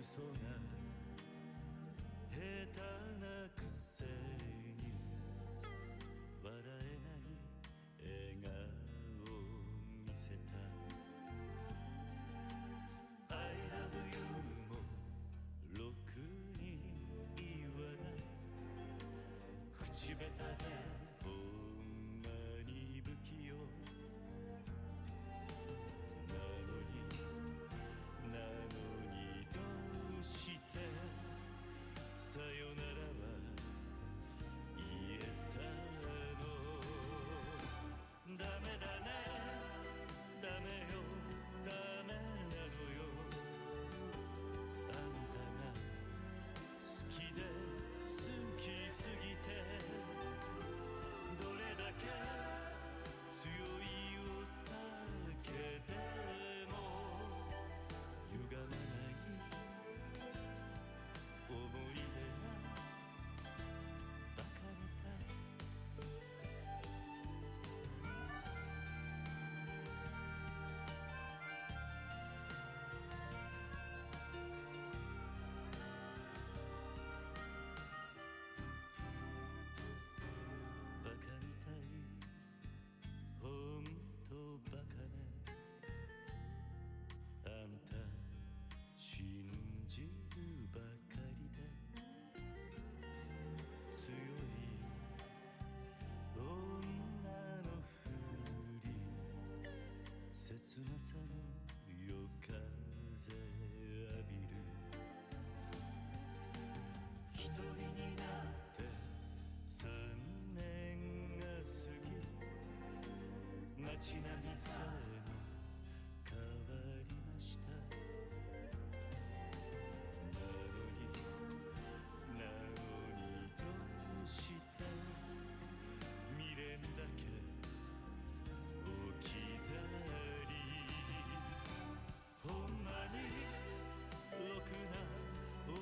嘘が下手なくせに笑えない笑顔を見せた I love you もろくに言わない口下手でほんまに不器用なのにどうしてさよならは言えたのダメだねダメよダメなのよあんたが好きで好きすぎてどれだけ強いお酒でも歪まない思い出がバカみたいバカみたいほんとバカねあんた信じるばかりで強い女のふり切なさの夜風浴びる一人になって3年が過ぎ街並みさえも変わりましたなのにどうして未練だけ置き去りほんまにろくな男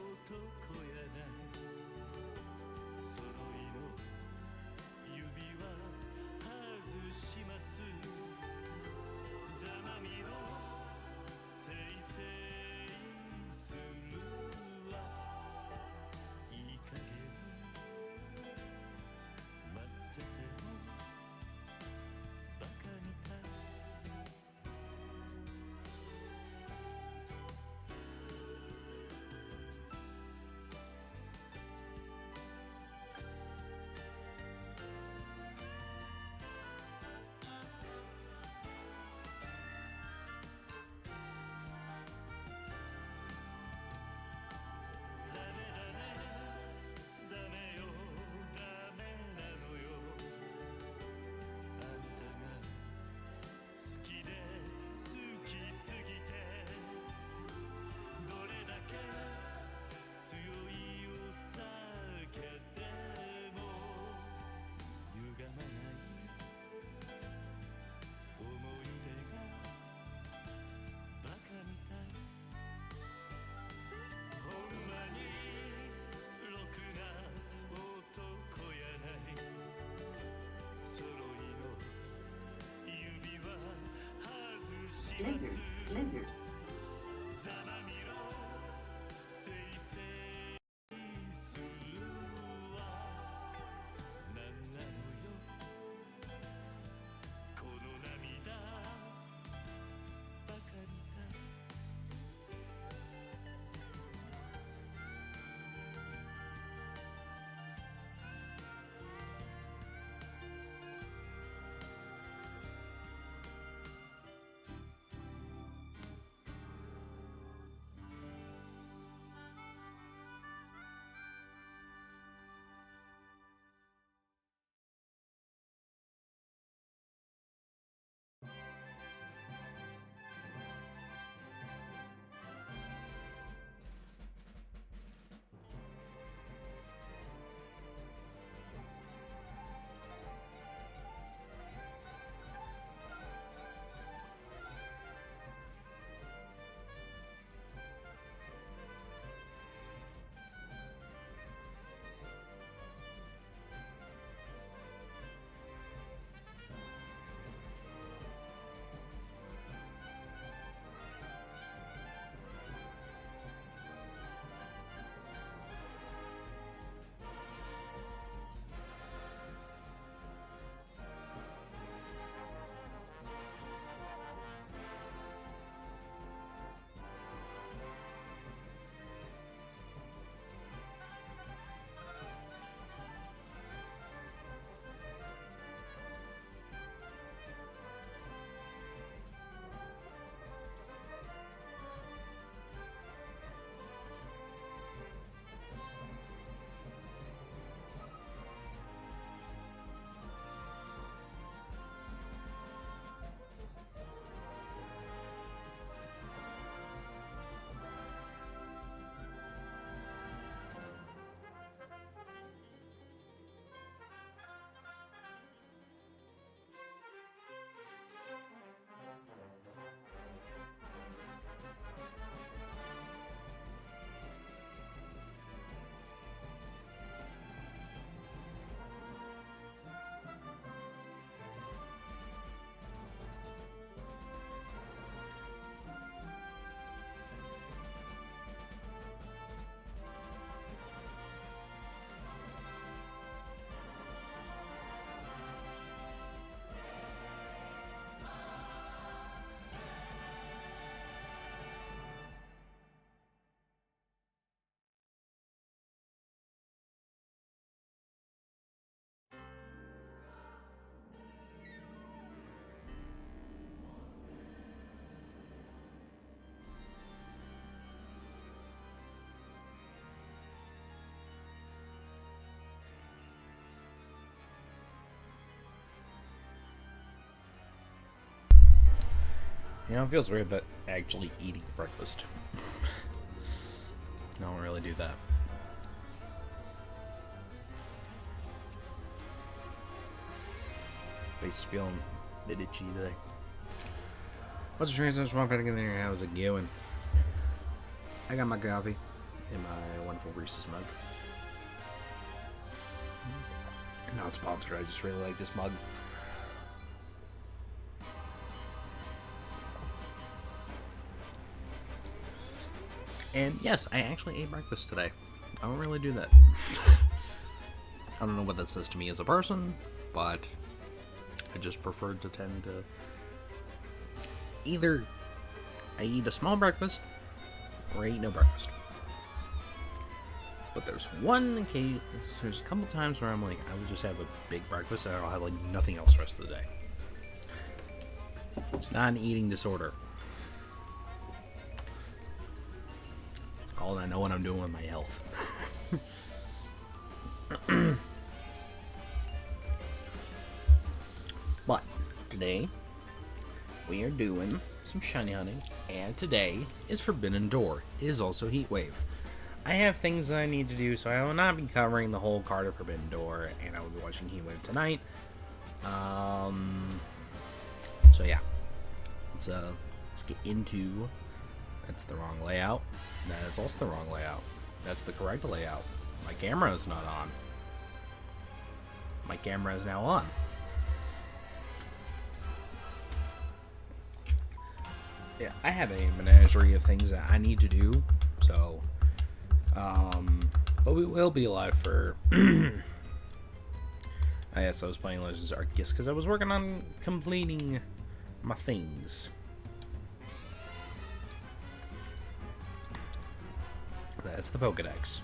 やない揃いの指輪外しますざまみをせいせいするわいい加減待っててもバカみたいLizard. ざまみろせいせいするわなんなのよこの涙バカみたい You know, it feels weird that actually eating breakfast. I don't really do that. Face feeling a bit itchy today. What's the transition? Swamp in there? How's it going? I got my coffee in my wonderful Reese's mug. Not sponsored, I just really like this mug. And yes, I actually ate breakfast today. I don't really do that. I don't know what that says to me as a person, but I just prefer to tend to either I eat a small breakfast or I eat no breakfast. But there's one occasion, there's a couple times where I'm like, I would just have a big breakfast and I'll have like nothing else the rest of the day. It's not an eating disorder. Called I know what I'm doing with my health. But today we are doing some shiny hunting, and today is Forbidden Door. It is also Heat Wave. I have things that I need to do, so I will not be covering the whole card of Forbidden Door, and I will be watching Heat Wave tonight. So yeah, let's get into. That's the wrong layout. That's also the wrong layout. That's the correct layout. My camera is not on. My camera is now on. Yeah, I have a menagerie of things that I need to do, so, but we will be live for, I guess I was playing Legends Arceus because I was working on completing my things. That's the Pokedex.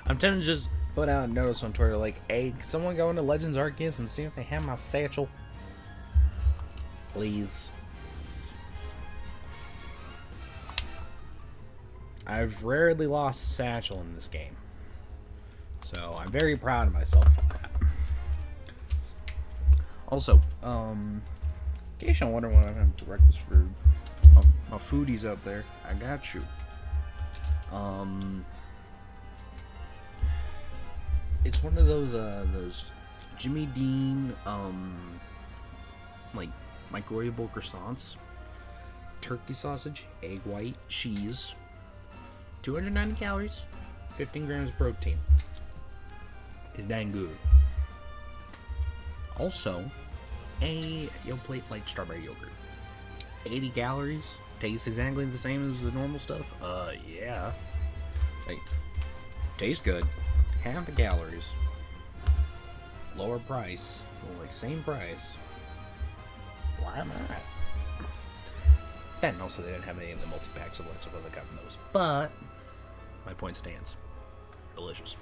I'm tempted to just put out a notice on Twitter like, hey, can someone go into Legends Arceus and see if they have my satchel? Please. I've rarely lost a satchel in this game. So I'm very proud of myself for that. Also, in case you're wondering what I'm having for breakfast for my foodies out there, I got you. It's one of those Jimmy Dean, like microwavable croissants, turkey sausage, egg white, cheese, 290 calories, 15 grams of protein. It's dang good. Also, a Yoplait light strawberry yogurt, 80 calories, tastes exactly the same as the normal stuff. Yeah, like tastes good. Half the calories, lower price, well, like same price. Why am I? That and also they didn't have any in the multi-packs, so that's what I got those. But my point stands. Delicious.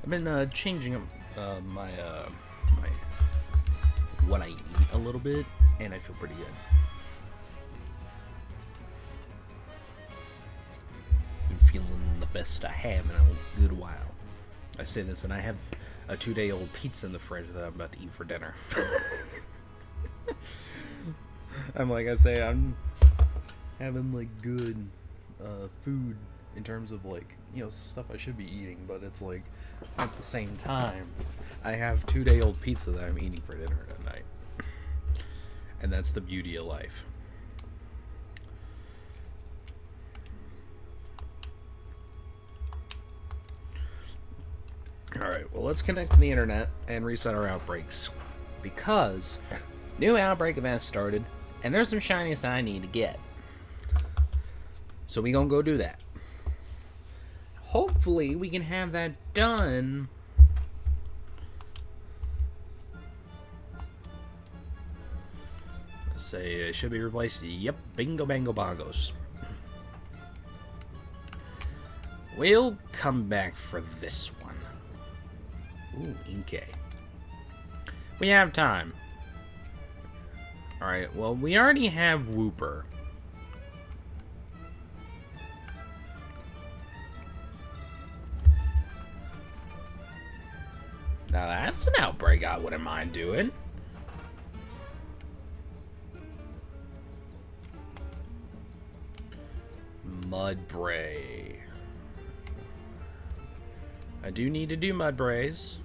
I've been changing up my what I eat a little bit, and I feel pretty good. Feeling the best I have in a good while. I say this and I have a 2-day-old pizza in the fridge that I'm about to eat for dinner. I'm having like good food in terms of like, you know, stuff I should be eating, but it's like at the same time I have 2-day-old pizza that I'm eating for dinner tonight. And that's the beauty of life. Alright, well, let's connect to the internet and reset our outbreaks. Because new Outbreak event started, and there's some shinies I need to get. So we gonna go do that. Hopefully, we can have that done. Let's say it should be replaced. Yep, bingo bango bongos. We'll come back for this one. Ooh, Inkay. We have time. Alright, well, we already have Wooper. Now that's an outbreak I wouldn't mind doing. Mudbray. I do need to do Mudbrays.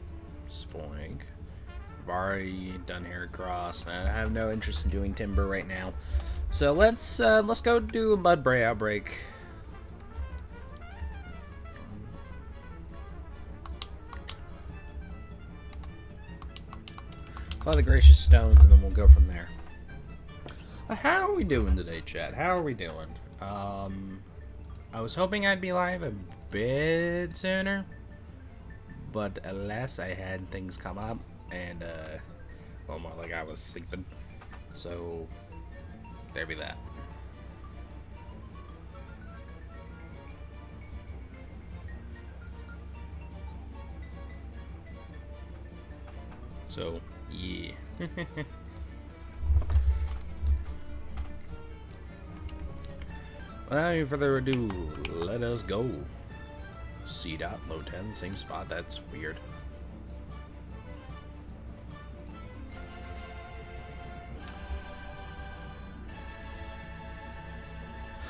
Spoink. I've already done Heracross, and I have no interest in doing Timber right now. So let's go do a Mudbray outbreak. Apply the Gracious Stones, and then we'll go from there. How are we doing today, chat? How are we doing? I was hoping I'd be live a bit sooner, but alas, I had things come up, and, well, more like I was sleeping. So, there be that. So, yeah. Without any further ado, let us go. C dot, low 10, same spot. That's weird.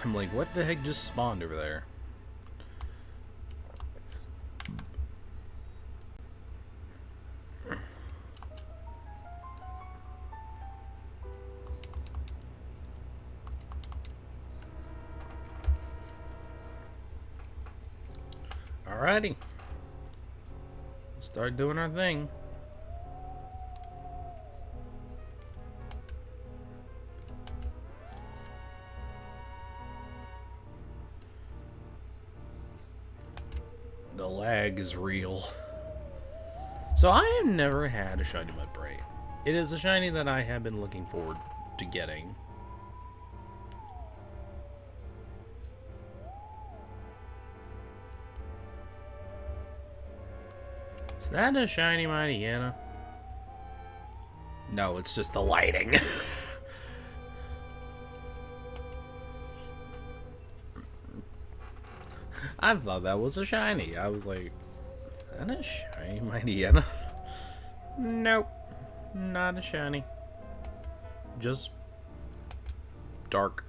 I'm like, what the heck just spawned over there? Alrighty. Start doing our thing. The lag is real. So I have never had a shiny Mudbray. It is a shiny that I have been looking forward to getting. Is that a shiny Mightyena? No, it's just the lighting. I thought that was a shiny. I was like, is that a shiny Mightyena? Nope, not a shiny. Just dark.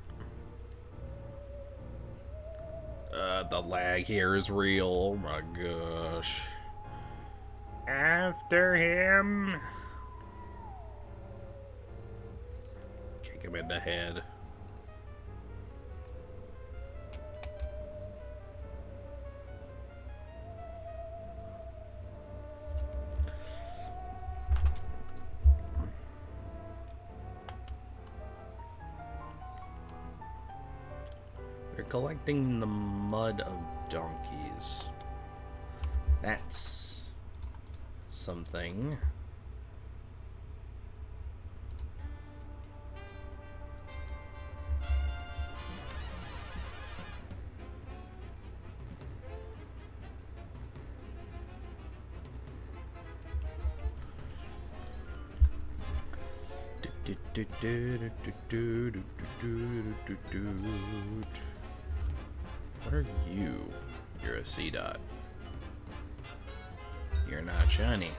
The lag here is real. Oh my gosh. After him. Kick him in the head. They're collecting the mud of donkeys. That's something. What are you? You're a C dot. You're not shiny.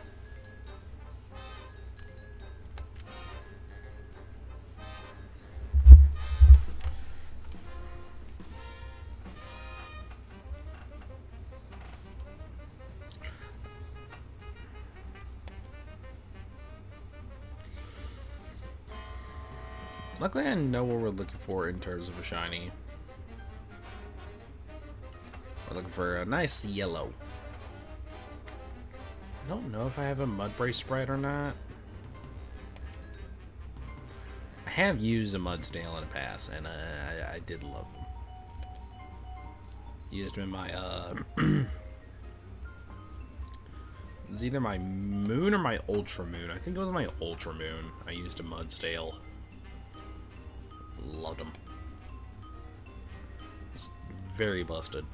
Luckily, I know what we're looking for in terms of a shiny. We're looking for a nice yellow. I don't know if I have a Mudbray sprite or not. I have used a Mudsdale in the past, and I did love them. Used them in my, it was either my Moon or my Ultra Moon. I think it was my Ultra Moon. I used a Mudsdale. Loved them. It's very busted.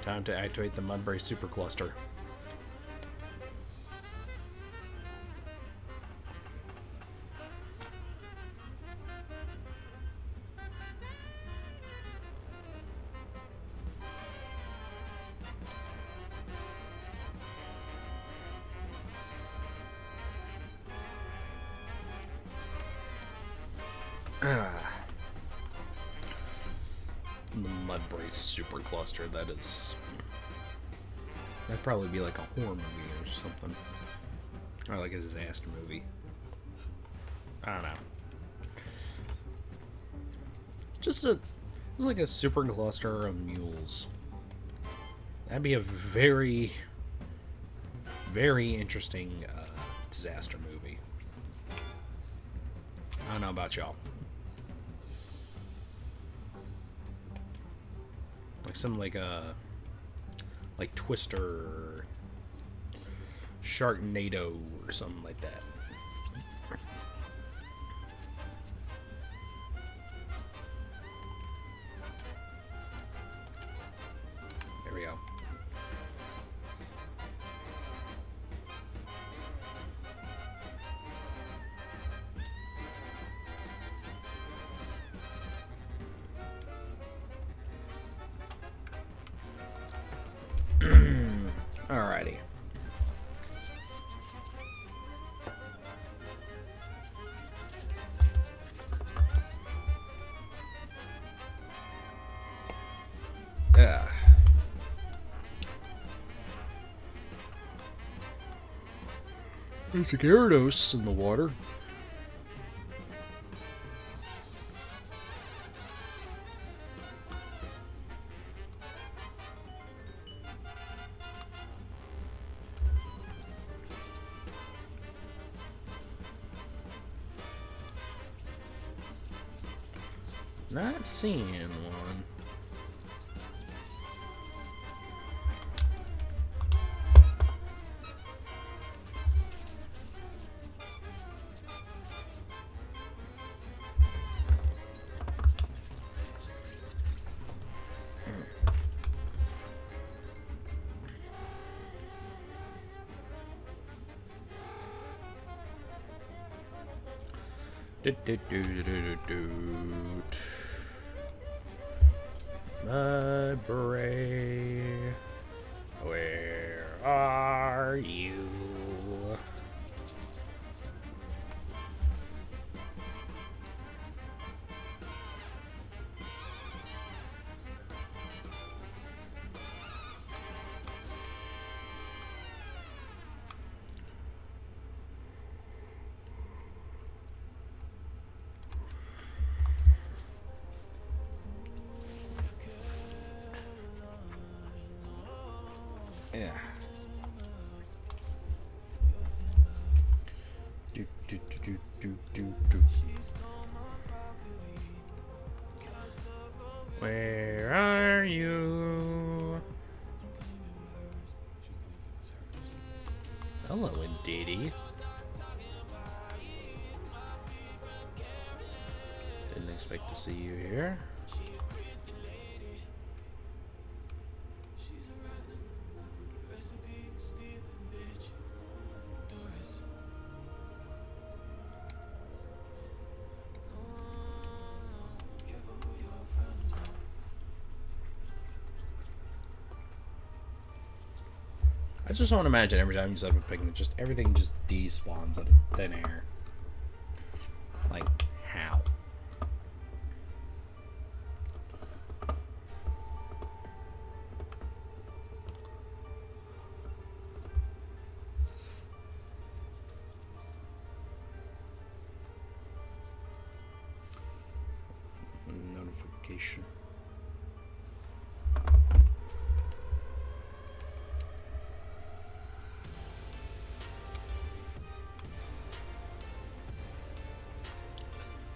Time to activate the Mudbray supercluster. The Mudbray supercluster, that is... That'd probably be like a horror movie or something. Or like a disaster movie. I don't know. Just like a supercluster of mules. That'd be a very, very interesting disaster movie. I don't know about y'all. Like something like a... like Twister or Sharknado or something like that. There we go. Alrighty. There's a Gyarados in the water. Not seeing one. Mudbray, where are you? Yeah. Where are you? Hello, Indeedy. Didn't expect to see you here. I just want to imagine every time you set up a picnic, just everything just despawns out of thin air. Like, how? Notification.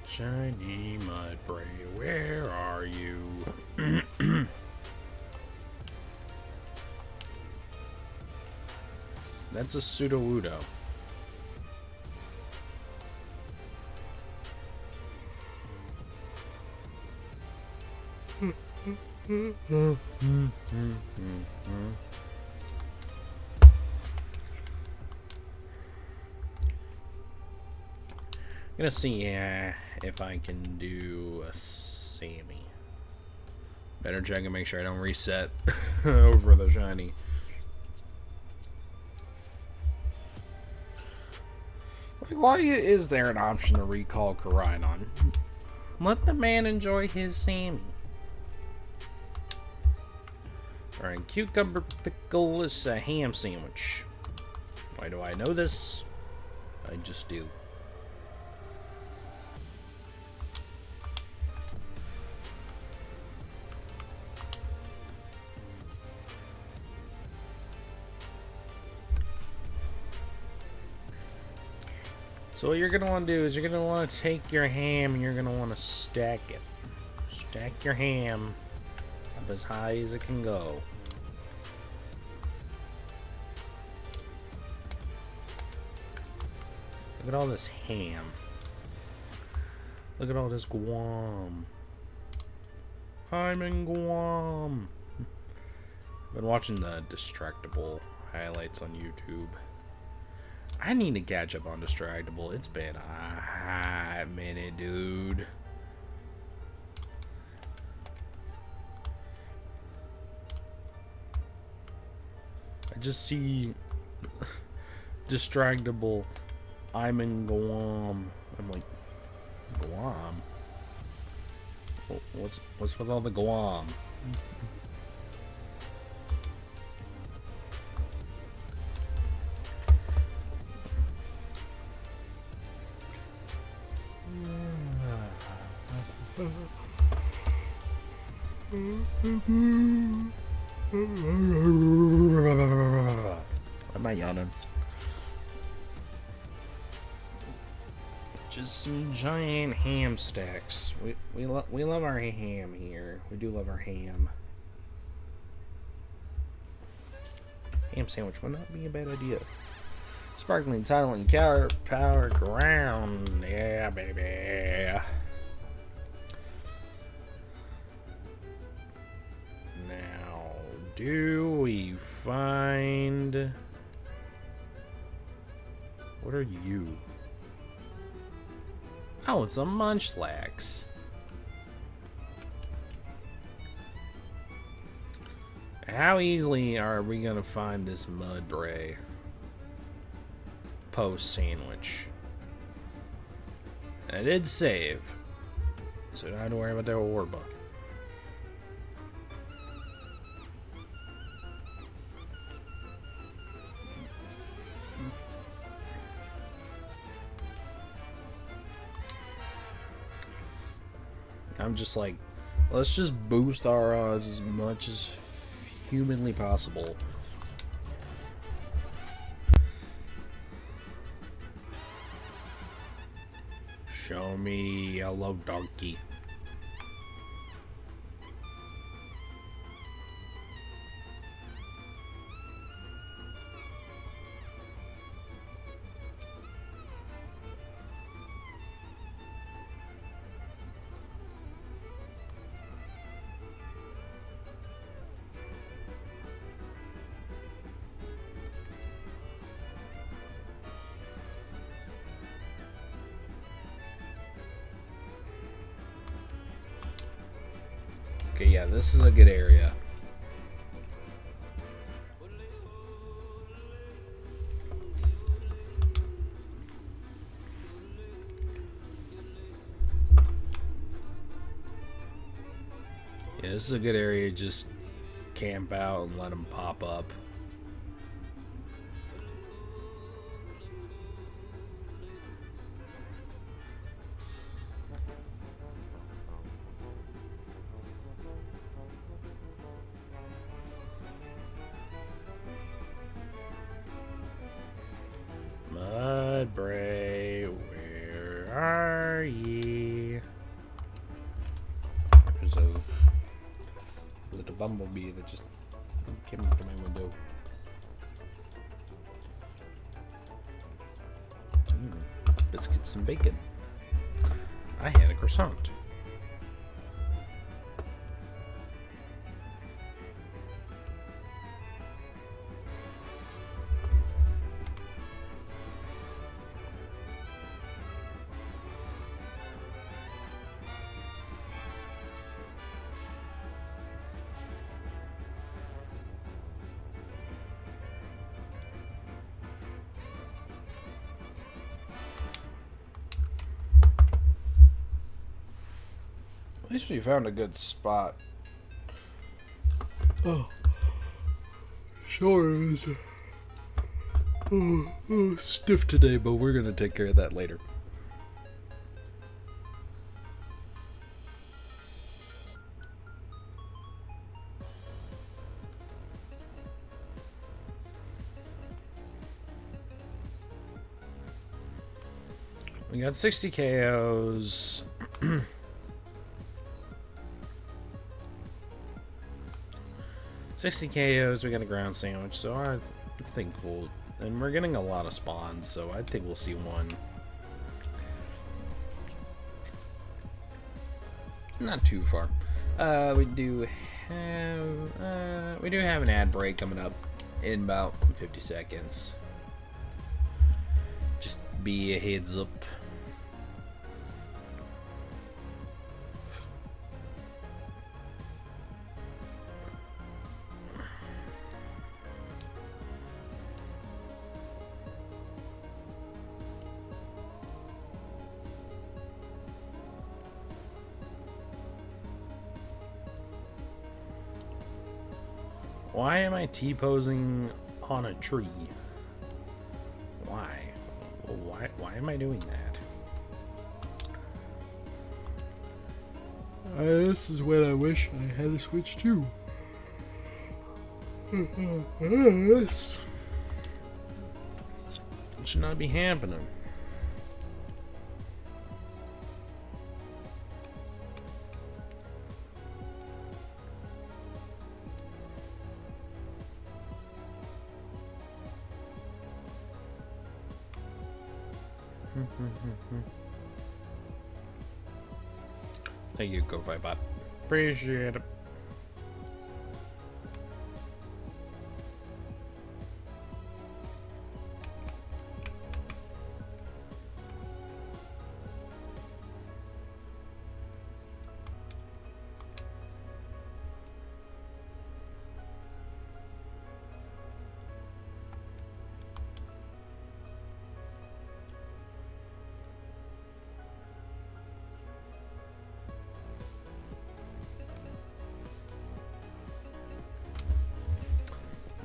Shiny Mudbray, where are you? That's a Sudowoodo. Gonna see if I can do a Sammy. Better check and make sure I don't reset over the shiny. Like, why is there an option to recall Koraidon? Let the man enjoy his Sammy. Alright, cucumber pickle is a ham sandwich. Why do I know this? I just do. So what you're going to want to do is you're going to want to take your ham and you're going to want to stack it. Stack your ham up as high as it can go. Look at all this ham. Look at all this Guam. I'm in Guam. Been watching the Distractable highlights on YouTube. I need to catch up on Distractable. It's been a hot minute, dude. I just see Distractable. I'm in Guam. I'm like, Guam? What's with all the Guam? Am I yawning? Just some giant ham stacks. We love our ham here. We do love our ham. Ham sandwich would not be a bad idea. Sparkling title and power ground. Yeah, baby. Now, do we find... What are you? Oh, it's a Munchlax. How easily are we gonna find this Mudbray post sandwich? And I did save, so I don't have to worry about the Orba. I'm just like, let's just boost our odds as much as humanly possible. Show me yellow donkey. Okay, yeah, this is a good area. Yeah, this is a good area to just camp out and let them pop up. Mudbray, where are ye? There's a little bumblebee that just came up to my window. Biscuits and bacon. I had a croissant. least we found a good spot. Oh. Sure is stiff today, but we're gonna take care of that later. We got 60 KOs. 60 KOs, we got a ground sandwich, so I think we'll... And we're getting a lot of spawns, so I think we'll see one. Not too far. We do have an ad break coming up in about 50 seconds. Just be a heads up. Why am I T-posing on a tree? Why? Why am I doing that? This is what I wish I had a Switch too. This should not be happening. Thank you, GoFiBot. Appreciate it.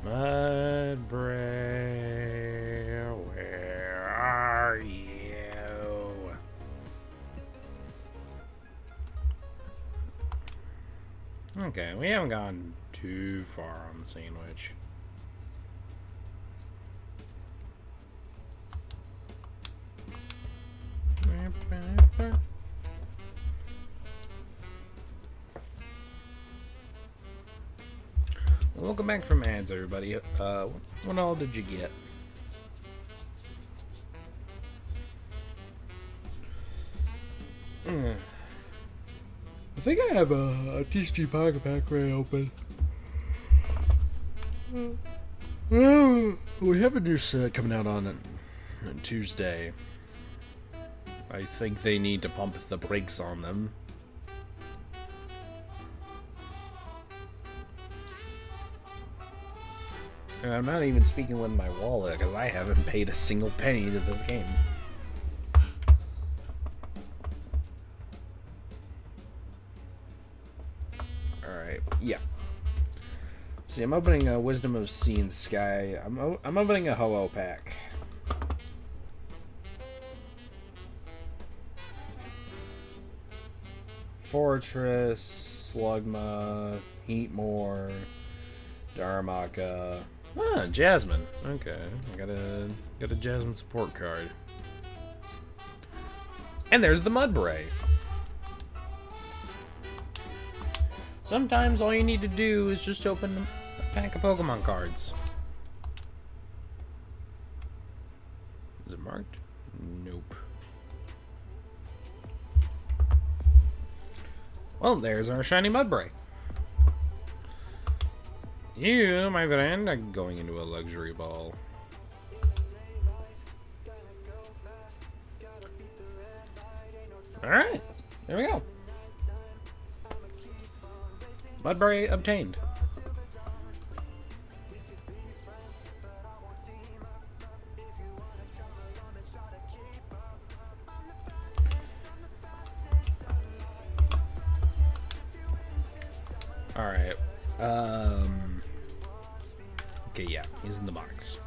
Mudbray, where are you? Okay, we haven't gone too far on the sandwich. Welcome back from ads, everybody. What all did you get? I think I have a TCG Pocket Pack Ray open. We have a new set coming out on Tuesday. I think they need to pump the brakes on them. And I'm not even speaking with my wallet because I haven't paid a single penny to this game. Alright, yeah. See, I'm opening a Wisdom of Sea and Sky. I'm opening a Ho-Oh pack. Fortress, Slugma, Heatmore, Darmaka. Ah, Jasmine. Okay, I got a Jasmine support card. And there's the Mudbray. Sometimes all you need to do is just open a pack of Pokemon cards. Is it marked? Nope. Well, there's our shiny Mudbray. You, my friend, are going into a luxury ball. Alright, there we go. Mudbray obtained. Alright. Okay, yeah, he's in the box.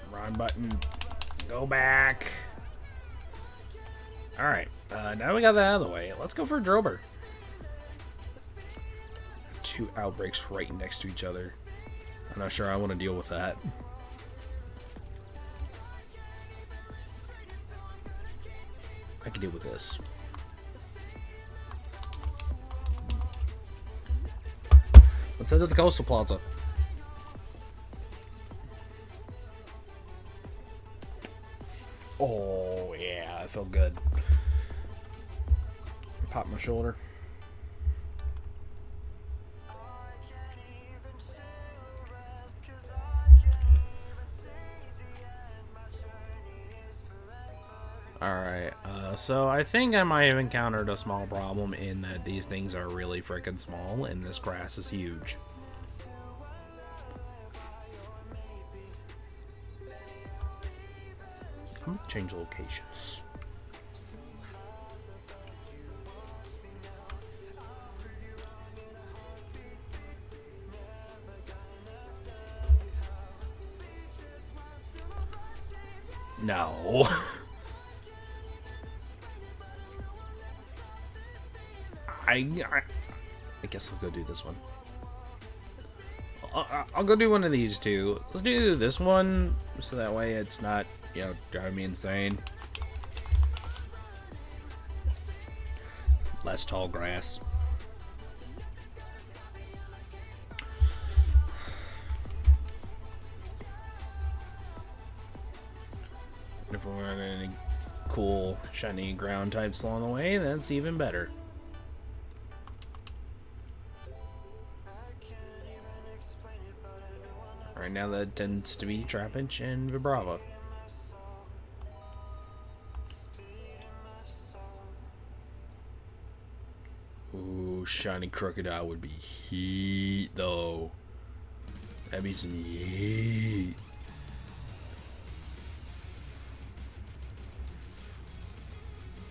Run button. Go back. Alright, now we got that out of the way. Let's go for a Drober. Two outbreaks right next to each other. I'm not sure I want to deal with that. I can deal with this. Let's head to the Coastal Plaza. Oh, yeah, that felt good. Pop my shoulder. Alright, so I think I might have encountered a small problem in that these things are really freaking small and this grass is huge. I'm gonna change locations. No. I guess I'll go do this one. I'll go do one of these two. Let's do this one so that way it's not, you know, driving me insane. Less tall grass. If we're running any cool, shiny ground types along the way, that's even better. Alright, now that tends to be Trapinch and Vibrava. Ooh, shiny Crocodile would be heat, though. That'd be some heat.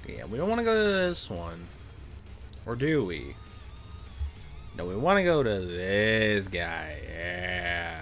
Yeah, we don't want to go to this one. Or do we? No, we want to go to this guy. Yeah.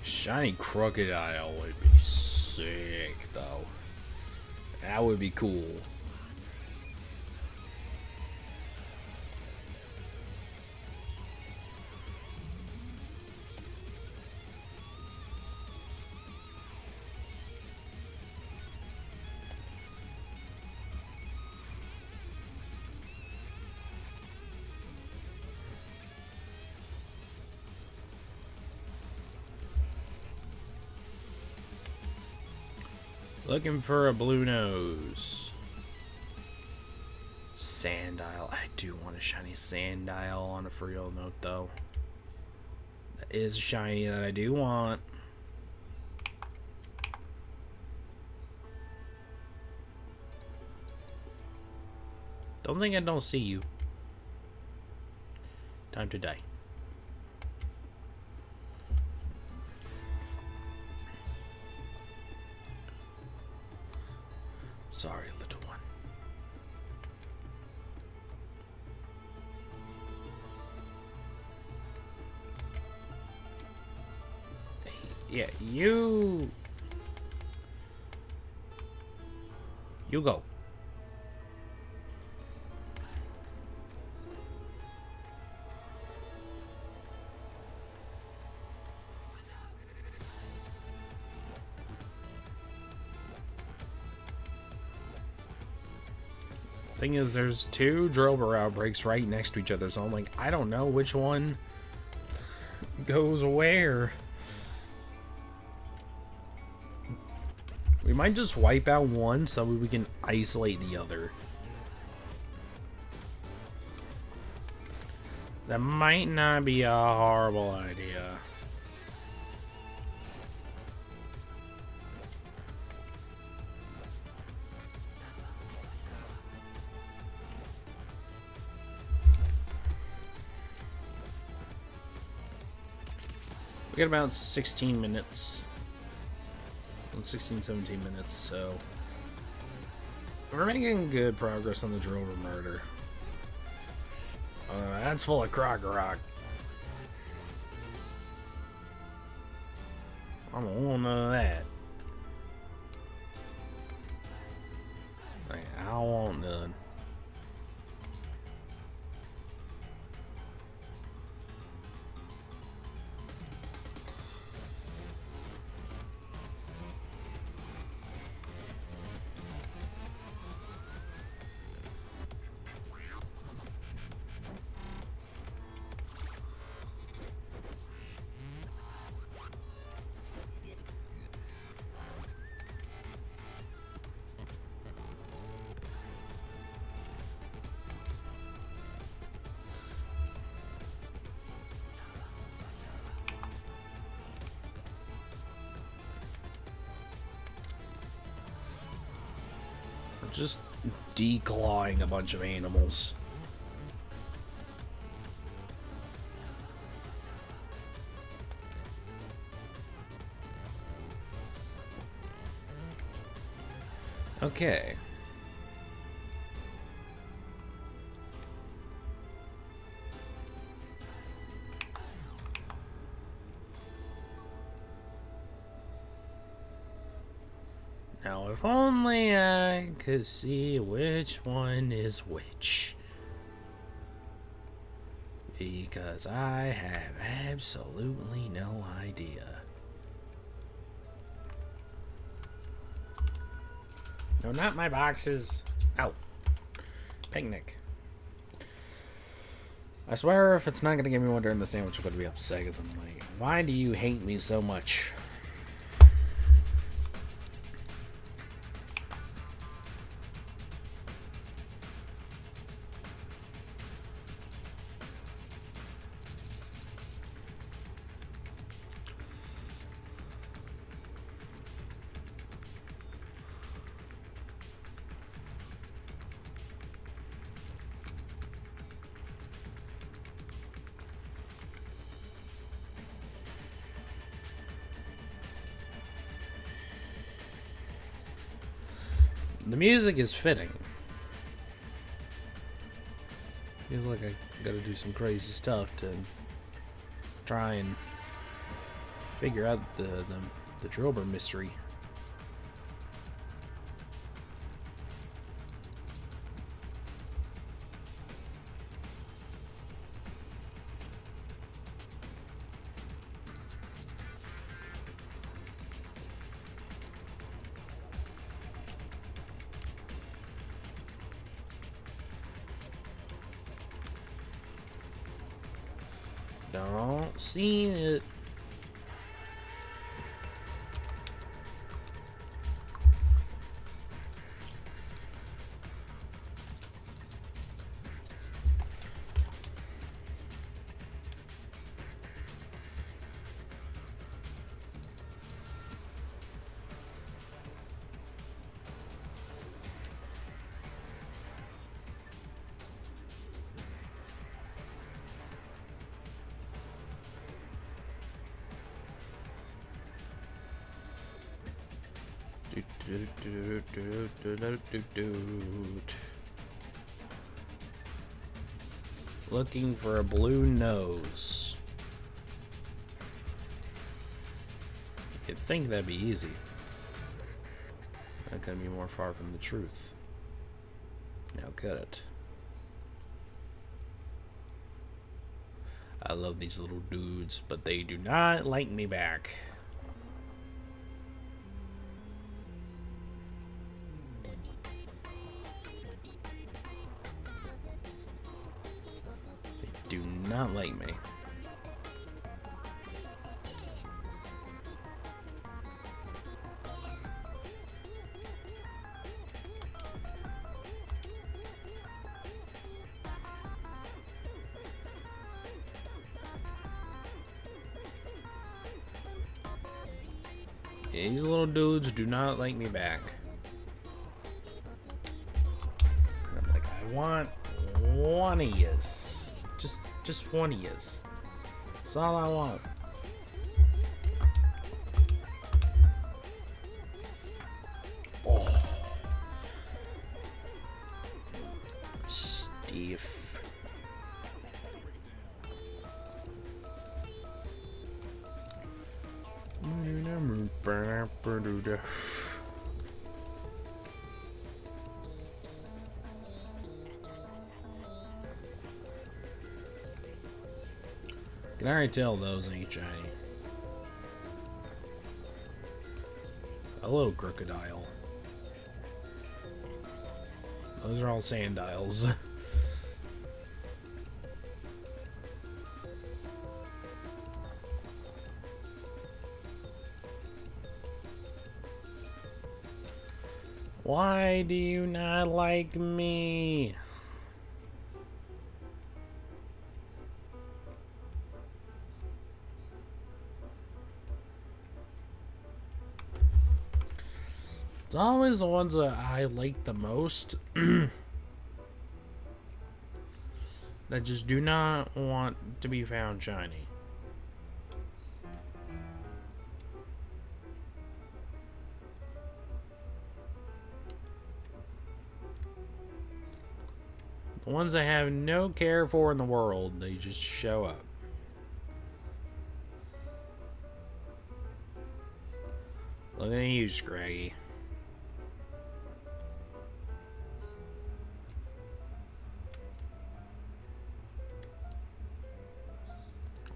Shiny Crocodile would be sick, though. That would be cool. Looking for a blue nose. Sandile. I do want a shiny Sandile on a for real note, though. That is a shiny that I do want. Don't think I don't see you. Time to die. Sorry, little one. Yeah, you go. Thing is, there's two Drober outbreaks right next to each other, so I'm like, I don't know which one goes where. We might just wipe out one so we can isolate the other. That might not be a horrible idea. We got about 16 minutes. 16, 17 minutes, so we're making good progress on the Drover murder. That's full of croc rock. I don't want none of that. Like, I don't want none. Just declawing a bunch of animals. Okay. Now, if only I could see which one is which. Because I have absolutely no idea. No, not my boxes. Out. Picnic. I swear if it's not going to give me one during the sandwich, I'm going to be upset because I'm like, why do you hate me so much? The music is fitting. Feels like I gotta do some crazy stuff to try and figure out the Drober mystery. Don't see it. Looking for a blue nose. think that'd be easy. That couldn't be more far from the truth. Now could it? I love these little dudes, but they do not like me back. They do not like me. These little dudes do not like me back. And I'm like, I want one of yous. Just one of yous. That's all I want. Oh. Steve. Can I already tell those ain't shiny? Hello, crocodile. Those are all sandiles. Why do you not like me? It's always the ones that I like the most that just do not want to be found shiny. The ones I have no care for in the world, they just show up. Look at you, Scraggy.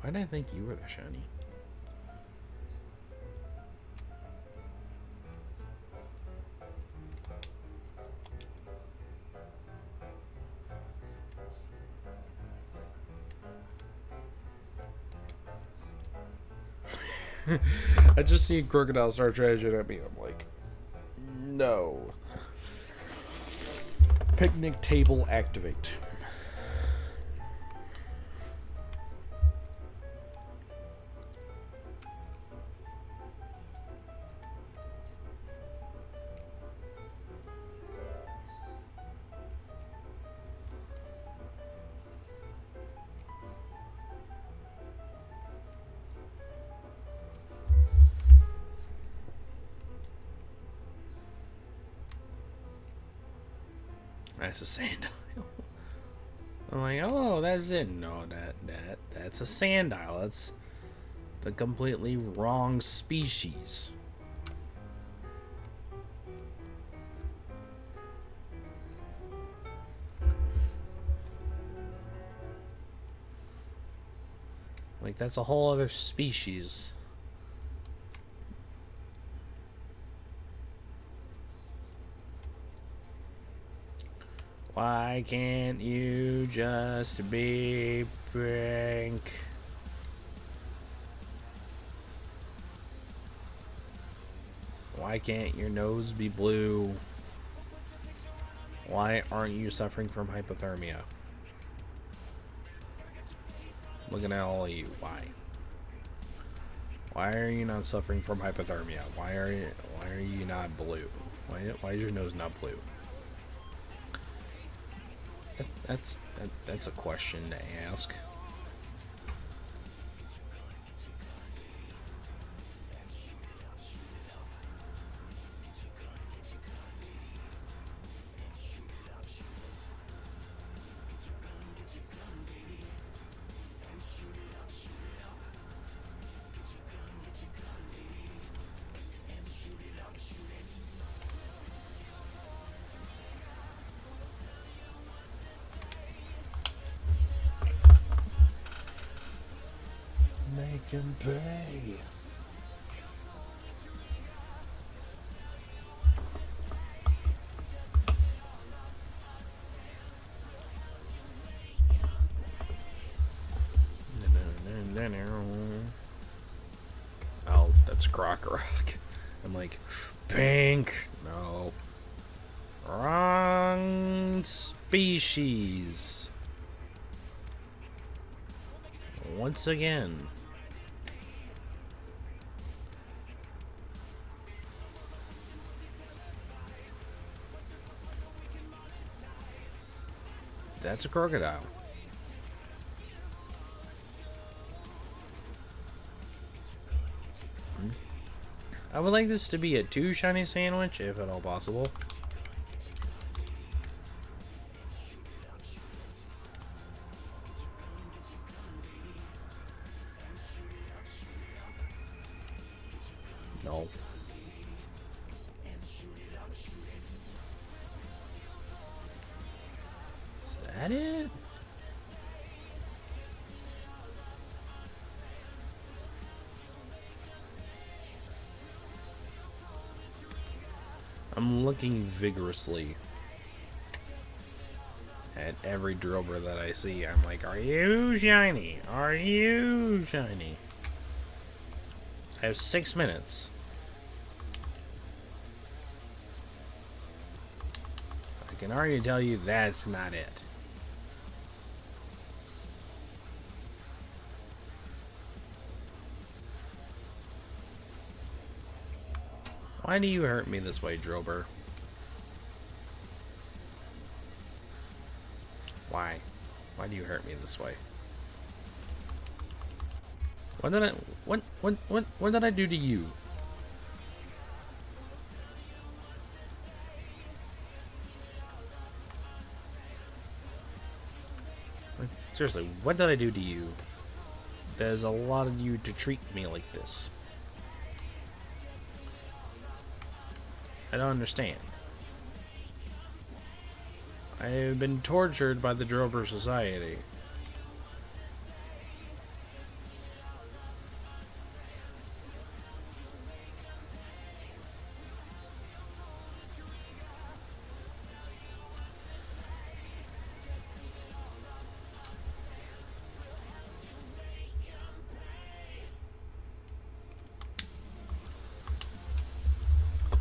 Why did I think you were the shiny? I just see Crocodile start trashing at me. I'm like, no. Picnic table activate. That's a sandile. I'm like, oh, that's it. No, that's a sandile. That's the completely wrong species. Like, that's a whole other species. Why can't you just be pink? Why can't your nose be blue? Why aren't you suffering from hypothermia? Looking at all of you, why? Why are you not suffering from hypothermia? Why are you not blue? Why is your nose not blue? That's a question to ask. can pay. Oh, that's Rock. I'm like, pink. No. Wrong species. Once again. That's a crocodile. I would like this to be a 2 shiny sandwich, if at all possible. No. Is that it? I'm looking vigorously at every Drober that I see. I'm like, are you shiny? Are you shiny? I have 6 minutes. I can already tell you that's not it. Why do you hurt me this way, Drober? Why? Why do you hurt me this way? What did I do to you? Like, seriously, what did I do to you? There's a lot of you to treat me like this. I don't understand. I have been tortured by the Drober Society.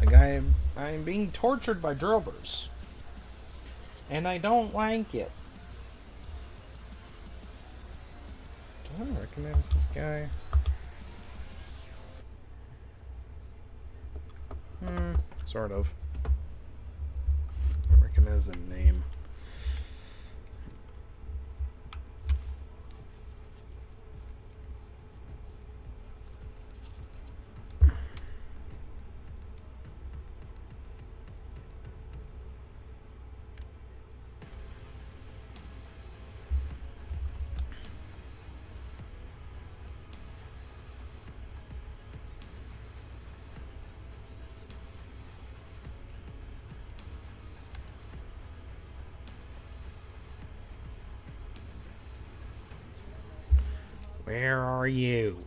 Like I'm being tortured by Drobers. And I don't like it. Do I recognize this guy? Sort of. I recognize the name. Where are you?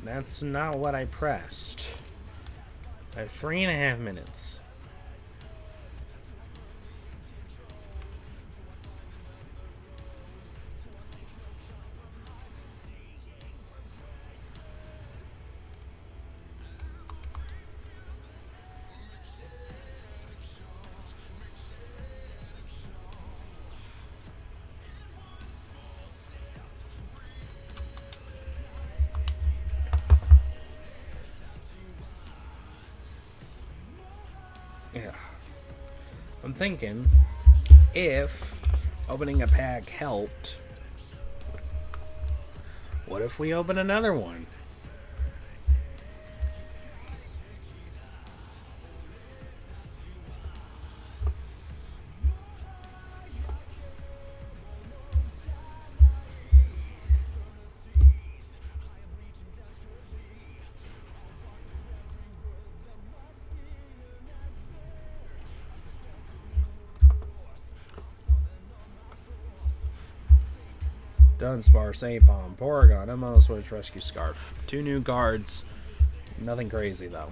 That's not what I pressed. I have 3.5 minutes. Yeah. I'm thinking if opening a pack helped, what if we open another one? Dunsparce, Apom, Porygon, ML Switch, Rescue Scarf. 2 new cards. Nothing crazy though.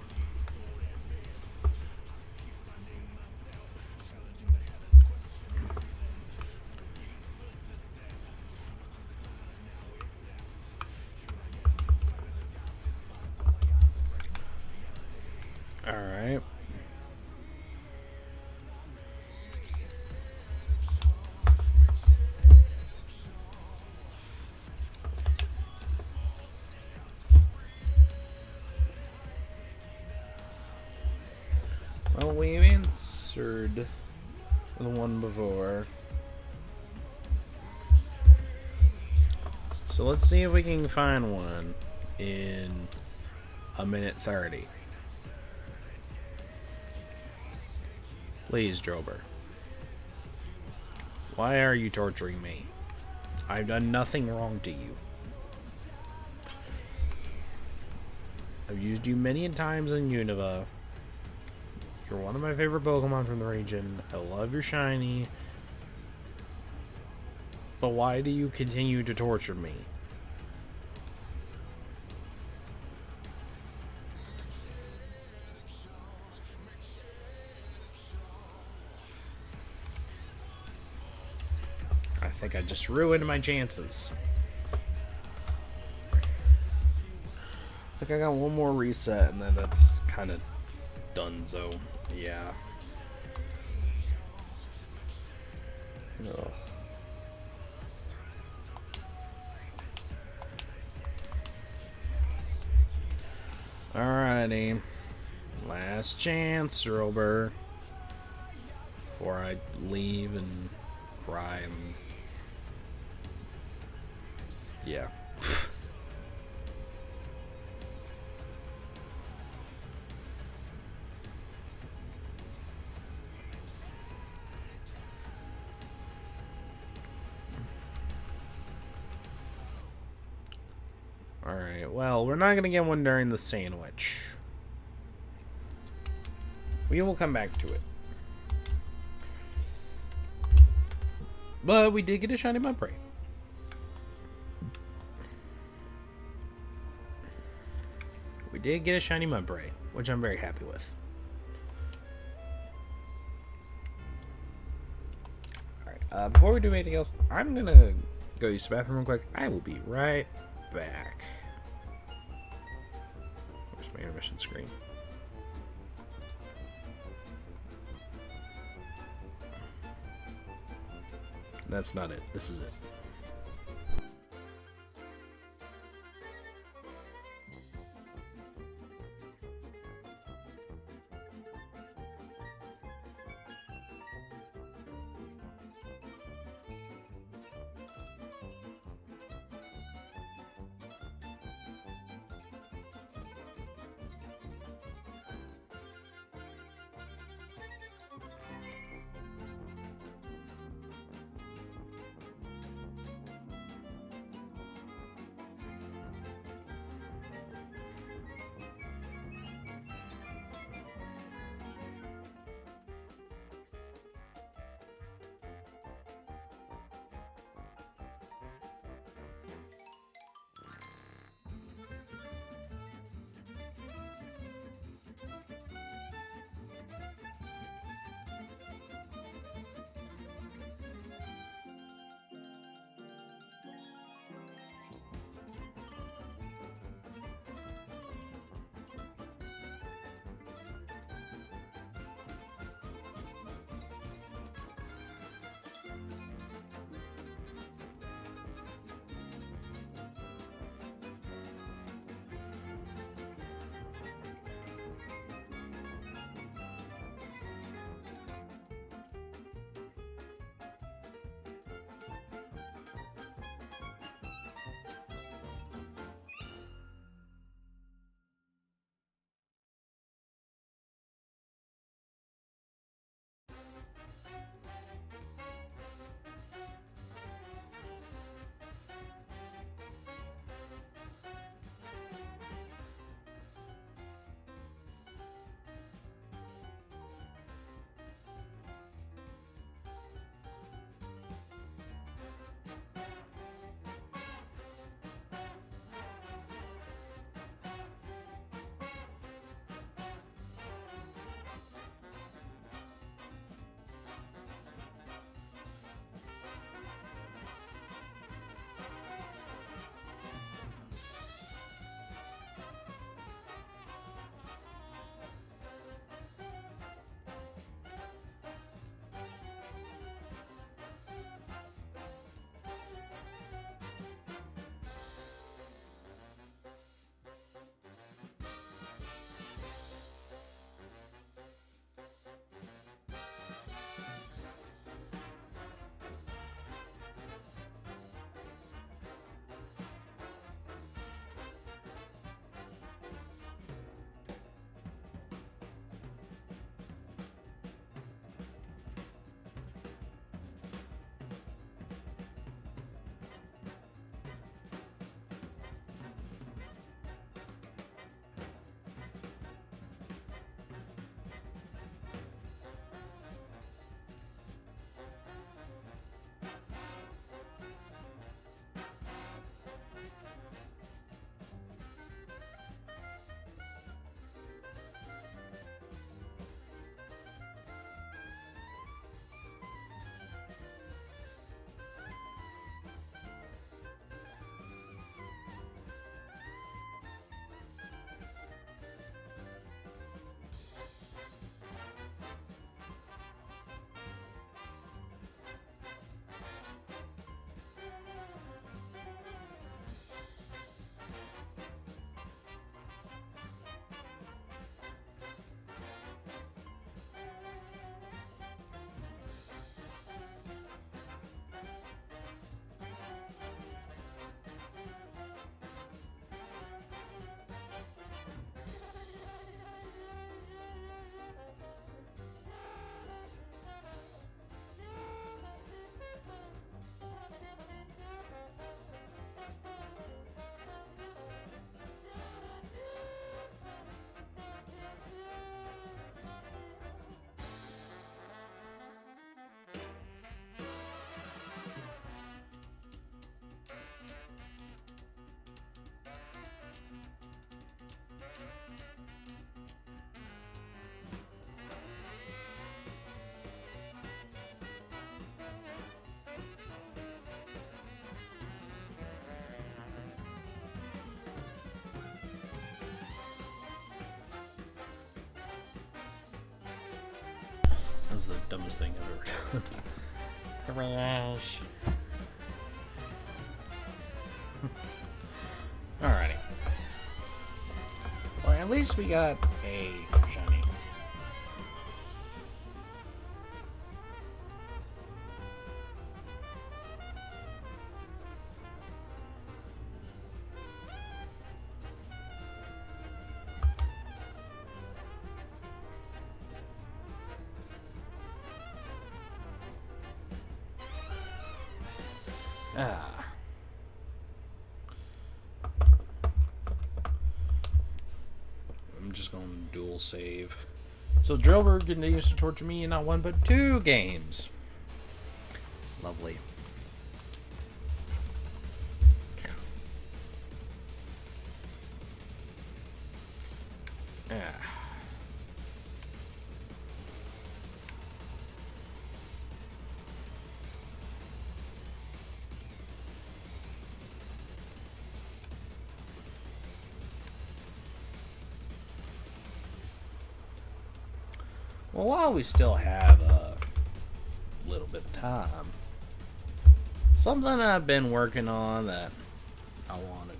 Alright. Well, we've answered the one before. So let's see if we can find one in a minute 30. Please, Drober. Why are you torturing me? I've done nothing wrong to you. I've used you many times in Unova. You're one of my favorite Pokemon from the region. I love your shiny. But why do you continue to torture me? I think I just ruined my chances. I think I got one more reset and then that's kind of donezo. Yeah. Ugh. Alrighty. Last chance, Drober. Before I leave and cry and... yeah. Alright, well, we're not gonna get one during the sandwich. We will come back to it. But we did get a shiny Mudbray. We did get a shiny Mudbray, which I'm very happy with. Alright, before we do anything else, I'm gonna go use the bathroom real quick. I will be right back. Where's my intermission screen? That's not it. This is it. was the dumbest thing ever. Crash. Alrighty. Well, at least we got a shiny. I'm just going to dual save. So Drillberg continues to torture me in not one but two games. Lovely. Well, while we still have a little bit of time, something I've been working on that I want to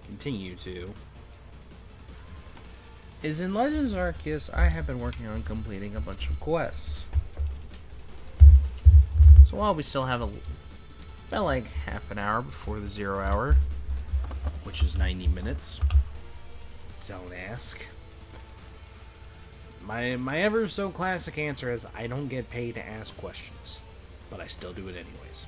continue to is in Legends Arceus. I have been working on completing a bunch of quests. So while we still have about like half an hour before the 0 hour, which is 90 minutes, don't ask. My ever so classic answer is I don't get paid to ask questions, but I still do it anyways.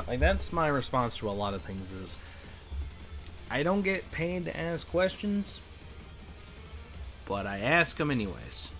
Like, that's my response to a lot of things is I don't get paid to ask questions, but I ask them anyways.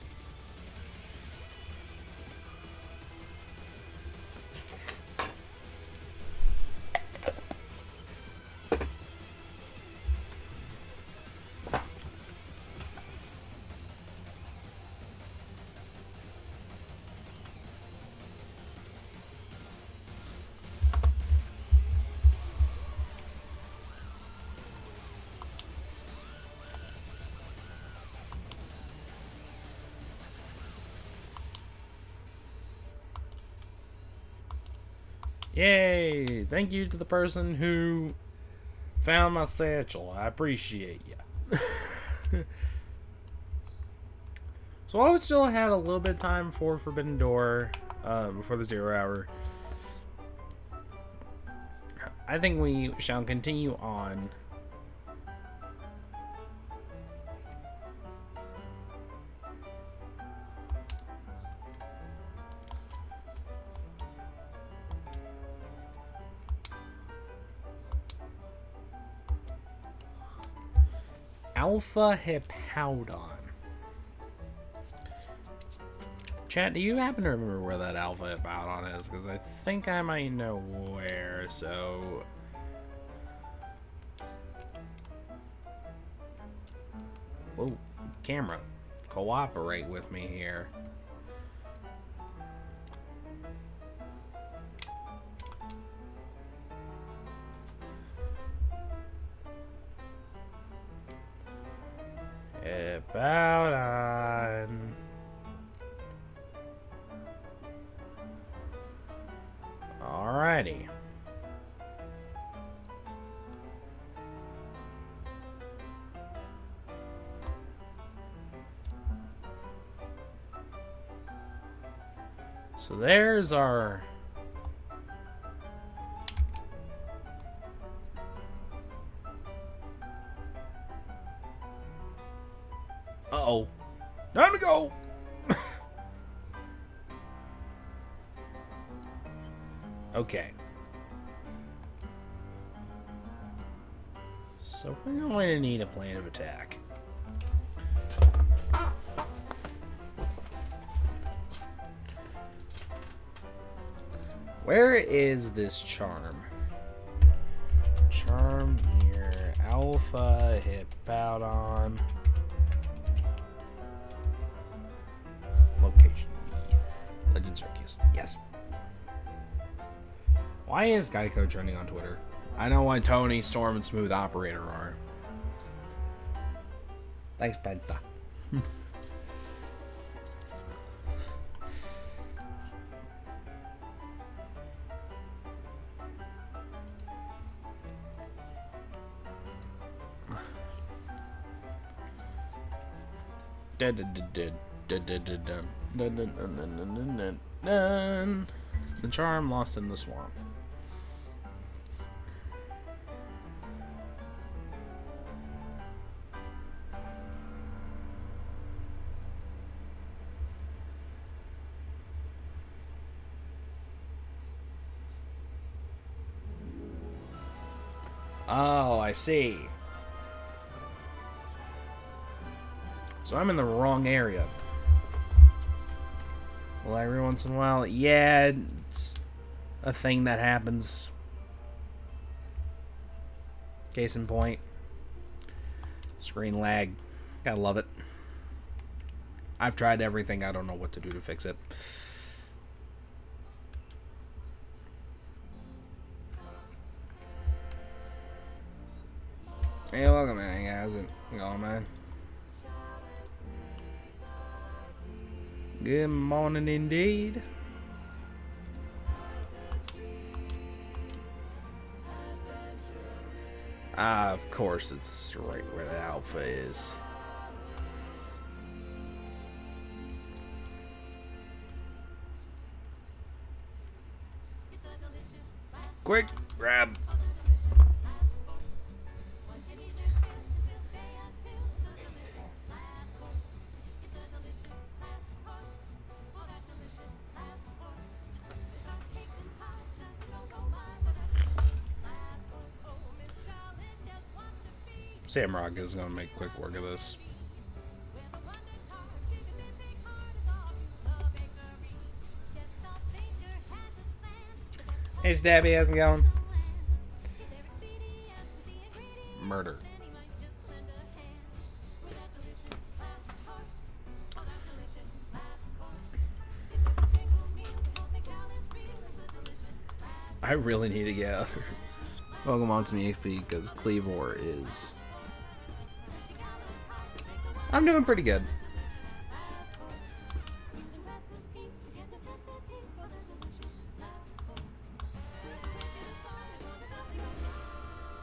Yay! Thank you to the person who found my satchel. I appreciate you. So I would still have a little bit of time for Forbidden Door, before the 0 hour. I think we shall continue on. Alpha Hippowdon. Chat, do you happen to remember where that Alpha Hippowdon is? Because I think I might know where, so... Whoa, camera. Cooperate with me here. Hippowdon. Alrighty. So there's our... Uh-oh. Time to go! Okay. So we're going to need a plan of attack. Where is this charm? Charm here. Alpha Hippowdon. Circus. Yes. Why is Geico trending on Twitter? I know why Tony, Storm, and Smooth Operator are. Thanks, Penta. The charm lost in the swamp. Oh, I see. So I'm in the wrong area. Well, every once in a while, yeah, it's a thing that happens. Case in point. Screen lag. Gotta love it. I've tried everything. I don't know what to do to fix it. Hey, welcome, man. How's it going, man? Good morning, indeed. Of course, it's right where the alpha is. Quick, grab. Samrock is going to make quick work of this. Hey, Stabby, how's it going? Murder. I really need to get other Pokemon to the XP because Cleavor is... I'm doing pretty good.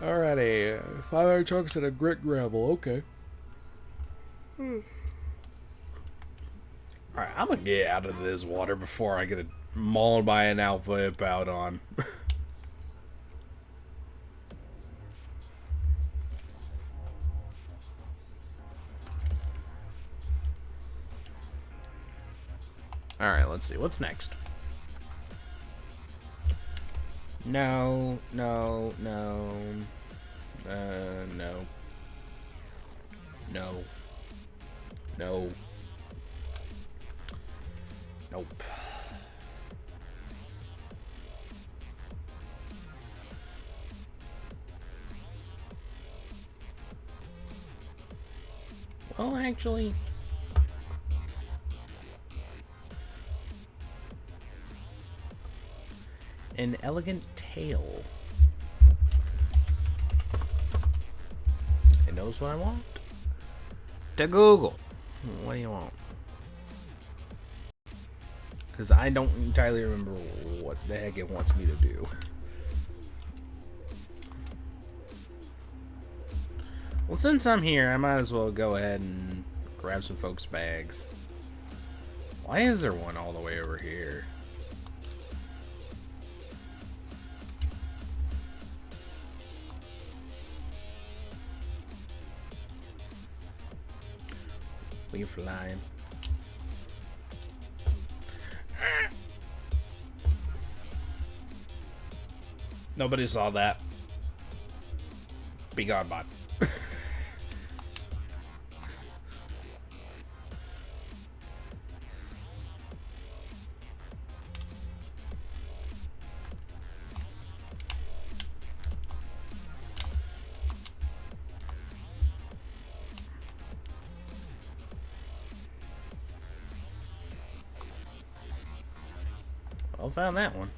Alrighty, 500 chunks and a grit gravel, okay. Alright, I'm gonna get out of this water before I get mauled by an alpha Hippowdon. Alright, let's see. What's next? No, no, no. No. No. No. Nope. Well, actually... An elegant tail. It knows what I want. To Google. What do you want? Because I don't entirely remember what the heck it wants me to do. Well, since I'm here, I might as well go ahead and grab some folks' bags. Why is there one all the way over here? We flying. Nobody saw that. Be gone, bot. Well, found that one.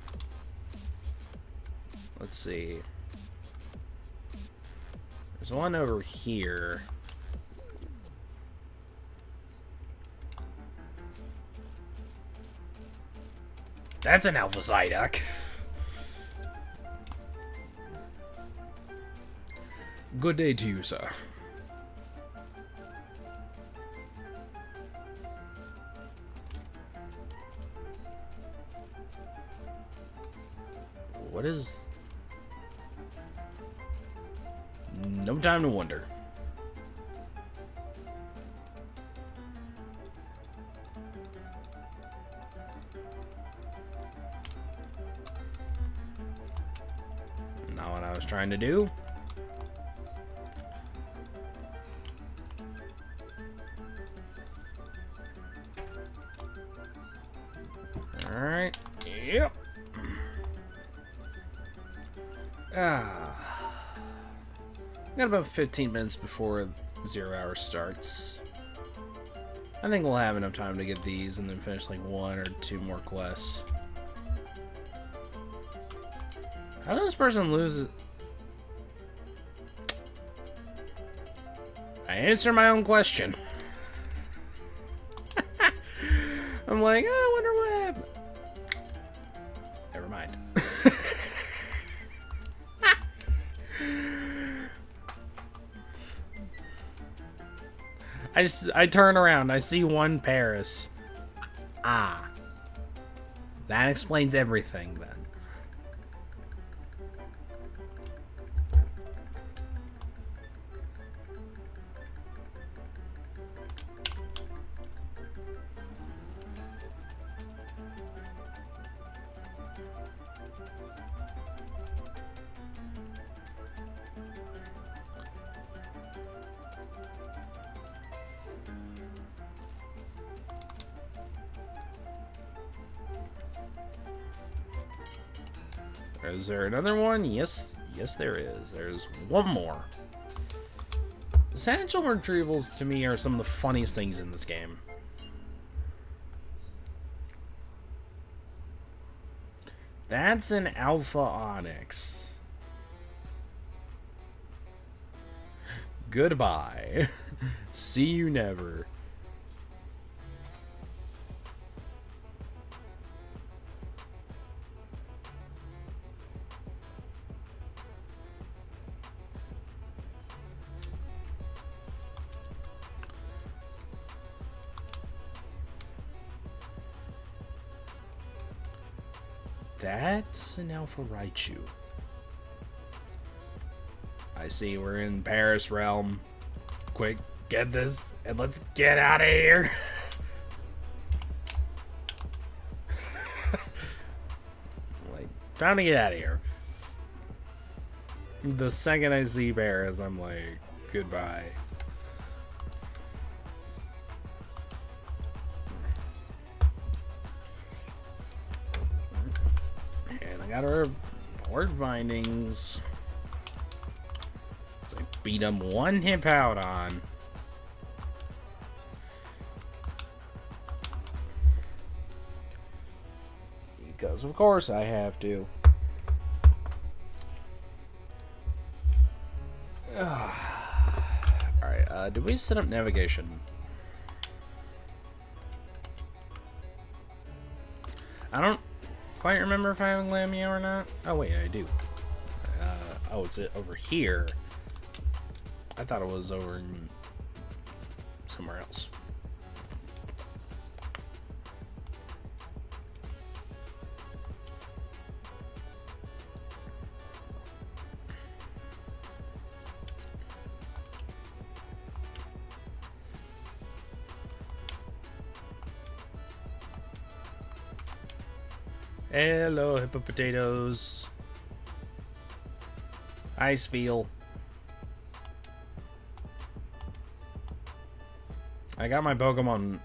Let's see. There's one over here. That's an alpha Psyduck. Good day to you, sir. What is... No time to wonder. Not what I was trying to do. Alright. Yep. Got about 15 minutes before 0 hour starts. I think we'll have enough time to get these and then finish like 1 or 2 more quests. How does this person lose? I answer my own question. I'm like, oh, I wonder what happened. Never mind. I turn around. I see one Paris. Ah. That explains everything then. Is there another one? Yes, there is. There's one more. Satchel retrievals to me are some of the funniest things in this game. That's an Alpha Onyx. Goodbye. See you never. That's an Alpha Raichu. I see we're in Paris realm. Quick, get this, and let's get out of here. Like, trying to get out of here. The second I see Paris, I'm like, goodbye. Got our port findings. So I beat him one hip out on. Because of course I have to. Alright, did we set up navigation? I don't quite remember if I have a Lamia or not. Oh wait, I do. Oh, it's over here. I thought it was over somewhere else. Hello, hippo potatoes. Ice feel. I got my Pokemon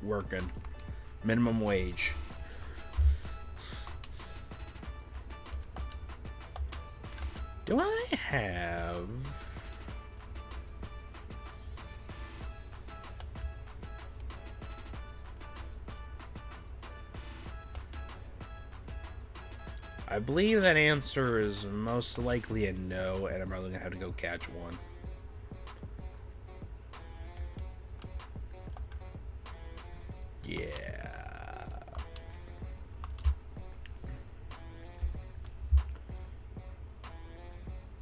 working. Minimum wage. Do I have... I believe that answer is most likely a no, and I'm probably gonna have to go catch one. Yeah.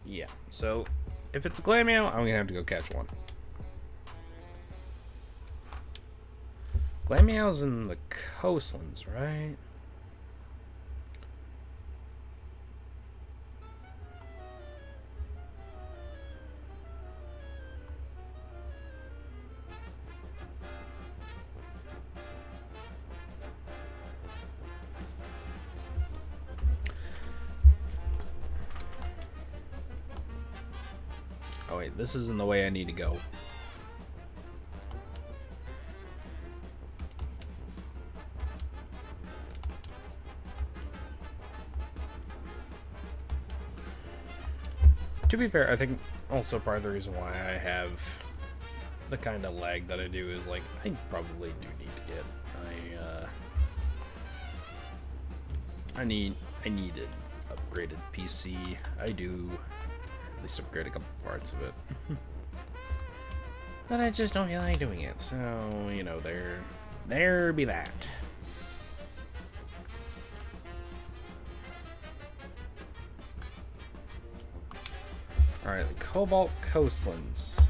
Yeah, so if it's a Glammeow, I'm gonna have to go catch one. Glammeow's in the coastlands, right? Oh wait, this isn't the way I need to go. To be fair, I think also part of the reason why I have the kind of lag that I do is like I probably do need to get I need an upgraded PC. I do at least upgrade a couple parts of it. But I just don't feel like doing it. So, you know, there be that. Alright, the Cobalt Coastlands.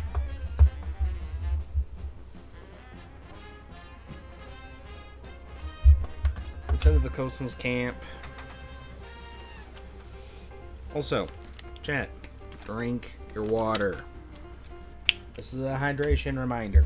Let's head to the Coastlands camp. Also, chat, drink your water. This is a hydration reminder.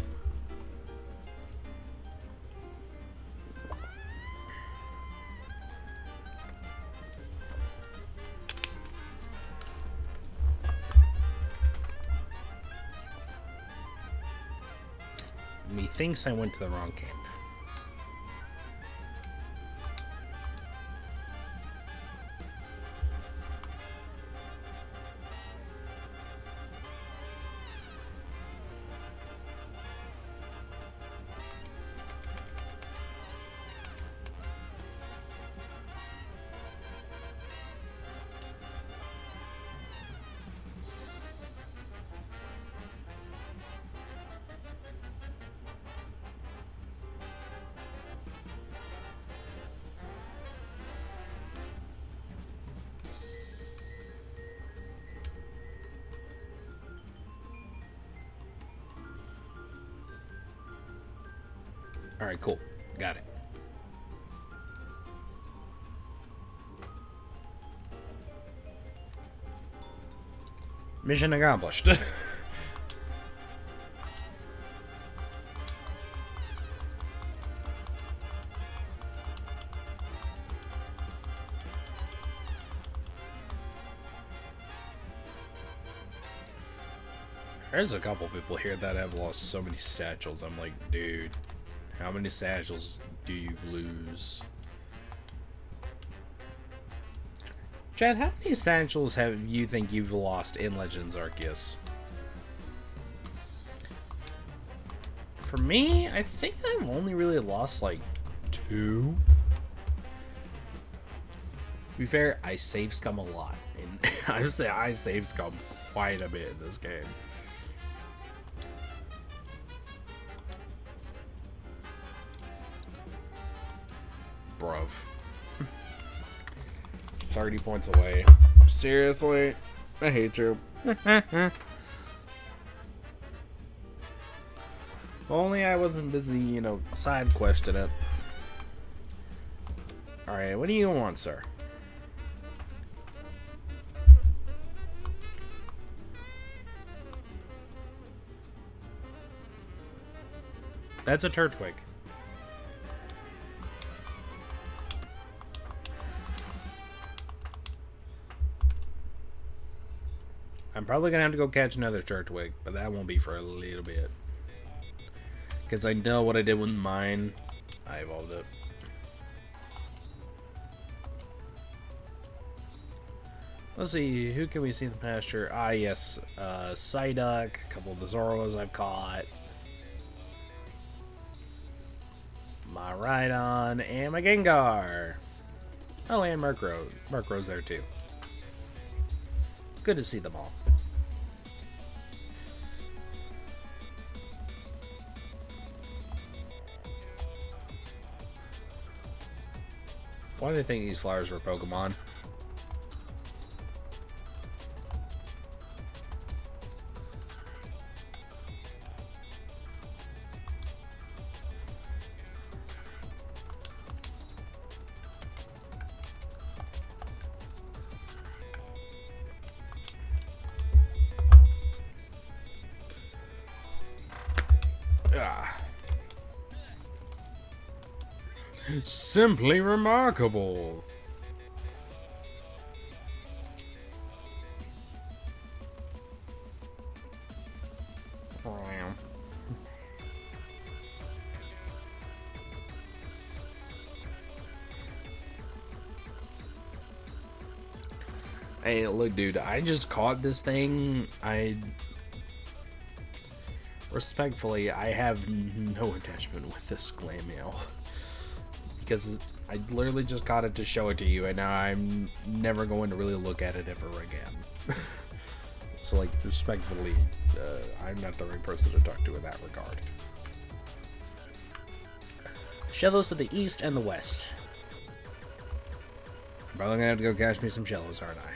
Methinks I went to the wrong camp. Alright, cool. Got it. Mission accomplished. There's a couple people here that have lost so many satchels. I'm like, dude, how many satchels do you lose? Chad, how many satchels have you think you've lost in Legends Arceus? For me, I think I've only really lost like 2. To be fair, I save scum a lot. And I would say I save scum quite a bit in this game. Bruv. 30 points away. Seriously? I hate you. Only I wasn't busy, you know, side questing it. Alright, what do you want, sir? That's a Turtwig. I'm probably gonna have to go catch another Turtwig, but that won't be for a little bit. Because I know what I did with mine. I evolved it. Let's see, who can we see in the pasture? Ah, yes, Psyduck, a couple of the Zoros I've caught. My Rhydon, and my Gengar. Oh, and Mark Rose there too. Good to see them all. Why do they think these flowers were Pokemon? Ah. Simply remarkable. Hey, look, dude, I just caught this thing. Respectfully, I have no attachment with this Glammail. Because I literally just got it to show it to you, and now I'm never going to really look at it ever again. So, like, respectfully, I'm not the right person to talk to in that regard. Shellos to the east and the west. I'm probably gonna have to go catch me some Shellos, aren't I?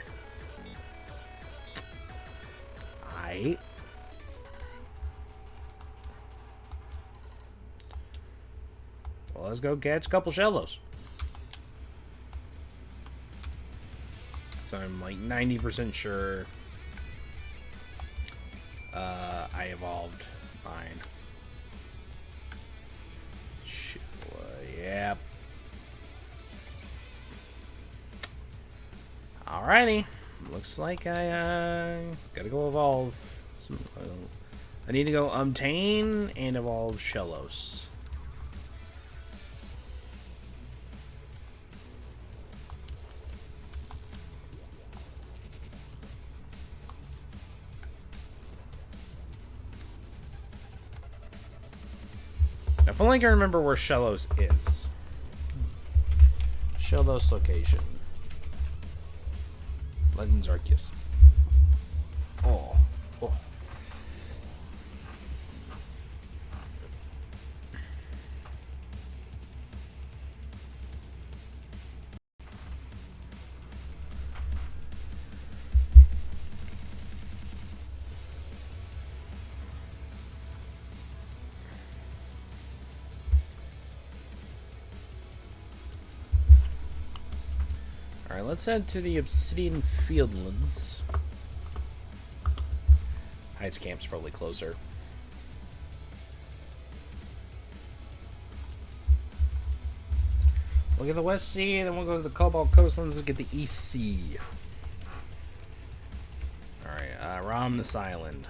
Well, let's go catch a couple Shellos. So I'm like 90% sure I evolved mine. Yep. Alrighty. Looks like I gotta go evolve. I need to go obtain and evolve Shellos. If only I can remember where Shellos is. Shellos location. Legends Arceus. Oh. Alright, let's head to the Obsidian Fieldlands. Heights Camp's probably closer. We'll get the West Sea, then we'll go to the Cobalt Coastlands and get the East Sea. Alright, Ramnus Island.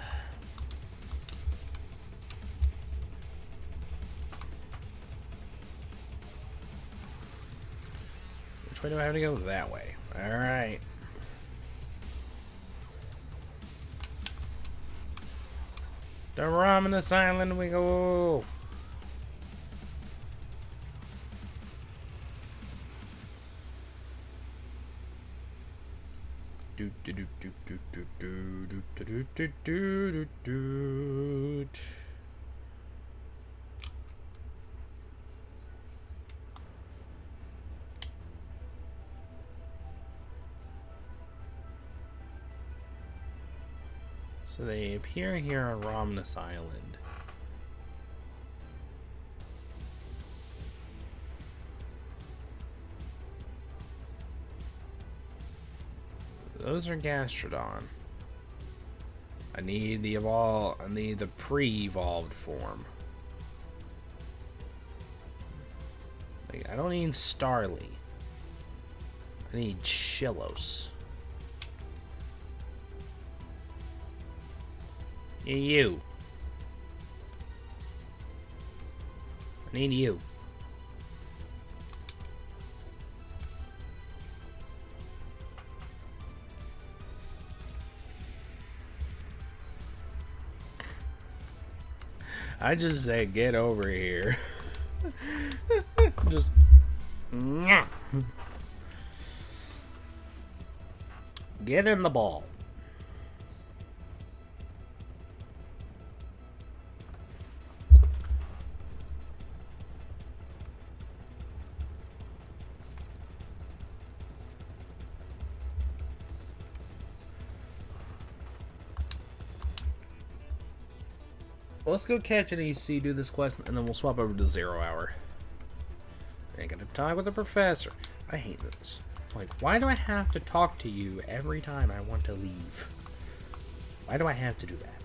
Which way do I have to go? That way. Alright. To Ramnus Island we go. Do do do do do do do do do do do do. So they appear here on Ramnus Island. Those are Gastrodon. I need the pre-evolved form. Like, I don't need Starly. I need Shellos. Yeah, you. I need you. I just said, get over here. Just. Get in the ball. Let's go catch an EC, do this quest, and then we'll swap over to 0 hour. I gotta talk with the professor. I hate this. Like, why do I have to talk to you every time I want to leave? Why do I have to do that?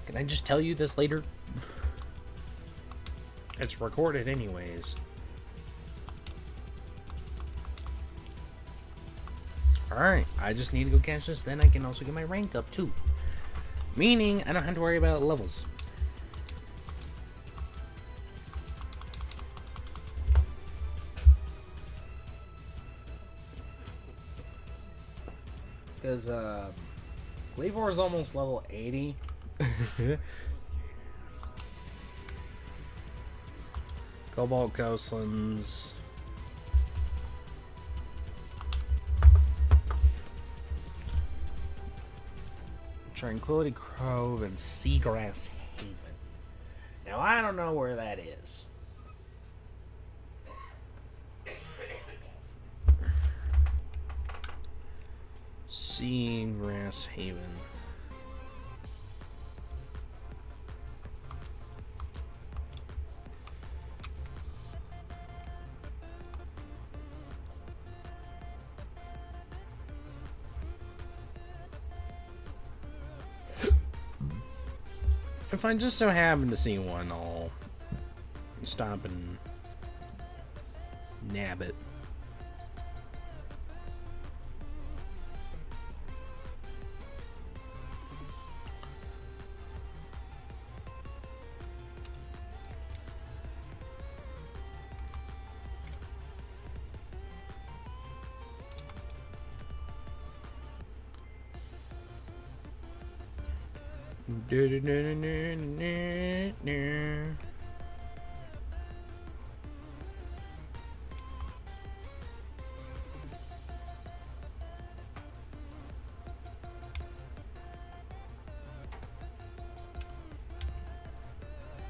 Can I just tell you this later? It's recorded anyways. Alright, I just need to go catch this, then I can also get my rank up too. Meaning, I don't have to worry about levels. Because, Gleivor is almost level 80. Cobalt Coastlands. Tranquility Grove and Seagrass Haven. Now, I don't know where that is. Seagrass Haven. If I just so happen to see one, I'll stop and nab it.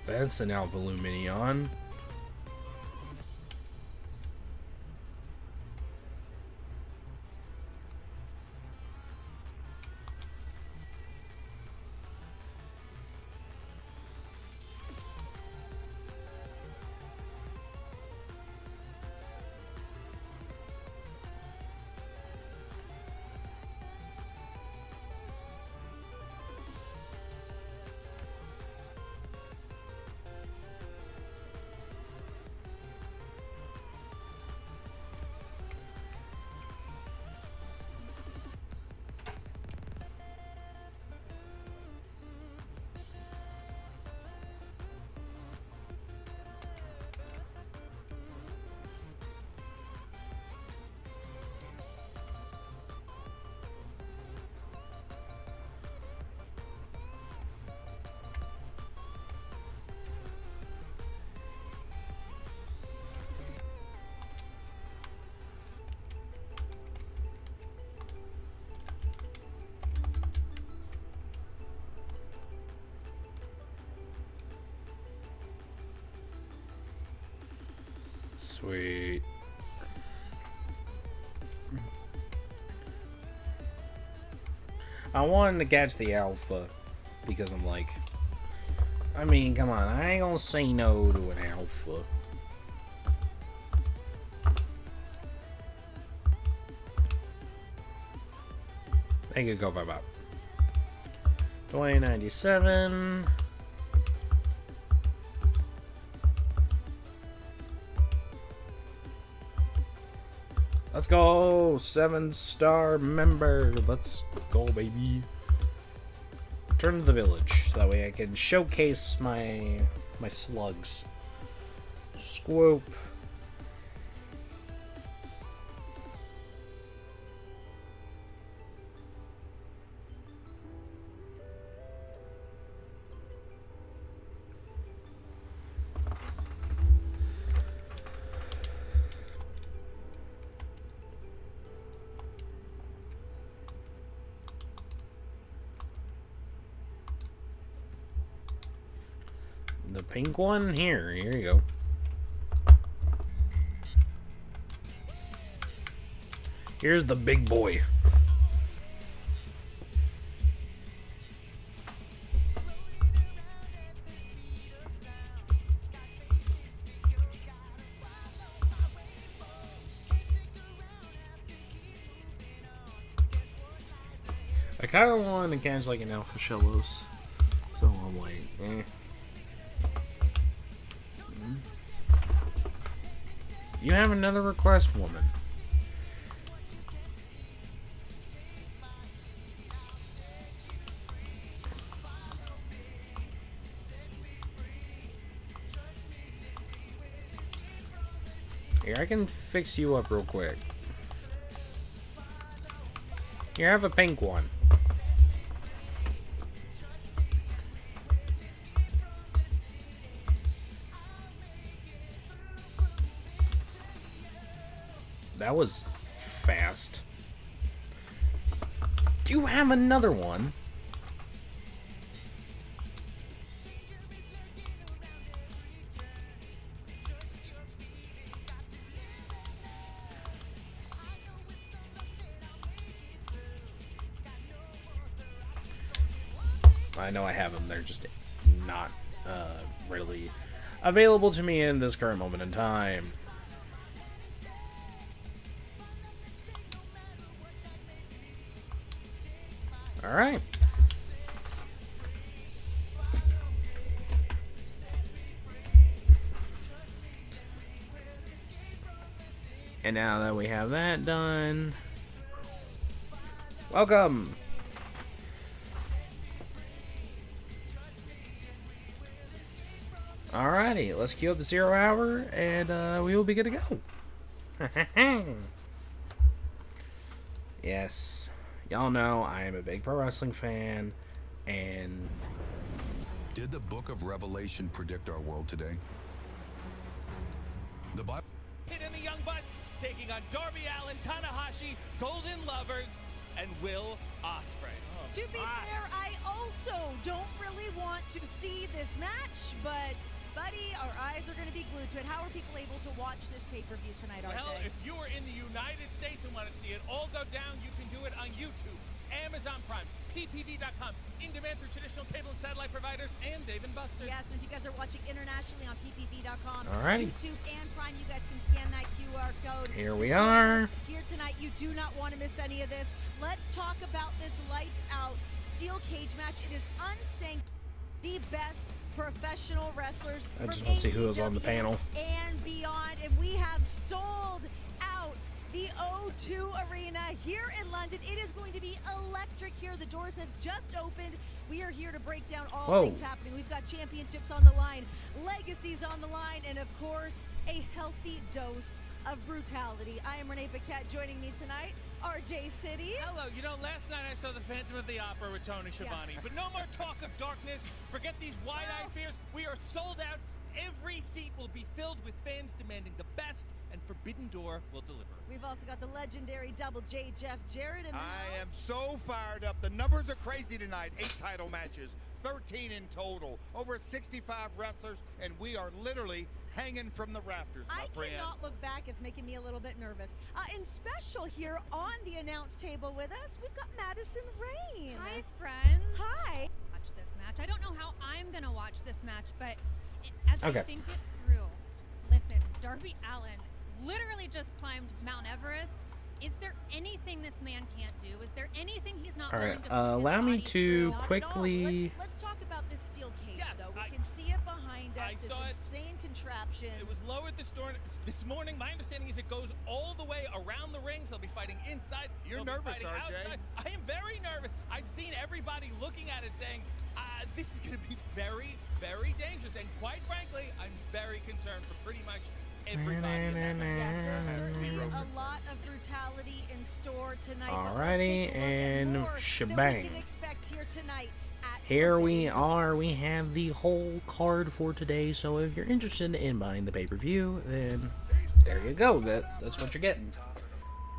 That's an Alpha Luminion. Sweet. I wanted to catch the alpha because I'm like, I mean, come on, I ain't gonna say no to an alpha. Thank you, go vibe up. 2097. Let's go, 7-star member. Let's go, baby. Return to the village. That way I can showcase my slugs. Scoop. pink one? Here you go. Here's the big boy. I kind of want to catch like an Alpha Shellos, so I'm like, eh. You have another request, woman. Here, I can fix you up real quick. Here, have a pink one. That was fast. Do you have another one? I know I have them. They're just not readily available to me in this current moment in time. Alright. And now that we have that done, welcome! Alrighty, let's queue up the 0 hour and we will be good to go. Yes. Y'all know I am a big pro wrestling fan, and... Did the Book of Revelation predict our world today? The Bible... Hit in the Young Bucks, taking on Darby Allin, Tanahashi, Golden Lovers, and Will Ospreay. To be fair, I also don't really want to see this match, but, buddy, our eyes are going to be glued to it. How are people able to watch this pay-per-view tonight, RJ? Well, if you are in the United States and want to see it all go down, you can do it on YouTube, Amazon Prime, PPV.com, in-demand through traditional cable and satellite providers, and Dave & Buster's. Yes, and if you guys are watching internationally on PPV.com, Alrighty. YouTube and Prime, you guys can scan that QR code. Here we are. Here tonight, you do not want to miss any of this. Let's talk about this lights out steel cage match. It is unsanctioned. The best professional wrestlers I just from want to see who is on the AEW panel. and beyond, and we have sold out the O2 Arena here in London. It is going to be electric here. The doors have just opened. We are here to break down all things happening. We've got championships on the line, legacies on the line, and of course, a healthy dose of brutality. I am Renee Paquette. Joining me tonight, RJ City. Hello, you know, last night I saw the Phantom of the Opera with Tony Schiavone, Yes. but no more talk of darkness. Forget these wide-eyed fears. We are sold out. Every seat will be filled with fans demanding the best, and Forbidden Door will deliver. We've also got the legendary Double J Jeff Jarrett in the I am house. so fired up. The numbers are crazy tonight. 8 title matches, 13 in total, over 65 wrestlers, and we are literally hanging from the rafters, my I friend. cannot look back. It's making me a little bit nervous. In special here on the announce table with us, we've got Madison Rain. Hi, friends. Hi. Watch this match. I don't know how I'm gonna watch this match, but as Okay. I think it through, listen, Darby Allin literally just climbed Mount Everest. Is there anything this man can't do? Is there anything he's not All willing right, to put his allow me body to through? Not at all. quickly... Let's talk about this steel cage, Yes, though. We I- can see it behind us. I This saw it. insane contraption. It was lowered this morning. My understanding is it goes all the way around the ring, so they'll be fighting inside. You're they'll be nervous, fighting RJ. outside. I am very nervous. I've seen everybody looking at it saying, this is going to be very, very dangerous. And quite frankly, I'm very concerned for pretty much everybody in that match. Yes, there's certainly a lot of brutality in store tonight. but let's Alrighty, take a look at and more that shebang. we can expect here tonight at Here we Forbidden are. We have the whole card for today. So if you're interested in buying the pay-per-view, then there you go. That's what you're getting.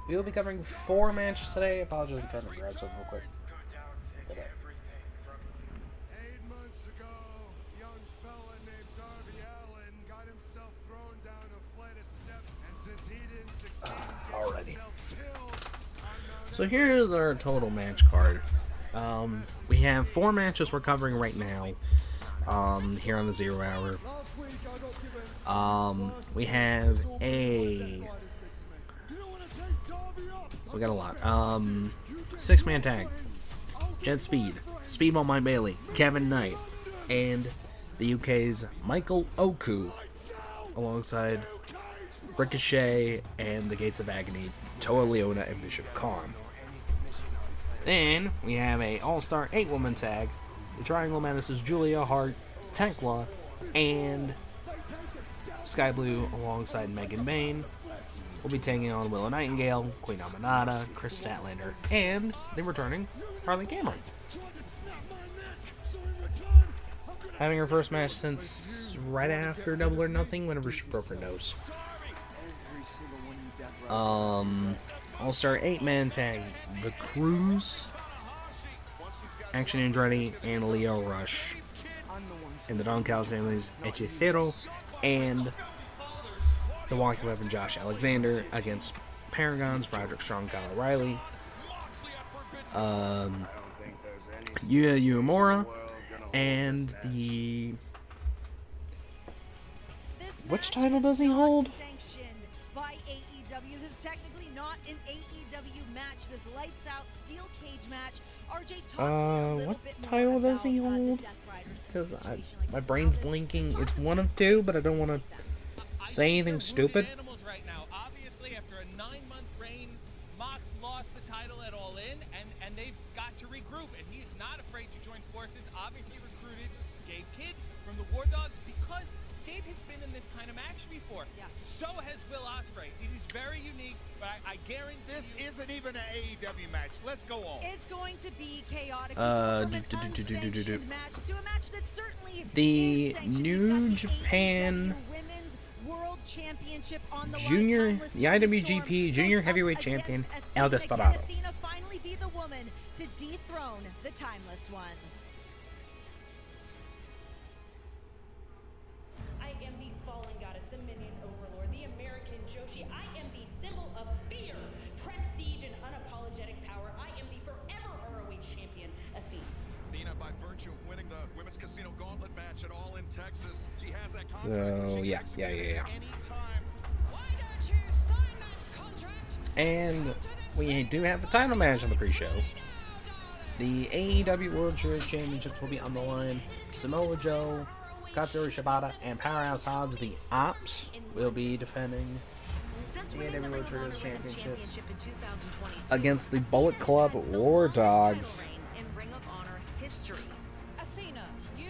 We will be covering 4 matches today. I apologize, I'm trying to grab something real quick. 8 months ago, a young fella named So here's our total match card. We have 4 matches we're covering right now. Here on the 0 Hour. We have we got a lot. 6-man tag. Jet Speed, Speedball Mike Bailey, Kevin Knight, and the UK's Michael Oku, alongside Ricochet and the Gates of Agony, Toa Leona and Bishop Khan. Then we have a all-star 8-woman tag. The Triangle Menaces Julia Hart, Tekla, and Sky Blue alongside Megan Bain. We'll be taking on Willow Nightingale, Queen Amanada, Chris Statlander, and the returning Harley Cameron. Having her first match since right after Double or Nothing, whenever she broke her nose. All-Star 8-man tag, The Cruise, Action Andretti, and Leo Rush. And the Don Callis family's Hechicero and the Walking Weapon Josh Alexander against Paragons, Roderick Strong, Kyle O'Reilly, Yuya Uemura, and the... Which title does he hold? By AEW. This is technically not an AEW match. This lights out steel cage match. RJ talked a little what bit more title does he about, the hold? Death Riders Because situation, like my this brain's Alice blinking. Clark It's one of 2, but I don't want to say anything stupid. Animals right now. Obviously, after a 9-month reign, Mox lost the title at All In, and they've got to regroup. And he's not afraid to join forces. Obviously, recruited Gabe Kidd from the War Dogs because Gabe has been in this kind of match before. Yeah. So has Will Ospreay. It is very unique, but I guarantee This isn't even an AEW match. Let's go on. It's going to be chaotic. From an do-do-do-do-do-do. unsanctioned match to a match that certainly The is sanctioned. New We've got the Japan AEW Women's World Championship on the Junior, line. Timeless the Toni IWGP Storm Junior goes Heavyweight up Champion, against El Athena. Desperado. Can Athena finally be the woman to dethrone the Timeless One? I am the fallen goddess, the minion overlord, the American Joshi. I am the symbol of fear, prestige, and unapologetic power. I am the forever ROH champion, Athena. Athena, by virtue of winning the Women's Casino Gauntlet match at All in Texas, she has that Oh, contract. She can yeah. execute it anytime. Why don't you sign that contract? And we do have a title match on the pre-show. The AEW World Series Championships will be on the line. Samoa Joe, Katsuri Shibata, and Powerhouse Hobbs, the Ops, will be defending Since the winning the AEW Ring World of Honor Series Women's Championships Championship in 2022, against the Bullet Club War Dogs. Title reign in Ring of Honor history. Athena, you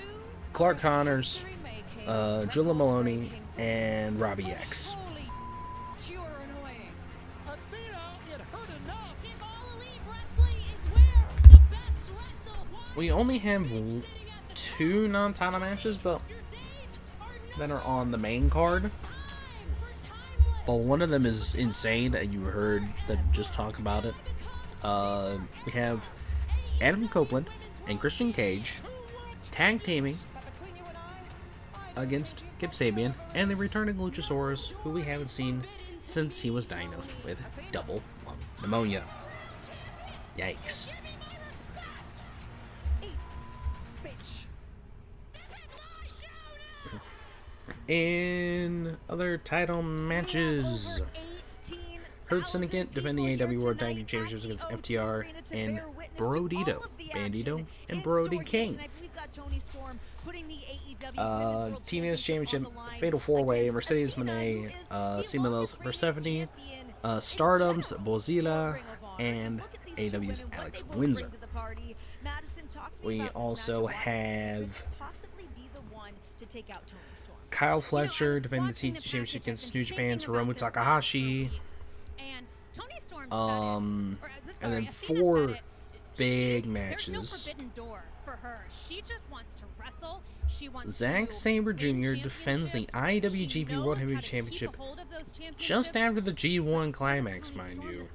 Clark Connors, Julia Maloney, and Robbie X. you're annoying. Athena, it hurt enough. If all elite wrestling is where the best wrestle, why We only have 2 non-title matches, but that are on the main card. But one of them is insane, and you heard them just talk about it. We have Adam Copeland and Christian Cage tag teaming against Kip Sabian and the returning Luchasaurus, who we haven't seen since he was diagnosed with double lung pneumonia. Yikes. In other title matches, Hurt Syndicate defend the AW World Tag Team Championships against FTR and Brodito, Bandito, and Brody King. TVS Championship, Fatal 4-Way, Mercedes Moné, Simil's Persephone, Stardom's Bozilla, and AW's Alex Windsor. We also have Kyle Fletcher defending the TT Championship against New Japan's Hiromu Takahashi. And then 4 big matches. Zack Sabre Jr. defends the IWGP World Heavyweight Championship just after the G1 climax, mind you,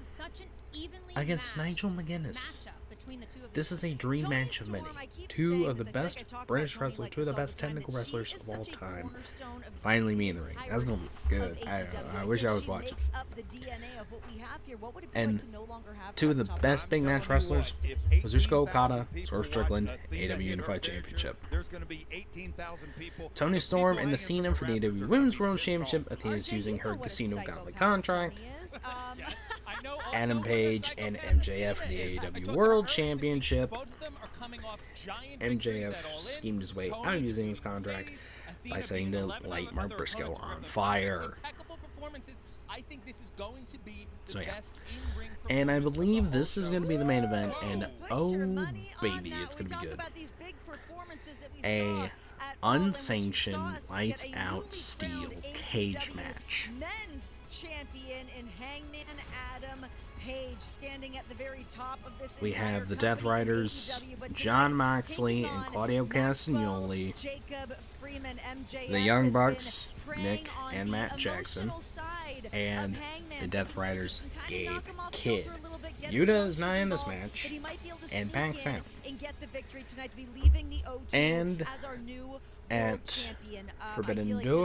against Nigel McGuinness. between the two of This these is a women. dream Toni match of Storm, many. I keep Two saying of the this, I feel like best I talk about British Toni wrestlers, like two of the this all best time, technical but she wrestlers is of all such a time. cornerstone of Finally the me in the ring. That's gonna be good. entirety of I AEW. wish I think was she watching. makes up the DNA of what we have here. What would it be And like to no longer have two her of at the top best of big the match wrestlers, Kazuchika Okada, Swerve Strickland, AEW Unified Championship. Toni Storm and Athena for the AEW Women's World Championship. Athena's RJ, using you her know what a Casino Gauntlet psychopath contract. Toni is. Yes, I know also Adam what a Page and psychopath MJF for the Athena is. I AEW talked to her World earlier this week. Championship. Both of them are coming off giant victories MJF at All In. schemed his way Toni out of using beating his contract Mercedes, by Athena setting beating to 11 light other Mark Briscoe opponents on around the fire. clock. Impeccable performances. I think this is going to be the So, yeah. best in-ring And I performance of the believe whole this is show. going to be the main event, and Put your oh money on baby, that. it's We going to be talk good. about these big performances that we A saw at All In, when she unsanctioned, saw us get lights a out newly steel crowned cage AEW match. Men's champion in Hangman Adam Page standing at the very top of this We entire have the company Death in Riders, AEW, but Jon tonight, Moxley taking and on Claudio Maxwell, Castagnoli, Jacob Freeman, MJF the Young has Bucks, been preying Nick on and the Matt Jackson, emotional side of and Hangman the Death tonight. Riders, He can kinda Gabe knock him off Kidd. kilter a little bit, get Yuta his is not in this involved, match, but he might be able to and sneak backs in out. and get the victory tonight to be leaving the O2 And as our new world at champion. I Forbidden feel like this would be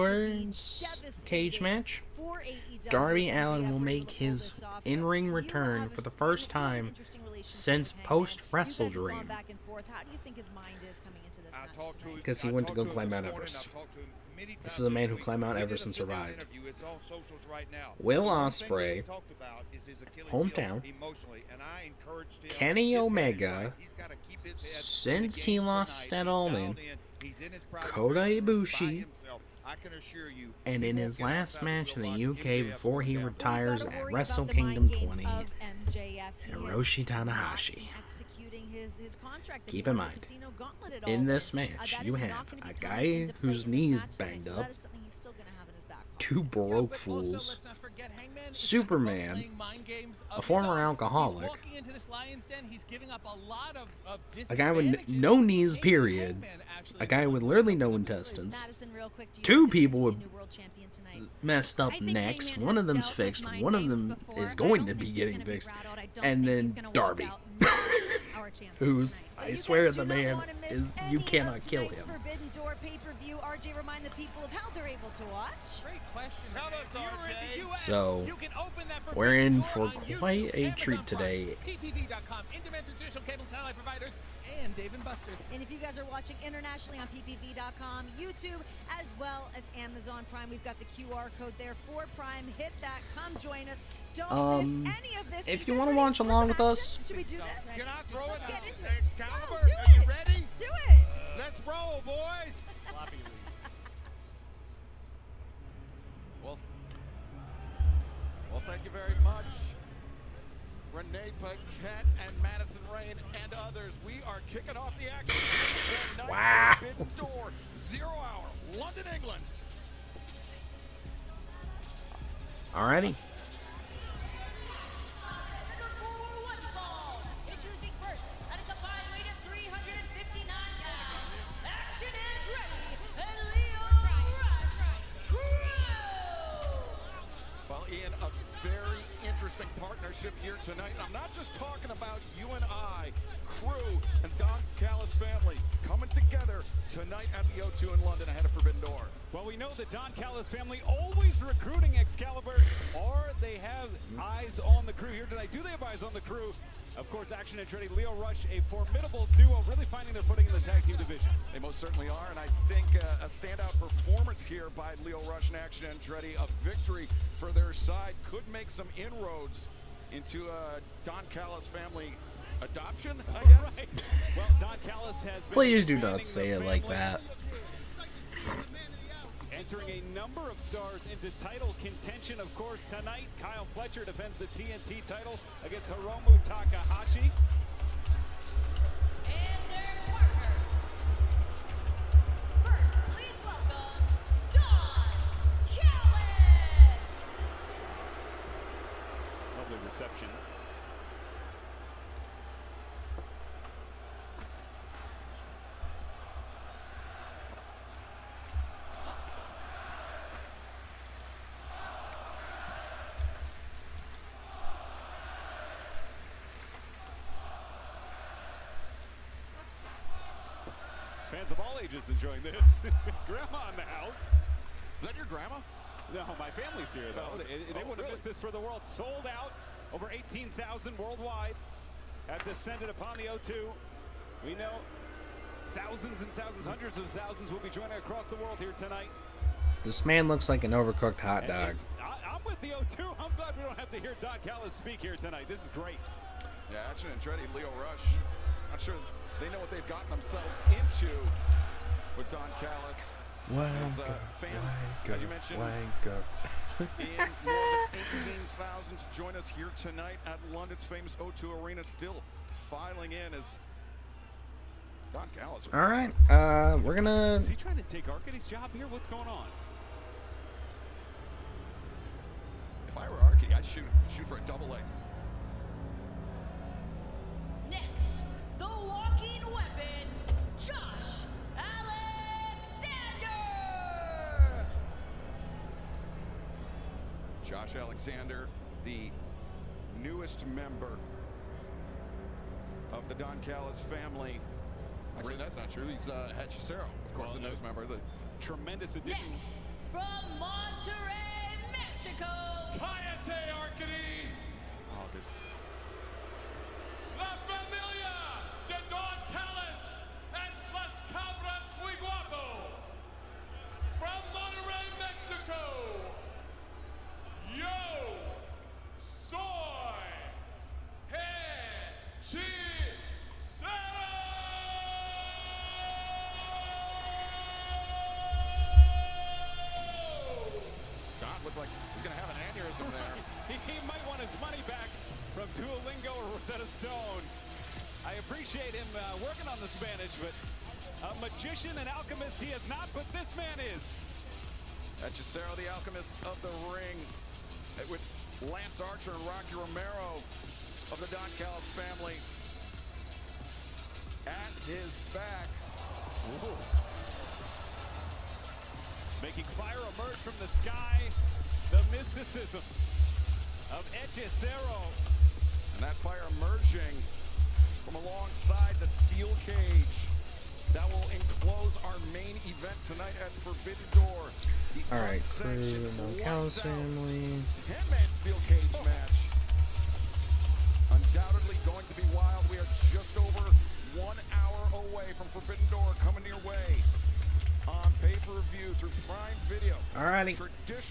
Doors devastating cage match, for AEW Darby if Allin MJF will were make able to pull his this off. in-ring You return have for the a first really time interesting relationship since with Hangman. post-Wrestle You guys have gone Dream. back and forth. How do you think his mind is coming into this match tonight? Because he went to go climb Mount Everest. This is a man who climbed Mount Everest and survived. Will Ospreay, hometown, Kenny Omega, since he lost at All In, Kota Ibushi, and in his last match in the UK before he retires We've gotta at worry Wrestle about the Kingdom mind games 20, of MJF. He is Hiroshi not Tanahashi. executing his contract that Keep he in won at mind, Casino Gauntlet at in All this In. match, That you is have not gonna be a coming guy into play whose in this knee's match tonight, banged so up, that is something he's still gonna have in his back pocket. two broke But also, fools, let's not forget, Hangman is Superman, playing mind games of a his former own. alcoholic, He's walking into this lion's den, he's giving up a lot of a guy with disadvantages. no knees, Maybe period, Hangman actually a guy won with this literally one no on the sleeve. intestines, Madison, real quick, do you two think this people is with the new world champion tonight? messed up I think necks, Hangman one has of them's dealt with fixed, mind one of games them before, is but I going don't to be think he's getting gonna be fixed, rattled. I don't and think then he's gonna walk Darby, out and knock our champion who's, tonight. I You swear guys the do not man wanna miss is, any you of cannot kill tonight's him. Forbidden Door pay-per-view. RJ, remind the people of how they're able to watch. Great question. Tell us, If you're in the US, So, you can open that we're Forbidden in Door for on quite YouTube, a Amazon treat Prime, today. PPV.com, in-demand traditional cable and satellite providers, and Dave & Buster's. And if you guys are watching internationally on ppv.com, YouTube, as well as Amazon Prime, we've got the QR code there for Prime. Hit that. Come join us. Don't miss any of this. if you you guys wanna ready watch for along some with action? us, Should we do this? Can I throw it? Let's get into it. Excalibur, Wow, do are you it. ready? Do it. Let's roll, boys. Sloppy league. Well, thank you very much. Renee Paquette and Madison Rain and others. We are kicking off the action. The Wow. night Forbidden Door, 0 hour, London, England. Alrighty. Introducing first, at a combined weight of 359 pounds, Action Andretti and Leo Rush Crew. Well, Ian, a very interesting partnership here tonight. And I'm not just talking about you and I, Crew and Don Callis family coming together tonight at the O2 in London ahead of Forbidden Door. Well, we know the Don Callis family always recruiting Excalibur, or they have eyes on the crew here tonight. Do they have eyes on the crew? Of course, Action Andretti, Leo Rush, a formidable duo, really finding their footing in the tag team division. They most certainly are, and I think a standout performance here by Leo Rush and Action Andretti, a victory for their side, could make some inroads into Don Callis family adoption, I guess. Right. Well, Don Callis has been Please do not expanding say the it like family, that. entering a number of stars into title contention. Of course, tonight, Kyle Fletcher defends the TNT title against Hiromu Takahashi. And their partners. First, please welcome Don Callis. Lovely reception. fans of all ages enjoying this. Grandma in the house. Is that your grandma? No, my family's here, though. They would have missed this for the world. Sold out. Over 18,000 worldwide have descended upon the O2. We know thousands and thousands, hundreds of thousands will be joining across the world here tonight. This man looks like an overcooked hot dog. I'm with the O2. I'm glad we don't have to hear Don Callis speak here tonight. This is great. Yeah, Action Andretti, Leo Rush. Not sure they know what they've gotten themselves into with Don Callis. Wanker, fans, as you mentioned, wanker. in more than 18,000 to join us here tonight at London's famous O2 Arena, still filing in as Don Callis. All right, we're gonna. Is he trying to take Arcady's job here? What's going on? If I were Arcady, I'd shoot for a double leg. Next, the walking weapon, Josh Alexander. Josh Alexander, the newest member of the Don Callis family. Actually, that's not true. He's Hechicero, of course, the newest member. The tremendous addition. Next, from Monterrey, Mexico, Cállate, Arcady! August. La familia de Don Callis es las cabras muy guapo. From Monterrey, Mexico. Yo soy Hechicero! Don looked like he's going to have an aneurysm there. He might want his money back from Duolingo or Rosetta Stone. I appreciate him working on the Spanish, but a magician and alchemist he is not, but this man is. Hechicero, the alchemist of the ring, with Lance Archer and Rocky Romero of the Don Callis family at his back. Ooh. Making fire emerge from the sky, the mysticism of Hechicero. And that fire emerging from alongside the steel cage that will enclose our main event tonight at Forbidden Door. All right, crew, no Callis family. 10-man steel cage match. Undoubtedly going to be wild. We are just over 1 hour away from Forbidden Door, coming your way on pay-per-view through Prime Video. Alrighty,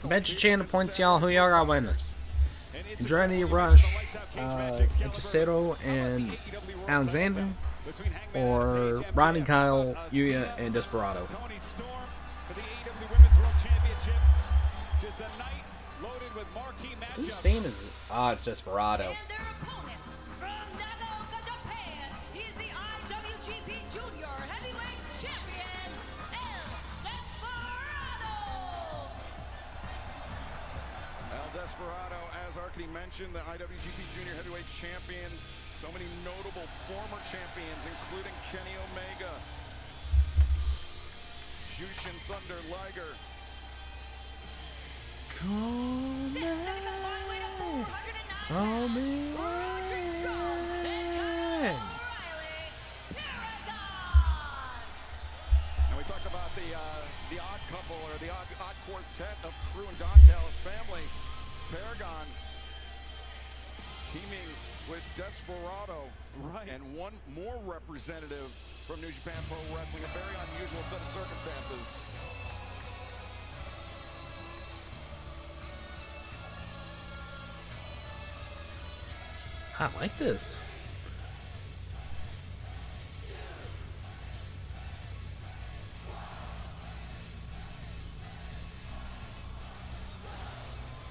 bet your chin the points, y'all. Who y'all got win this? Andretti, Rush, Hechicero, and Alexander, or Ronnie, Kyle, Yuya, and Desperado. Tony Storm for the AEW Women's World Championship. Just a night loaded with marquee matchups. Whose team is it? Ah, it's Desperado. And their opponents from Nagaoka, Japan, he's the IWGP Junior Heavyweight Champion, El Desperado. El Desperado, as Arcady mentioned, the IWGP Junior Heavyweight Champion. So many notable former champions, including Kenny Omega, Jushin Thunder Liger. Come This is the flyweight of 409 Oh, pounds, Roderick Strong and Kyle O'Reilly, Paragon. And we talked about the odd couple, or the odd quartet of crew and Don Callis family. Paragon teaming with Desperado, Right. and one more representative from New Japan Pro Wrestling, a very unusual set of circumstances. I like this.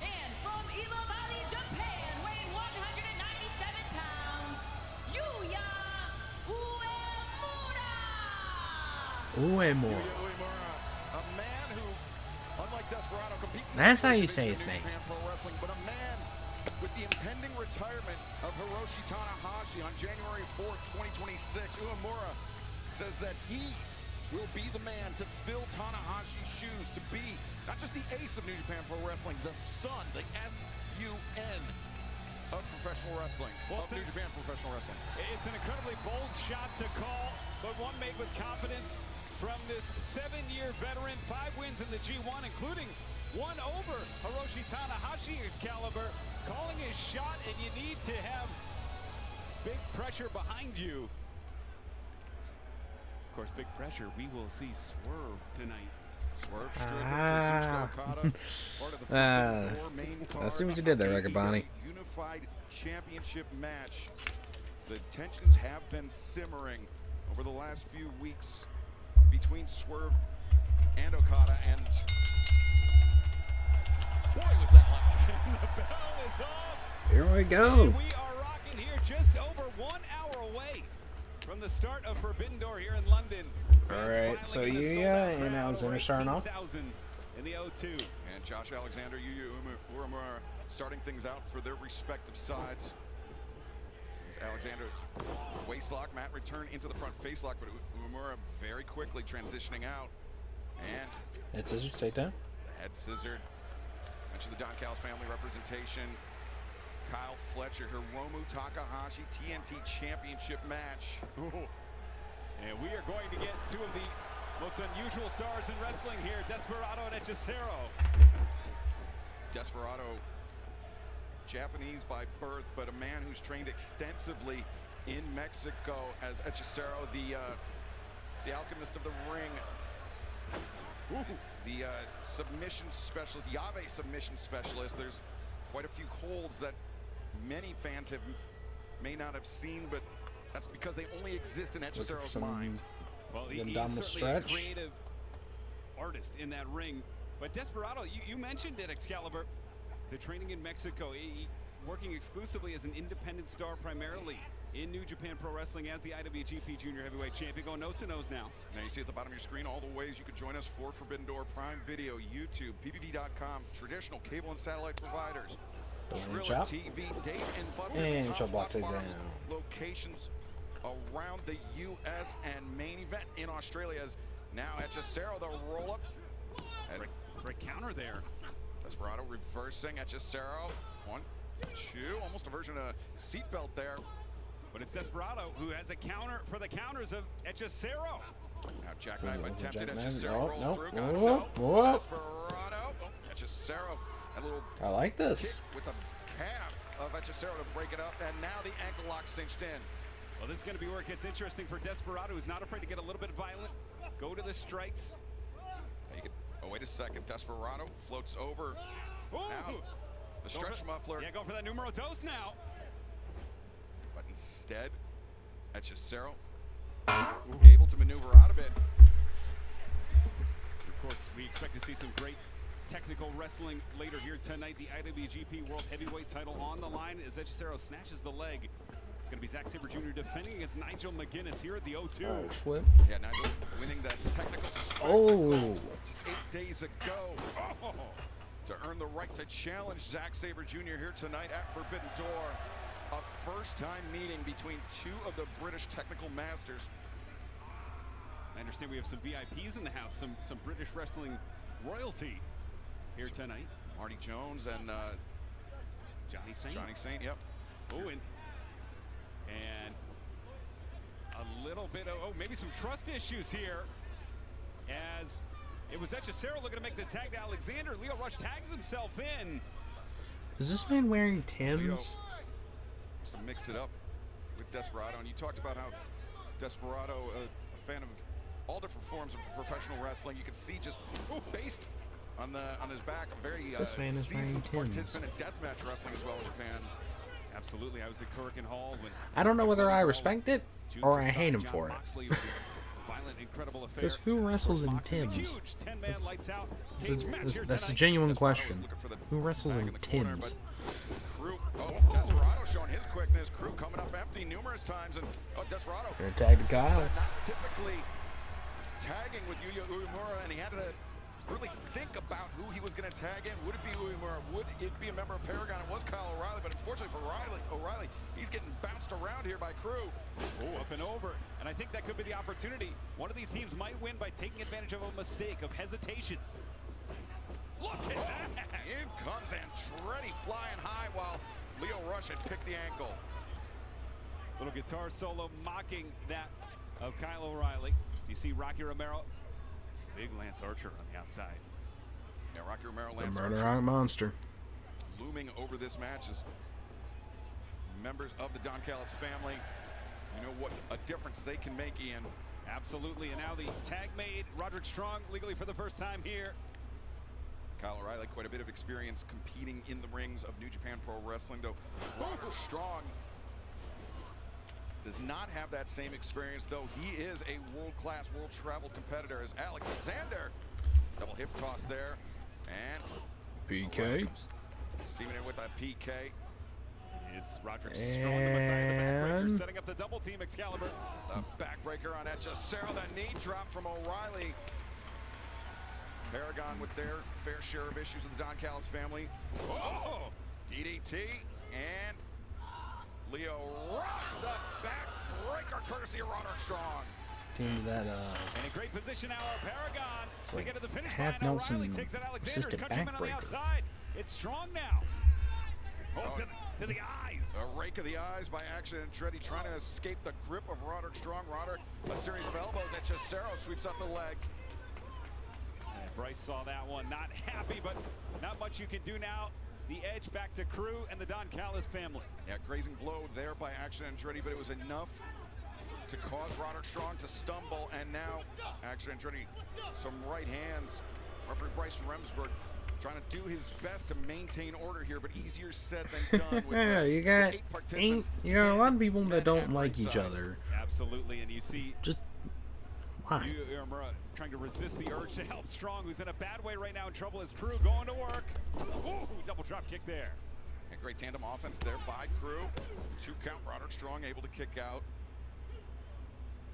And from Eva Valley, Japan, weighing 197 pounds, Yuya Uemura. Uemura. Yuya Uemura, a man who, unlike Desperado, competes in That's the how you division say of his New name. Japan Pro Wrestling, but a man with the impending retirement of Hiroshi Tanahashi on January 4th, 2026. Uemura says that he will be the man to fill Tanahashi's shoes, to be not just the ace of New Japan Pro Wrestling, the son, the S-U-N of professional wrestling, Well, of New Japan Professional Wrestling. It's an incredibly bold shot to call, but one made with confidence. from this 7-year veteran, 5 wins in the G1, including one over Hiroshi Tanahashi. Excalibur calling his shot, and you need to have big pressure behind you. Of course, big pressure. We will see Swerve tonight. Swerve Strickland, Okada, part of the main card. I see what you did there, A Riccaboni. unified championship match. The tensions have been simmering over the last few weeks between Swerve and Okada, and boy, was that loud. The bell is off. Here we go. And we are rocking here just over 1 hour away from the start of Forbidden Door here in London. All right, so Yuya and Alexander starting off. In the O2. And Josh Alexander, Yuya Uemura starting things out for their respective sides. As Alexander waistlock, Matt return into the front facelock, but Uemura very quickly transitioning out. And Head scissors, takedown. the head scissored. Mention the Don Callis family representation. Kyle Fletcher, Hiromu Takahashi, TNT Championship match. And we are going to get two of the most unusual stars in wrestling here, Desperado and Hechicero. Desperado, Japanese by birth, but a man who's trained extensively in Mexico as Hechicero, the alchemist of the ring. The submission specialist, Yave submission specialist. There's quite a few holds that many fans may not have seen, but that's because they only exist in Hechicero's mind. Well, he's abdominal certainly stretch. a creative artist in that ring. But Desperado, you mentioned it, Excalibur. The training in Mexico, working exclusively as an independent star primarily in New Japan Pro Wrestling as the IWGP Junior Heavyweight Champion, going nose to nose now. Now you see at the bottom of your screen all the ways you could join us for Forbidden Door, Prime Video, YouTube, PPV.com, traditional cable and satellite providers, Triller chop. TV, Dave and Buster's, And Top chop block Spot Bar takedown. locations around the U.S. and main event in Australia. As now Hechicero, the roll-up. Great counter there. Desperado reversing Hechicero. 1, 2, almost a version of a seatbelt there. But it's Desperado who has a counter for the counters of Hechicero. Now jackknife attempted. Jackknife. Hechicero rolls Nope, through. nope. Got it. Whoop, No. whoop. Desperado. Oh, Hechicero. A little I like this. kick with a calf of Hechicero to break it up. And now the ankle lock cinched in. Well, this is going to be where it gets interesting for Desperado, who's not afraid to get a little bit violent, go to the strikes. Oh, wait a second. Desperado floats over. Ooh. Now, the stretch muffler. Yeah, go for that numero dos now. But instead, Hechicero able to maneuver out of it. Of course, we expect to see some great technical wrestling later here tonight. The IWGP World Heavyweight title on the line as Hechicero snatches the leg. It's going to be Zack Sabre Jr. defending against Nigel McGuinness here at the O2. Oh, flip. Yeah, Nigel winning that technical Oh. just 8 days ago to earn the right to challenge Zack Sabre Jr. here tonight at Forbidden Door. A first-time meeting between two of the British technical masters. I understand we have some VIPs in the house, some British wrestling royalty here tonight. Marty Jones and Johnny Saint. Johnny Saint, yep. Oh, and a little bit of, maybe some trust issues here, as it was Hechicero looking to make the tag to Alexander. Lio Rush tags himself in. Is this man wearing Leo Tim's? wants to mix it up with Desperado, and you talked about how Desperado, a fan of all different forms of professional wrestling. You can see just based on his back, a very This man is wearing seasoned Tim's. participant in deathmatch wrestling as well in Japan. Absolutely, I was at Korakuen Hall when I don't know whether I respect it or I hate him for it. Because who wrestles in Tim's? That's a genuine question. Who wrestles in Tim's? Crew, Desperado showing his quickness. Crew coming up empty numerous times, and Desperado. You're tag to Kyle. Not typically tagging with Yuya Uemura, and he had to really think about who he was going to tag in. Would it be Uemura? Would it be a member of Paragon? It was Kyle O'Reilly, but unfortunately for O'Reilly, he's getting bounced around here by Crew. Oh, up and over. And I think that could be the opportunity. One of these teams might win by taking advantage of a mistake, of hesitation. Look at that! In comes Andretti flying high while Lio Rush had picked the ankle. Little guitar solo mocking that of Kyle O'Reilly. So you see Rocky Romero, big Lance Archer on the outside. Yeah, Rocky Romero, The Lance Murder Archer, Rock Monster. looming over this match as members of the Don Callis family. You know what a difference they can make, Ian. Absolutely, and now the tag made Roderick Strong legally for the first time here. Kyle O'Reilly, quite a bit of experience competing in the rings of New Japan Pro Wrestling, though Roderick Strong does not have that same experience, though he is a world-class, world-traveled competitor. As Alexander, double hip toss there, and PK. steaming in with that PK. It's Roderick Strong, the Messiah, the backbreaker, And setting up the double team Excalibur. The backbreaker on Echecero, the knee drop from O'Reilly. Paragon with their fair share of issues with the Don Callis family. Oh, DDT, and Leo Rush, the backbreaker courtesy of Roderick Strong. team that In a great position now, our Paragon It's to like get to the finish half line. Nelson O'Reilly takes that Alexander, assistant countryman on the backbreaker. outside. It's Strong now. Oh, to the eyes. A rake of the eyes by Action Andretti, trying to escape the grip of Roderick Strong. Roderick, a series of elbows. Echecero sweeps out the legs. And Bryce saw that one, not happy, but not much you can do now. The edge back to Crew and the Don Callis family. Yeah, grazing blow there by Action Andretti, but it was enough to cause Roderick Strong to stumble. And now Action Andretti, some right hands. Referee Bryce Remsburg trying to do his best to maintain order here, but easier said than done. With, yeah, you got with 8 participants, you got a lot of people 10 that don't at like each ringside. other. Absolutely, and you see Just why? Uemura trying to resist the urge to help Strong, who's in a bad way right now, in trouble. His Crew going to work. Ooh, double drop kick there. And great tandem offense there by Crew. 2 count, Roderick Strong able to kick out.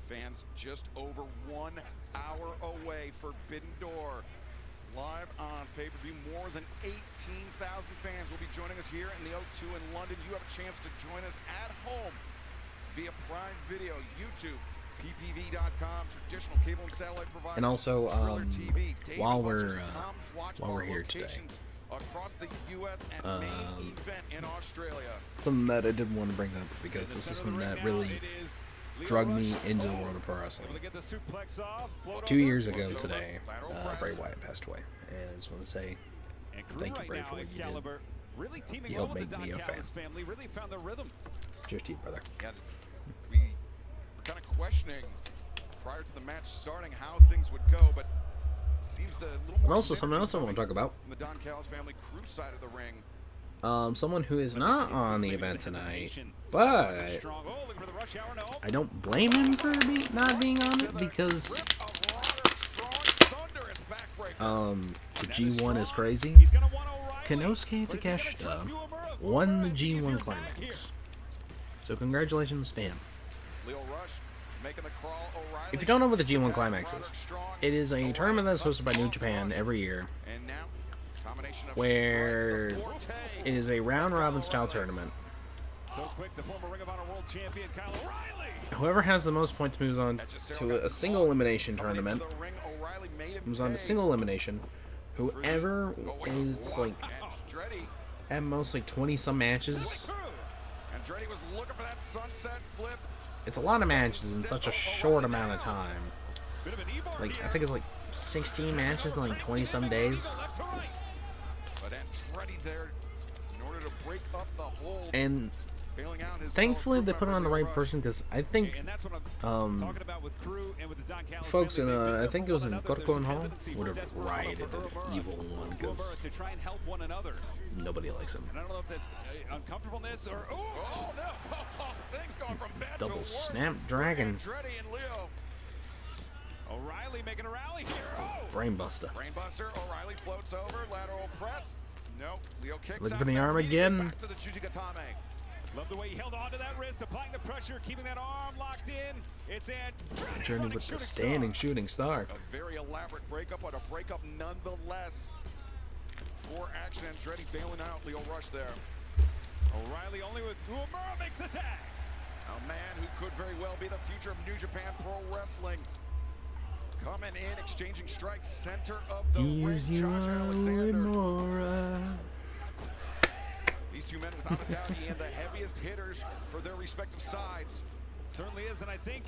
Fans just over 1 hour away. Forbidden Door live on pay-per-view. More than 18,000 fans will be joining us here in the O2 in London. You have a chance to join us at home via Prime Video, YouTube, ppv.com, traditional cable and satellite provider, And also, Thriller TV, Dave while & Buster's we're, and Tom's Watch while we're Bar here today, locations across the U.S. and main event in Australia. Something that I did want to bring up because this is something that really drug me into the world of pro wrestling. 2 years ago today, Bray Wyatt passed away, and I just want to say thank you, Bray, for what you did. Really teaming You well helped with the make Don me a fan. Callis family. Really found their rhythm. Cheers to you, brother. And we were kind of questioning prior to the match starting how things would go, but it seems the little more And also, something else I synergy want to talk about. from the Don Callis family Crew side of the ring. Someone who is not on the event tonight, but I don't blame him for not being on it because the G1 is crazy. Konosuke Takeshita won the G1 Climax, so congratulations to him. Leo Rush making the crawl. O'Reilly. If you don't know what the G1 Climax is, it is a tournament that's hosted by New Japan every year, And now, combination of where strikes, the forte. it is a round-robin style tournament. So quick, the former Ring of Honor World Champion Kyle O'Reilly. Whoever has the most points moves on to a single elimination tournament. The ring, O'Reilly made him Moves on to pay. single elimination. Whoever is like Andretti. at most like 20 some matches. Andretti was looking for that sunset flip. It's a lot of matches in such a short amount of time. Bit of an E-bar Like here. I think it's like 16 matches in like 20 some days. Left to right. But Andretti there in order to break up the hold. And Bailing out his thankfully fellow they crew put it on the member, right Leo person because I think And that's what I'm talking about with Crew and with the Don Callis folks in family. They've been there I think for it was one in another. Gorko There's and some Hall hesitancy would from have Desperado rioted for the evil one because to try and help one another. nobody likes him. And I don't know if that's uncomfortableness or Oh no! Things going from bad to Double worse. snapdragon, Andretti and Leo. O'Reilly making a rally here. Oh! brainbuster. Brainbuster. O'Reilly floats over. Lateral press. No. Leo kicks Looking out for the arm immediately again. Back to the Jujigatame. Love the way he held on to that wrist, applying the pressure, keeping that arm locked in. It's Andretti Journey running with the shooting standing star. shooting star. A very elaborate breakup, but a breakup nonetheless. For Action Andretti bailing out Leo Rush there. O'Reilly only with Uemura makes the tag. A man who could very well be the future of New Japan Pro Wrestling. Coming in, exchanging strikes, center of the ring, Here's you, Josh Alexander. Nora. These two men, without a doubt, Ian, the heaviest hitters for their respective sides. Certainly is, and I think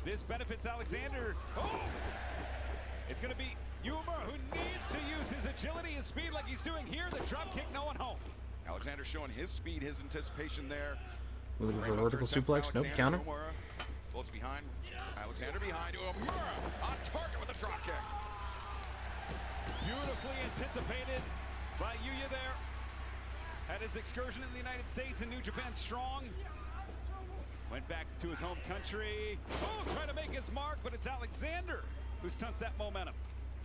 This benefits Alexander. Oh! It's going to be Umura who needs to use his agility and speed like he's doing here. The drop kick, no one home. Alexander showing his speed, his anticipation there. We're looking for a vertical suplex. Nope, counter. Floats behind. Alexander behind. Umura on target with a drop kick. Beautifully anticipated by Yuya there. Had his excursion in the United States and New Japan strong. Went back to his home country. Oh, trying to make his mark, but it's Alexander who stunts that momentum.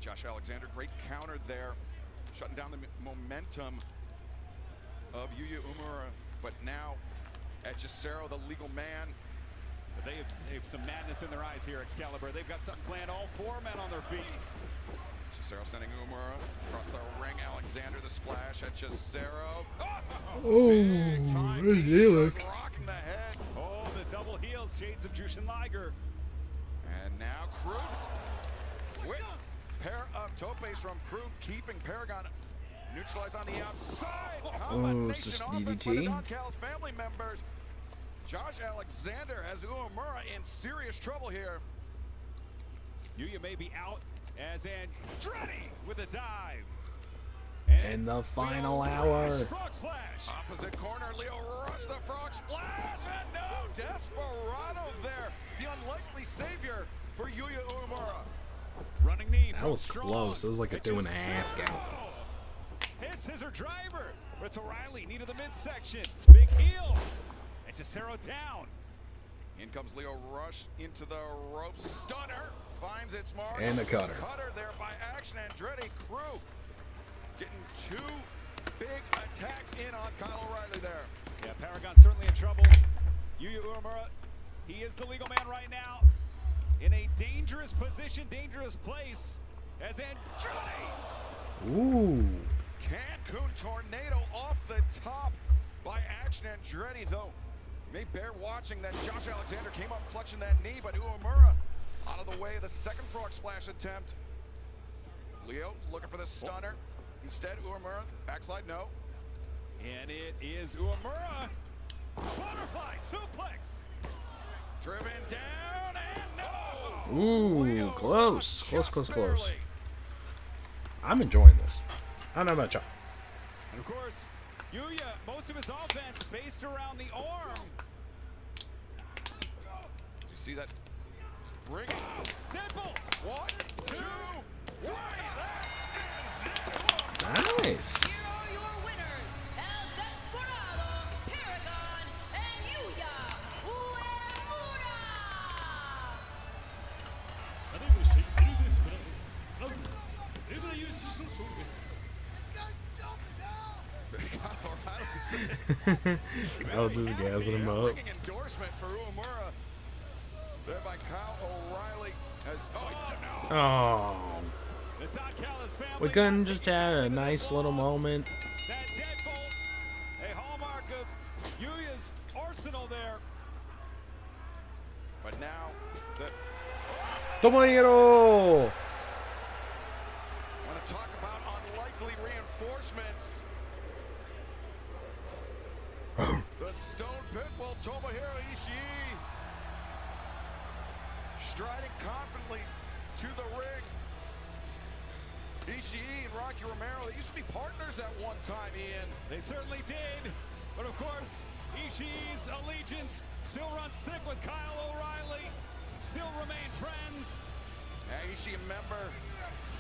Josh Alexander, great counter there. Shutting down the momentum of Yuya Umura. But now, Hechicero, the legal man. But they have some madness in their eyes here, Excalibur. They've got something planned. All 4 men on their feet. Hechicero sending Umura across the ring. Alexander the splash. Hechicero. Oh, Rocking the head. Oh, the double heels. Shades of Jushin Liger. And now Crew with pair of topes from Crew, keeping Paragon neutralized on the outside. It's just DDT. The Don Callis family members. Josh Alexander has Umura in serious trouble here. Yuya may be out as Andretti with a dive. And the final hour. Frog splash. Opposite corner, Leo Rush, the frog splash, and no, Desperado there. The unlikely savior for Yuya Umura. Running knee. That was close. It was like a 2.5 count. Hit scissor driver. But it's O'Reilly, knee to the midsection. Big heel. Hechicero down. In comes Leo Rush into the rope. Stunner finds its mark. And a cutter. Cutter there by Action Andretti. Crew getting 2 big attacks in on Kyle O'Reilly there. Yeah, Paragon certainly in trouble. Yuya Umura, he is the legal man right now. In a dangerous position, dangerous place as Andretti. Ooh. Cancun tornado off the top by Action Andretti, though. May bear watching that Josh Alexander came up clutching that knee, but Umura out of the way of the second frog splash attempt. Leo looking for the stunner. Instead, Umura, backslide, no. And it is Umura. Butterfly suplex. Driven down and no. Ooh, Leo close. Rush Close. barely. I'm enjoying this. I don't know about y'all. And of course, Yuya, most of his offense based around the arm. You see that? Bring it. Deadbolt. 1, 2, 3. Nice. Here are your winners, El Desperado, Paragon, and Yuya Uemura. 金星エルデスプラドハウスレバー有志の勝利です Kyle just gassing him up. Endorsement for Umura. There by Kyle O'Reilly. Oh. The Don Callis family. We couldn't just have a nice little moment. That deadbolt, a hallmark of Yuya's arsenal there. But now, the Tomohiro! want to talk about unlikely reinforcements. The Stone Pitbull Tomohiro Ishii striding confidently to the ring. Ishii and Rocky Romero, they used to be partners at one time, Ian. They certainly did. But of course, Ishii's allegiance still runs thick with Kyle O'Reilly. Still remain friends. Ishii, a member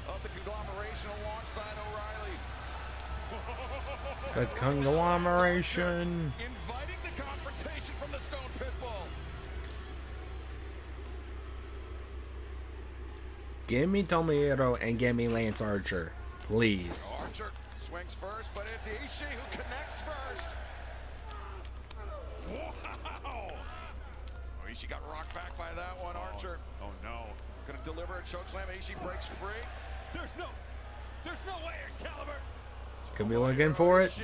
of the conglomeration alongside O'Reilly. The conglomeration. Inviting the confrontation from the Stone Pitbull. Give me Tomohiro and give me Lance Archer, please. Archer swings first, but it's Ishii who connects first. Wow! Oh, Ishii got rocked back by that one, Archer. Oh no. Gonna deliver a chokeslam. Ishii breaks free. There's no way, Excalibur. Could be looking for it. Ishii.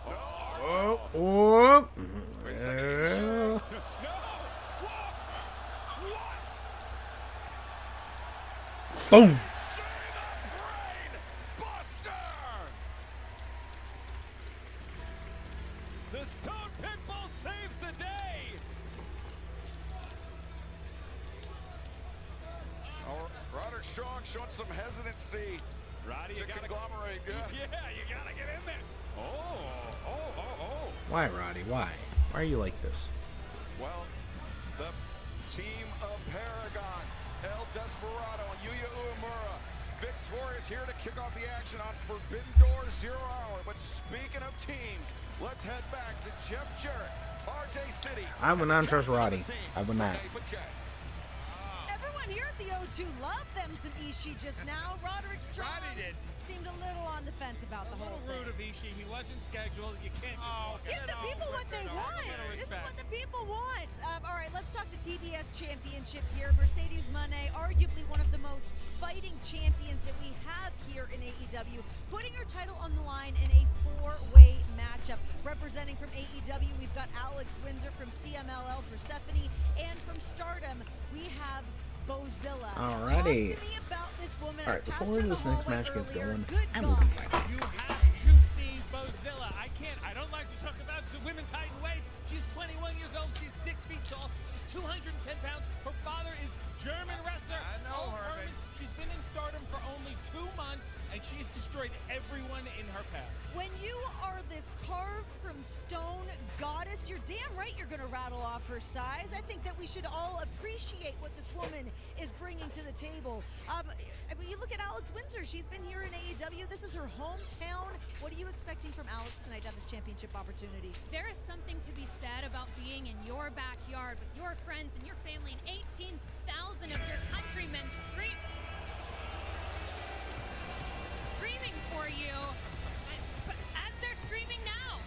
No, Archer. Oh, oh. Wait a second, Ishii. No! What? Boom. The Stone Pitbull saves the day. Roderick Strong showing some hesitancy. Roddy, to you gotta conglomerate. Yeah, you gotta get in there. Oh. Why, Roddy? Why? Why are you like this? Well, the team of Paragon, El Desperado, and Yuya Uemura, victorious here to kick off the action on Forbidden Door 0 Hour. But speaking of teams, let's head back to Jeff Jarrett, RJ City. I would not trust Roddy. I would not. Everyone here at the O2 loved them some Ishii just now. Roderick Strong seemed a little on the fence about the whole thing. Rude of Ishii. He wasn't scheduled. You can't just Give the people what they want. This is what the people want. All right, let's talk the TBS Championship here. Mercedes Moné, arguably one of the most fighting champions that we have here in AEW, putting her title on the line in a four-way matchup. Representing from AEW, we've got Alex Windsor from CMLL, Persephone, and from Stardom, we have Bozilla. Alrighty. Talk to me about this woman. Alright, before this next match gets going, I will God. be right back. You have to see Bozilla. I don't like to talk about the women's height and weight. She's 21 years old. She's 6 feet tall. She's 210 pounds. Her father is German wrestler. I know her. She's been in Stardom for only 2 months, and she's destroyed everyone in her path. When you are this carved from stone goddess, you're damn right you're going to rattle off her size. I think that we should all appreciate what this woman is bringing to the table. When you look at Alex Windsor, she's been here in AEW. This is her hometown. What are you expecting from Alex tonight to have this championship opportunity? There is something to be said about being in your backyard with your friends and your family and 18,000 of your countrymen screaming for you. But as they're screaming now.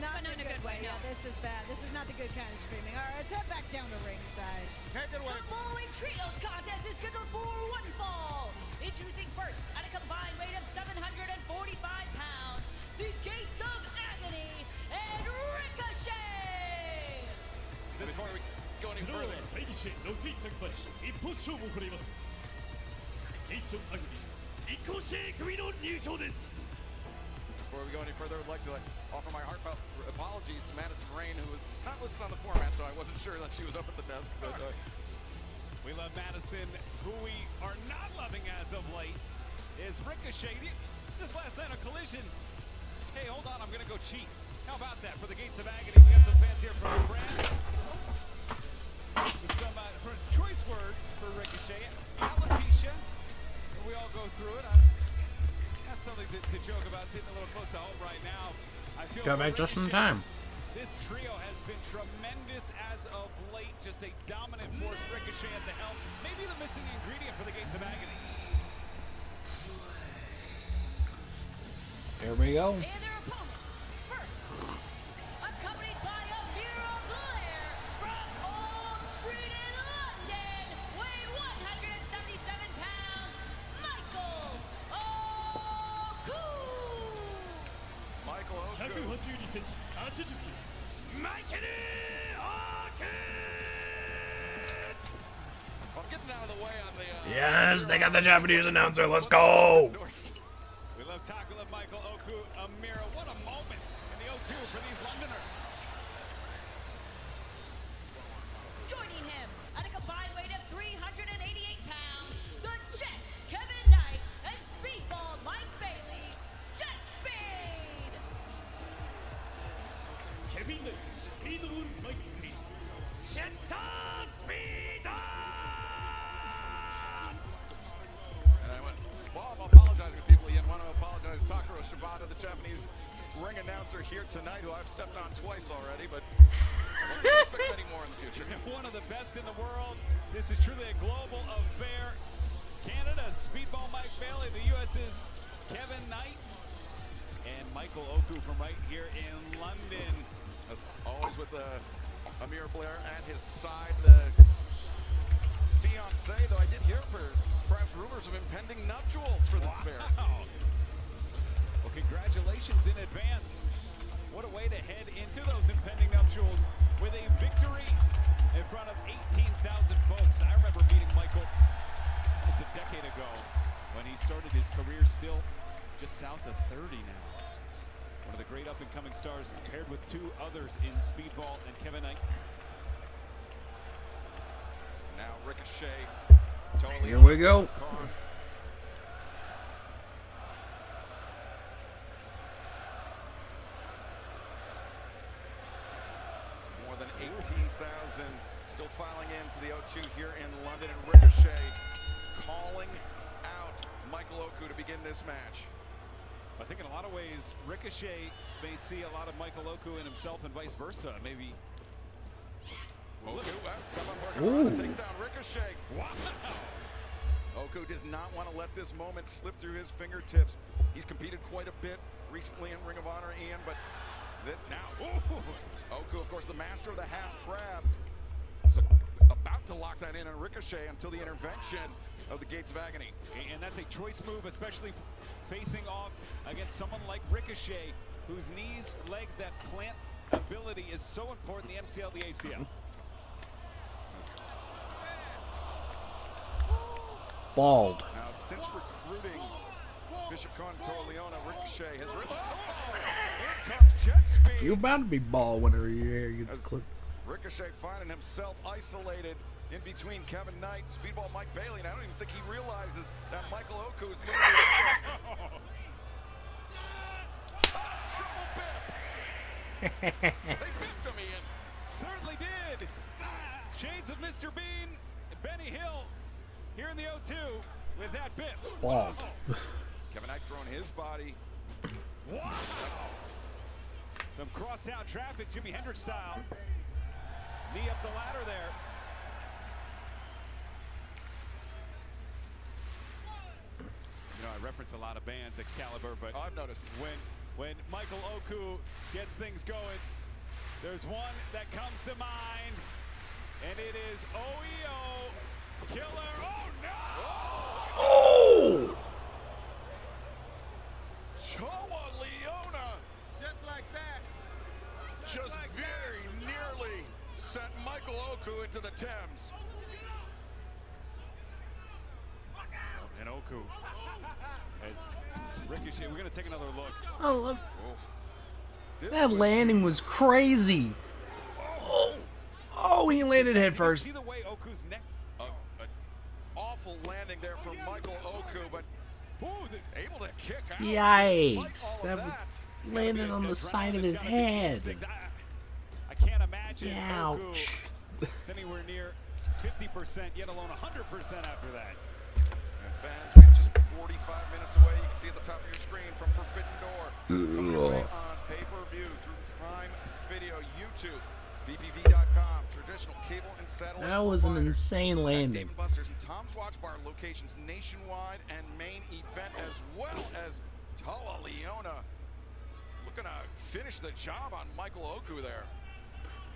Not But in a good way. no. Yeah, this is bad. This is not the good kind of screaming. All right, let's head back down to ringside. Take it away. The following trios contest is scheduled for one fall. Introducing first at a combined weight of 745 pounds, the Gates of Agony and Ricochet. Before we go any スロー further, は第2試合6位着馬し一歩勝負を行いますゲイツ・アグリリコシェ組の入場です before we go any further, I'd like to offer my heartfelt apologies to Madison Rain, who was not listed on the format, so I wasn't sure that she was up at the desk. But We love Madison. Who we are not loving as of late is Ricochet. Just last night, a collision. Hey, hold on, I'm gonna go cheat. How about that for the Gates of Agony? We got some fans here from France with some choice words for Ricochet. Alopecia. We all go through it. That's something to joke about. It's hitting a little close to home right now. I feel Got for back just in Ricochet, time. This trio has been tremendous as of late. Just a dominant force. Ricochet at the helm. Maybe the missing ingredient for the Gates of Agony. Here we go. And their opponents, first, accompanied by Amira Blair from Old Street in London, weighing 177 pounds, Michael Oku. Michael Oku. 182センチ80キロマイケル・オーク I'm getting out of the way on the. Yes, they got the Japanese announcer. Let's go. We love Tackle of Michael Oku. Amira, what a moment in the O2 for these Londoners. Joining him at a combined weight of 388 pounds, the Jet, Kevin Knight, and Speedball Mike Bailey, Jet Speed. ケビン・ナイトスピードボールマイク・ヘイジェットスピード And I went, while I'm apologizing to people, you want to apologize to Takuro Shibata, the Japanese ring announcer here tonight, who I've stepped on twice already, but I don't expect many more in the future. One of the best in the world. This is truly a global affair. Canada's Speedball Mike Bailey, the U.S.'s Kevin Knight, and Michael Oku from right here in London. Always with Amir Blair at his side, the fiance, though I did hear perhaps rumors of impending nuptials for this pair. Well, congratulations in advance. What a way to head into those impending nuptials with a victory in front of 18,000 folks. I remember meeting Michael almost a decade ago when he started his career still just south of 30 now. One of the great up-and-coming stars paired with two others in Speedball and Kevin Knight. Now Ricochet Here we go. More than 18,000 still filing into the O2 here in London, and Ricochet calling out Michael Oku to begin this match. I think in a lot of ways, Ricochet may see a lot of Michael Oku in himself and vice versa. Maybe. Oku, step up, takes down Ricochet. Wow. Oku does not want to let this moment slip through his fingertips. He's competed quite a bit recently in Ring of Honor, Ian, but now, Oku, of course, the master of the half crab, is about to lock that in on Ricochet until the intervention of the Gates of Agony. And that's a choice move, especially facing off against someone like Ricochet, whose knees, legs, that plant ability is so important in the MCL, the ACL. Bald. Now, since recruiting Bishop Leona, Ricochet has really... You're about to be bald whenever your hair gets clipped. Ricochet finding himself isolated in between Kevin Knight, Speedball Mike Bailey, and I don't even think he realizes that Michael Oku is triple bip. They bipped him, Ian. Certainly did. Shades of Mr. Bean and Benny Hill here in the O2 with that bip. Bald. Kevin Knight throwing his body. Wow. Some crosstown traffic, Jimi Hendrix style. Knee up the ladder there. You know, I reference a lot of bands, Excalibur, but I've noticed when Michael Oku gets things going, there's one that comes to mind, and it is OEO Killer. Oh no! Oh! Choa Leona, Just like that. just like very nearly sent Michael Oku into the Thames. And Oku as Ricochet. We're going to take another look. Oh, look. That landing was crazy. Oh, he landed head first. See the way Oku's neck. An awful landing there for Michael Oku, but able to kick out. Yikes. That That landed on the side of his head. I can't imagine Ouch. Oku is anywhere near 50%, yet alone 100% after that. And fans, we're just 45 minutes away. You can see at the top of your screen from Forbidden Door. Coming your way on pay-per-view through Prime Video, YouTube, BPV.com, traditional cable and satellite. That was an providers. insane At landing. Dave & Buster's and Tom's Watch Bar locations nationwide and main event, as well as Toa Leona looking to finish the job on Michael Oku there.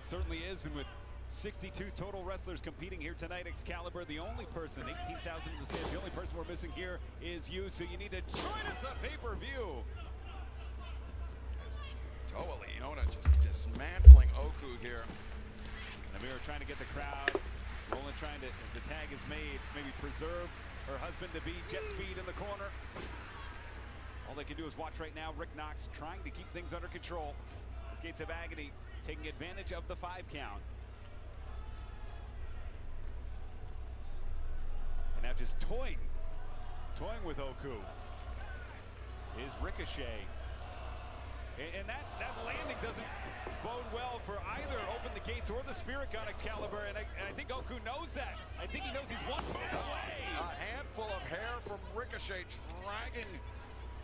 Certainly is, and with 62 total wrestlers competing here tonight, Excalibur, the only person, 18,000 in the stands, the only person we're missing here is you, so you need to join us on pay-per-view. Toa Leona just dismantling Oku here. And we were trying to get the crowd rolling, trying to, as the tag is made, maybe preserve her husband-to-be, Jet Speed in the corner. All they can do is watch right now. Rick Knox trying to keep things under control. As Gates of Agony taking advantage of the 5 count. And now just toying with Oku is Ricochet. And that landing doesn't bode well for either Open the Gates or the Spirit Gun, Excalibur, and I think Oku knows that. I think he knows he's one move away. A handful of hair from Ricochet dragging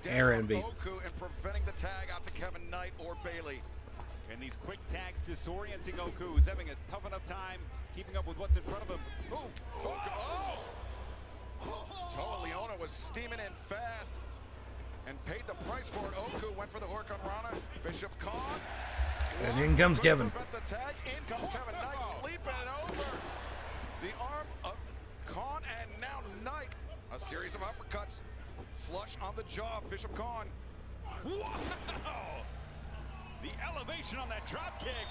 Hair down envy. Oku and preventing the tag out to Kevin Knight or Bailey. And these quick tags disorienting Oku, who's having a tough enough time keeping up with what's in front of him. Ooh. Oh! Toa Leona was steaming in fast and paid the price for it. Oku went for the Hurricane Rana. Bishop Khan. And in comes Kevin. Prevent the tag. In comes Kevin Knight, leaping it over the arm of Khan, and now Knight. A series of uppercuts, flush on the jaw of Bishop Khan. Wow! The elevation on that drop kick.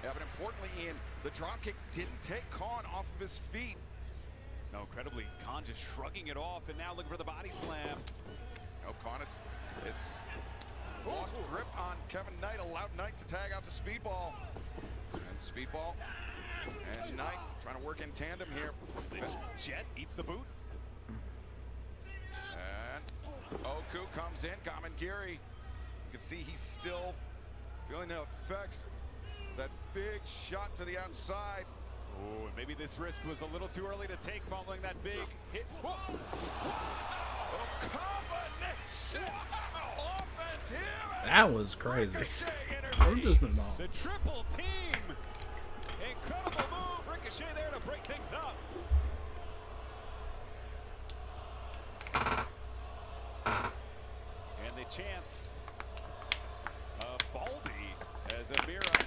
Yeah, but importantly, Ian, the drop kick didn't take Khan off of his feet. No, incredibly, Khan just shrugging it off, and now looking for the body slam. No, Khan is lost grip on Kevin Knight, allowed Knight to tag out to Speedball. And Speedball And Knight trying to work in tandem here. Jet eats the boot. And Oku comes in. Gamangiri. You can see he's still feeling the effects. That big shot to the outside. Oh, and maybe this risk was a little too early to take following that big hit. Whoa! A combination offense here. That was crazy. Ricochet We're just moving on. The triple team. Incredible move. Ricochet there to break things up. And the chance of Baldy as Amira.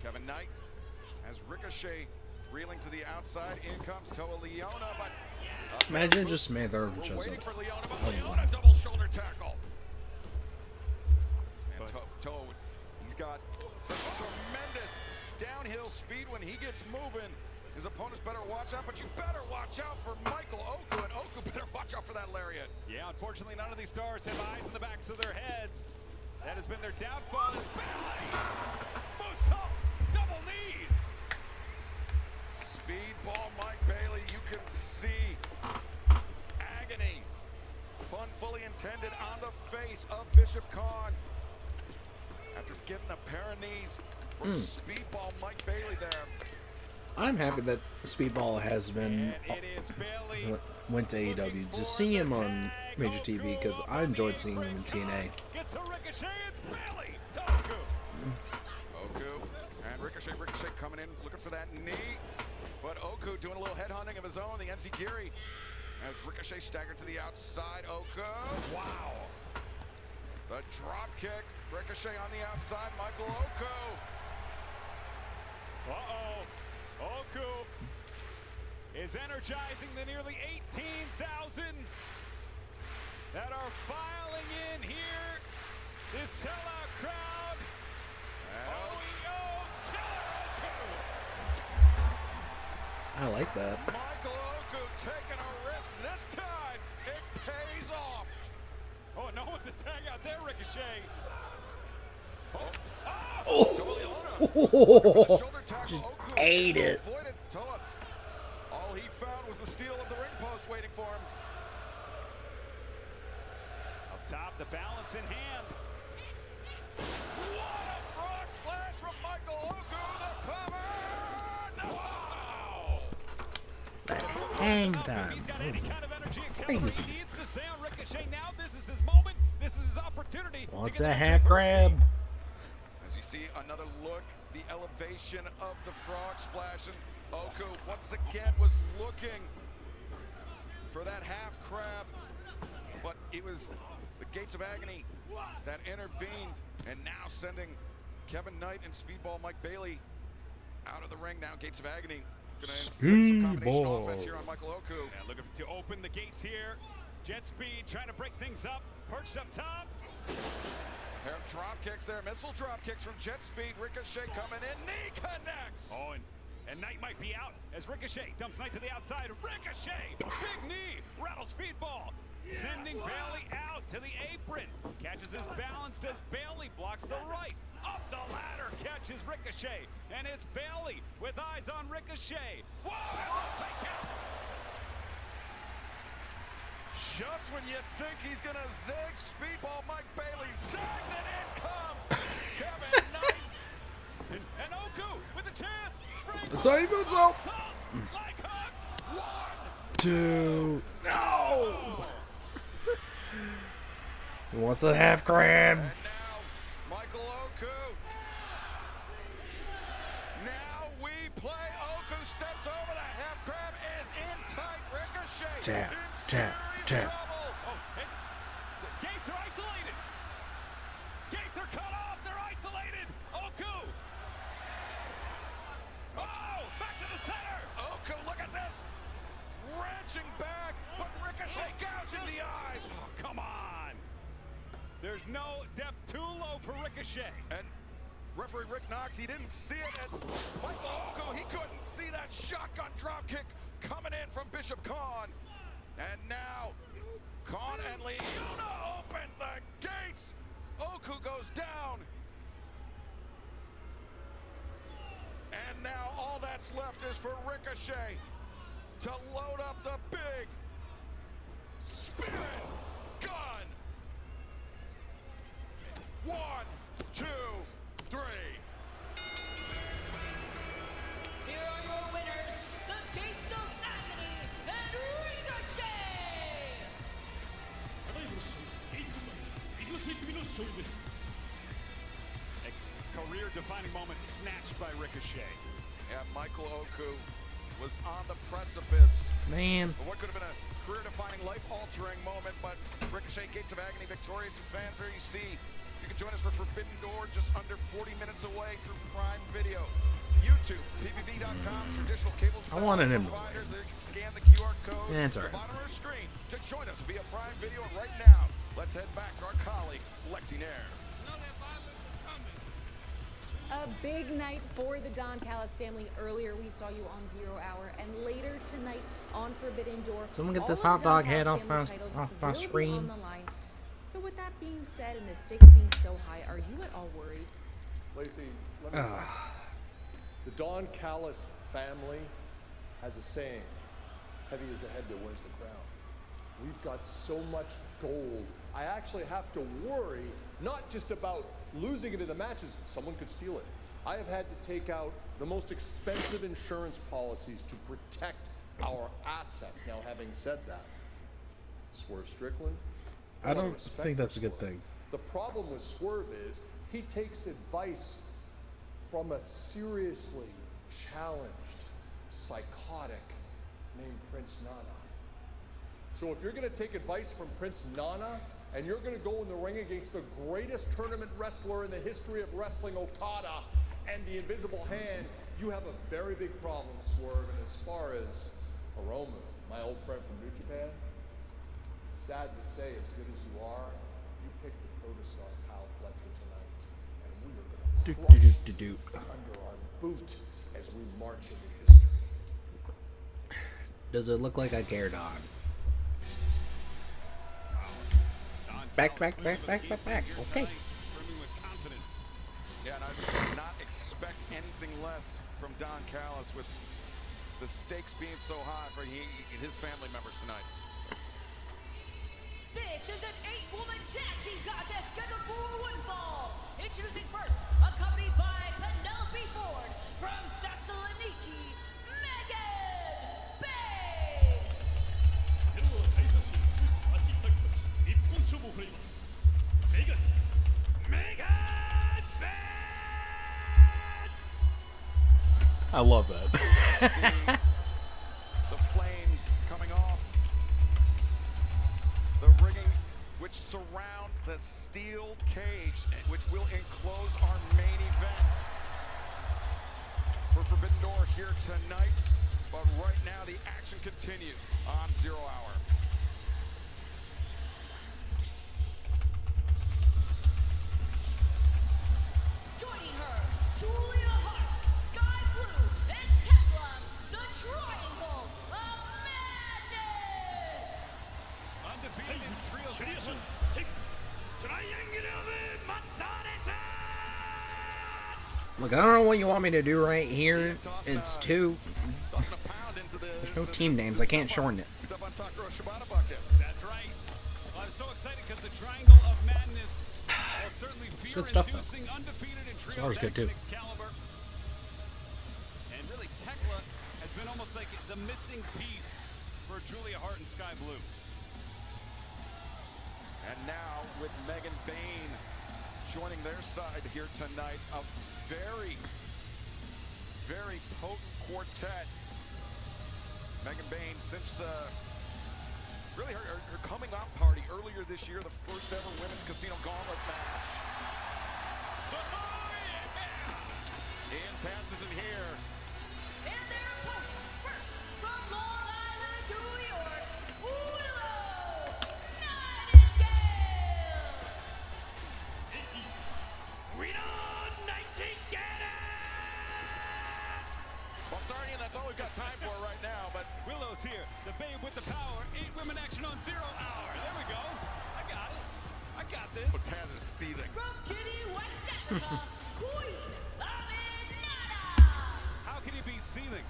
Kevin Knight has Ricochet reeling to the outside. In comes Toa Leona, but Imagine just Mather we're shows waiting up. for Leona, but Oh, Leona wow. double shoulder tackle. And Toa, he's got such tremendous downhill speed when he gets moving. His opponents better watch out, but you better watch out for Michael Oku, and Oku better watch out for that lariat. Yeah, unfortunately, none of these stars have eyes in the backs of their heads. That has been their downfall. Boots up, double knees. Speedball Mike Bailey, you can see agony. Pun fully intended on the face of Bishop Khan. After getting a pair of knees from Speedball Mike Bailey there. I'm happy that Speedball has been And it is Bailey. went to AEW. Just seeing him on major TV because I enjoyed seeing him in TNA. Gets the ricochet. It's Bailey. To Oku. Oku and Ricochet coming in looking for that knee. But Oku doing a little headhunting of his own. The Enziguri as Ricochet staggered to the outside. Oku. Wow. The drop kick. Ricochet on the outside. Michael Oku. Uh-oh. Oku is energizing the nearly 18,000 that are filing in here. This sellout crowd. OEO Killer Oku. I like that. Michael Oku taking a risk. This time it pays off. Oh, no one to tag out there, Ricochet. Just ate it. Toa. All he found was the steel of the ring post waiting for him. Up top, the balance in hand. What a frog splash from Michael Oku. The cover. No. Hang time. He's got any kind of energy. Crazy. He needs to stay on Ricochet now. This is his moment. This is his opportunity. What's a half grab? As you see another look, the elevation of the frog splash, and Oku once again was looking for that half crab, but it was the Gates of Agony that intervened, and now sending Kevin Knight and Speedball Mike Bailey out of the ring. Now Gates of Agony gonna inflict some combination Speedball. offense here on Michael Oku. And looking to open the gates here. Jet speed trying to break things up. Perched up top. Pair of drop kicks there, missile drop kicks from Jet Speed. Ricochet coming in, knee connects. Oh, and Knight might be out as Ricochet dumps Knight to the outside. Ricochet, big knee, rattle Speedball. Sending Bailey out to the apron. Catches his balance as Bailey blocks the right. Up the ladder, catches Ricochet. And it's Bailey with eyes on Ricochet. Whoa, that's a fake out. Just when you think he's gonna zig, Speedball Mike Bailey zags, and in comes Kevin Knight. And Oku with a chance. Sorry, boots off. Like hooked. 1, 2. No. He wants the half crab. and now Michael Oku. Now we play. Oku steps over the half crab, is in tight. Ricochet. Tap, in tap, serious tap. trouble. Oh, and the gates are isolated. Gates are cut off. They're isolated. Oku. Oh, back to the center. Oku, look at this. Wrenching back, but Ricochet gouging the eyes. Oh, come on. There's no depth too low for Ricochet. And referee Rick Knox, he didn't see it. And Michael Oku, he couldn't see that shotgun drop kick coming in from Bishop Khan. And now, Khan and Leona open the gates. Oku goes down. for Ricochet to load up the big spin gun. 1, 2, 3. Here are your winners, the Gates of Agony and Ricochet! A career-defining moment snatched by Ricochet. Yeah, Michael Oku was on the precipice. Man. But what could have been a career-defining, life-altering moment, but Ricochet, Gates of Agony, victorious. And fans, there you see. You can join us for Forbidden Door just under 40 minutes away through Prime Video. YouTube, PPV.com, traditional cable I wanted him to providers. win. There you can scan the QR code Yeah, it's all at the right. bottom of our screen to join us via Prime Video. And right now, let's head back to our colleague, Lexi Nair. A big night for the Don Callis family. Earlier we saw you on 0 Hour, and later tonight on Forbidden Door. Someone get all this of the hot Don dog head Callis off family my- titles off my will be screen. on the line. So with that being said, and the stakes being so high, are you at all worried? Lacey, let me tell you. The Don Callis family has a saying, heavy is the head that wears the crown. We've got so much gold. I actually have to worry, not just about losing it in the matches, someone could steal it. I have had to take out the most expensive insurance policies to protect our assets. Now, having said that, Swerve Strickland, I don't think that's a good thing. the problem with Swerve is he takes advice from a seriously challenged, psychotic named Prince Nana. So if you're going to take advice from Prince Nana and you're going to go in the ring against the greatest tournament wrestler in the history of wrestling, Okada, and the Invisible Hand, you have a very big problem, Swerve. And as far as Hiromu, my old friend from New Japan, sad to say, as good as you are, you picked the protostar Kyle Fletcher tonight, and we are going to crush under our boot as we march into history. Does it look like I care, Don? Back. Okay. Yeah, and I did not expect anything less from Don Callis with the stakes being so high for his family members tonight. This is an 8-woman tag team contest scheduled for one fall. Introducing first, accompanied by Penelope Ford from Thessaloniki, Megan Bay. I love that. The flames coming off the rigging which surround the steel cage, which will enclose our main event for Forbidden Door here tonight. But right now the action continues on 0 Hour. Joining her, Julia Hart, Sky Blue, and Tekla, the Triangle of Madness. Undefeated in trio fashion. Look, I don't know what you want me to do right here. It's two. There's no team names. I can't shorten it. That's right. Well, I'm so excited because the Triangle of Madness will certainly It's good stuff, though. fear-inducing, undefeated in trio Smar's good, too. Excalibur. And really, Tekla has been almost like the missing piece for Julia Hart and Sky Blue. And now with Megan Bain joining their side here tonight, a very, very potent quartet. Megan Bain, since really her coming out party earlier this year, the first ever women's casino gauntlet match. Ian Taz isn't here. And their opponents, first from Long Island, New York, Willow Nightingale. Well, I'm sorry, Ian, that's all we've got time for right now, but Willow's here, the babe with the power. 8 women action on 0 Hour. There we go. I got it. I got this. but Taz is seething. From Kitty, West Africa, Queen Aminata. How can he be seething?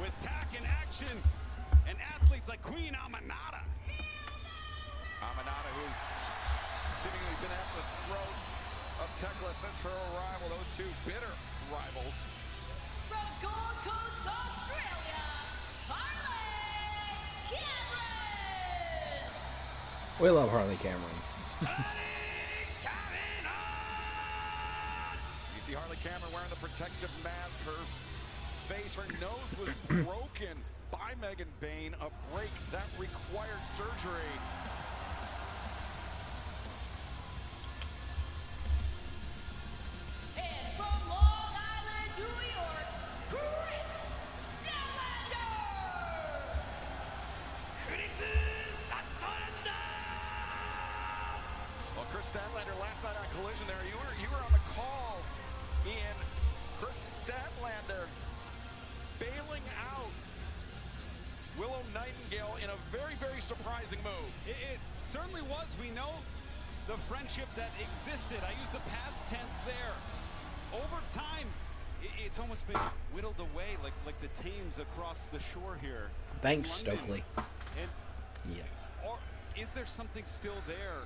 With tack and action and athletes like Queen Amanada. Amanada, who's seemingly been at the throat of Tekla since her arrival. Those two bitter rivals. From Gold Coast, Australia, Harley Cameron. We love Harley Cameron. You see Harley Cameron wearing the protective mask. Her face, her nose was broken by Megan Bayne. A break that required surgery. And from Long Island, New York, Chris Statlander. Well, Chris Statlander last night on Collision there, you were on the call, Ian. Chris Statlander bailing out Willow Nightingale in a very, very surprising move. It certainly was. We know the friendship that existed. I use the past tense there. Over time, it's almost been whittled away like the Thames across the shore here. Thanks, London. Stokely. And, Yeah. or is there something still there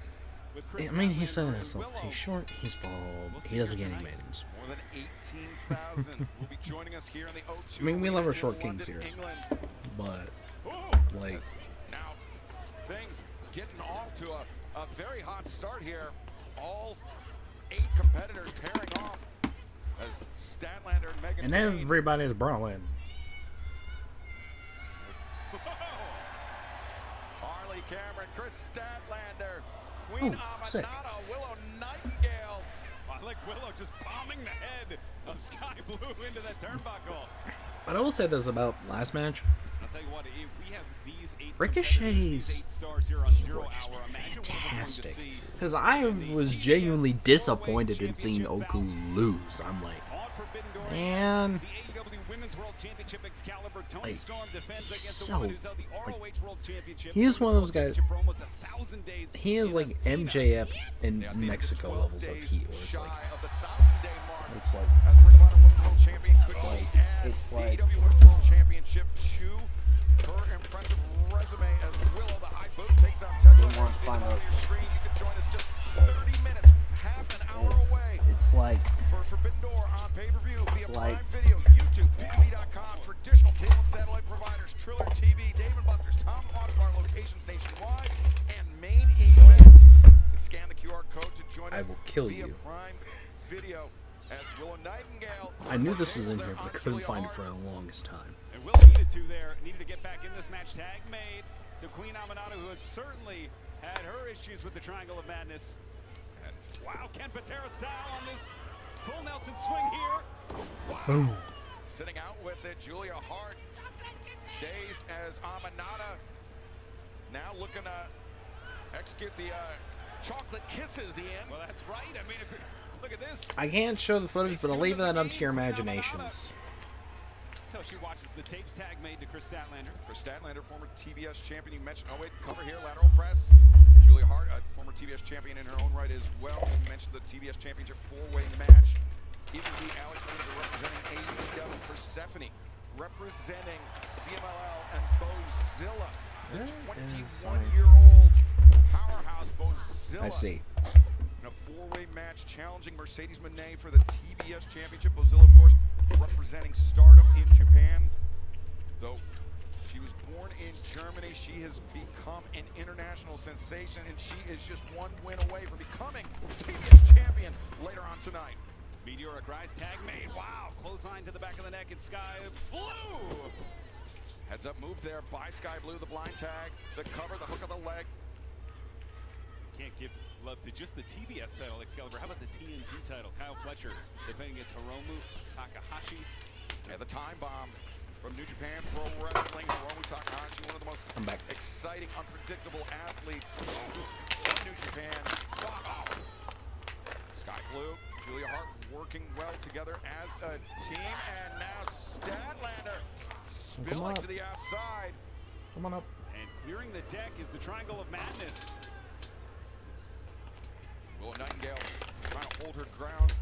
with Chris I mean, he Statlander said and himself. Willow? He's short, he's bald, We'll see he doesn't here get any tonight. ratings. More than 18,000 will be joining us here in the O2. I mean, we love our in short London, kings here. England. But, Ooh. like, Now, things getting off to a very hot start here. All 8 competitors pairing off as Statlander and Megan and Bayne. everybody's brawling. Harley Cameron, Chris Statlander, Queen Ooh, sick. Amanada, Willow Nightingale. I like Willow just bombing the head of Sky Blue into that turnbuckle. But I will say this about last match. I'll tell you what, if we have these 8 Ricochet's competitors, these 8 stars here on 0 work has Hour, been imagine what we're going to fantastic. see. Because I was genuinely disappointed in seeing Oku lose. I'm like, On Forbidden Door, man, the AEW Women's World Championship Excalibur, Toni like, Storm defends he's against the so, woman who's held the like, ROH World Championship. he's one of those Women's guys. World Championship for almost 1,000 days. He is like MJF in Mexico levels of heat, where it's like, it's like, As Ring of Honor Women's World Champion could It's like- she add it's the like- AEW Women's World Championship to her impressive resume as Willow, the high boot, takes down Tekla. They want to See find them on out. your screen. You can join us just 30 minutes, half an hour away it's like, for Forbidden Door on pay-per-view via It's like- Prime Video, YouTube, PTV.com, traditional cable and satellite providers, Triller TV, Dave & Buster's, Tom Hotspur locations nationwide, and main events. You can scan the QR code to join us I will kill via you. Prime Video as Willow Nightingale. I knew this was in here, but I couldn't find it for the longest time. And Willow needed to get back in this match. Tag made to Queen Amanada, who has certainly had her issues with the Triangle of Madness. And wow, Ken Patera style on this full Nelson swing here. Wow. Boom. Sitting out with it, Julia Hart, dazed as Amanada. Now looking to execute the chocolate kisses, Ian. Well, that's right. I mean, look at this. I can't show the footage, but I'll leave that up to your imaginations. Until she watches the tapes. Tag made to Chris Statlander. Chris Statlander, former TBS champion. You mentioned, oh wait, cover here, lateral press. Julia Hart, a former TBS champion in her own right as well. You mentioned the TBS championship 4-way match. Even the Alex Windsor representing AEW. Persephone representing CMLL and Bozilla. The 21-year-old powerhouse Bozilla. I see. In a 4-way match challenging Mercedes Moné for the TBS championship. Bozilla, of course, representing Stardom in Japan. Though she was born in Germany, she has become an international sensation, and she is just one win away from becoming TBS champion later on tonight. Meteoric Rise tag made. Wow, clothesline to the back of the neck. It's Sky Blue. Heads up move there by Sky Blue, the blind tag, the cover, the hook of the leg. Can't give love to just the TBS title, Excalibur. How about the TNT title? Kyle Fletcher defending against Hiromu Takahashi. Yeah, the time bomb from New Japan Pro Wrestling. Hiromu Takahashi, one of the most exciting, unpredictable athletes from New Japan. Wow. Sky Blue, Julia Hart working well together as a team, and now Statlander spilling to the outside. Come on up. And clearing the deck is the Triangle of Madness. Willow Nightingale trying to hold her ground.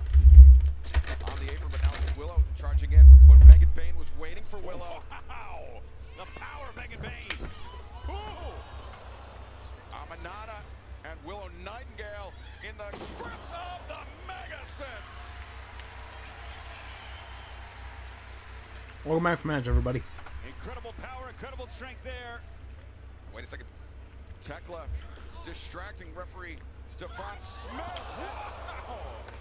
on the apron, but now Willow charging in. But Megan Bayne was waiting for Willow. Wow! The power of Megan Bayne. Ooh! Amanada and Willow Nightingale in the grips of the Megasis. Welcome back from match, everybody. Incredible power, incredible strength there. Wait a second. Tekla distracting referee Stefan Smith. Wow.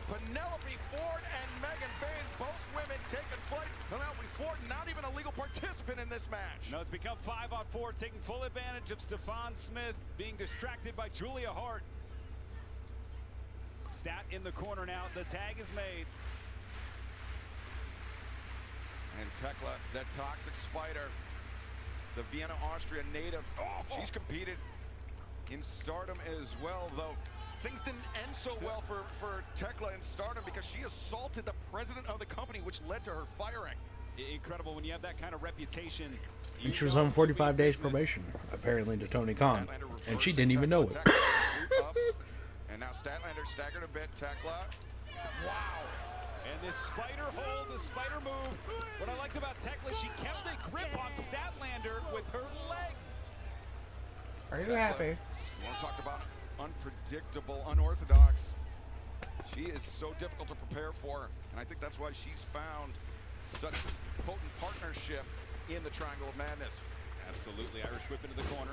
Penelope Ford and Megan Bayne, both women taking flight. Penelope Ford, not even a legal participant in this match. No, it's become 5-on-4, taking full advantage of Stefan Smith being distracted by Julia Hart. Stat in the corner now. The tag is made. And Tekla, that toxic spider, the Vienna, Austria native. She's competed in Stardom as well, though things didn't end so well for Tekla in Stardom because she assaulted the president of the company, which led to her firing. Incredible when you have that kind of reputation. And she was on 45 days probation, apparently, to Tony Khan. And she didn't even know it. And now Statlander staggered a bit. Tekla. Wow. And this spider hold, the spider move. What I liked about Tekla, she kept a grip on Statlander with her legs. Are you happy? More talked about unpredictable, unorthodox. She is so difficult to prepare for, and I think that's why she's found such potent partnership in the Triangle of Madness. Absolutely. Irish whip into the corner.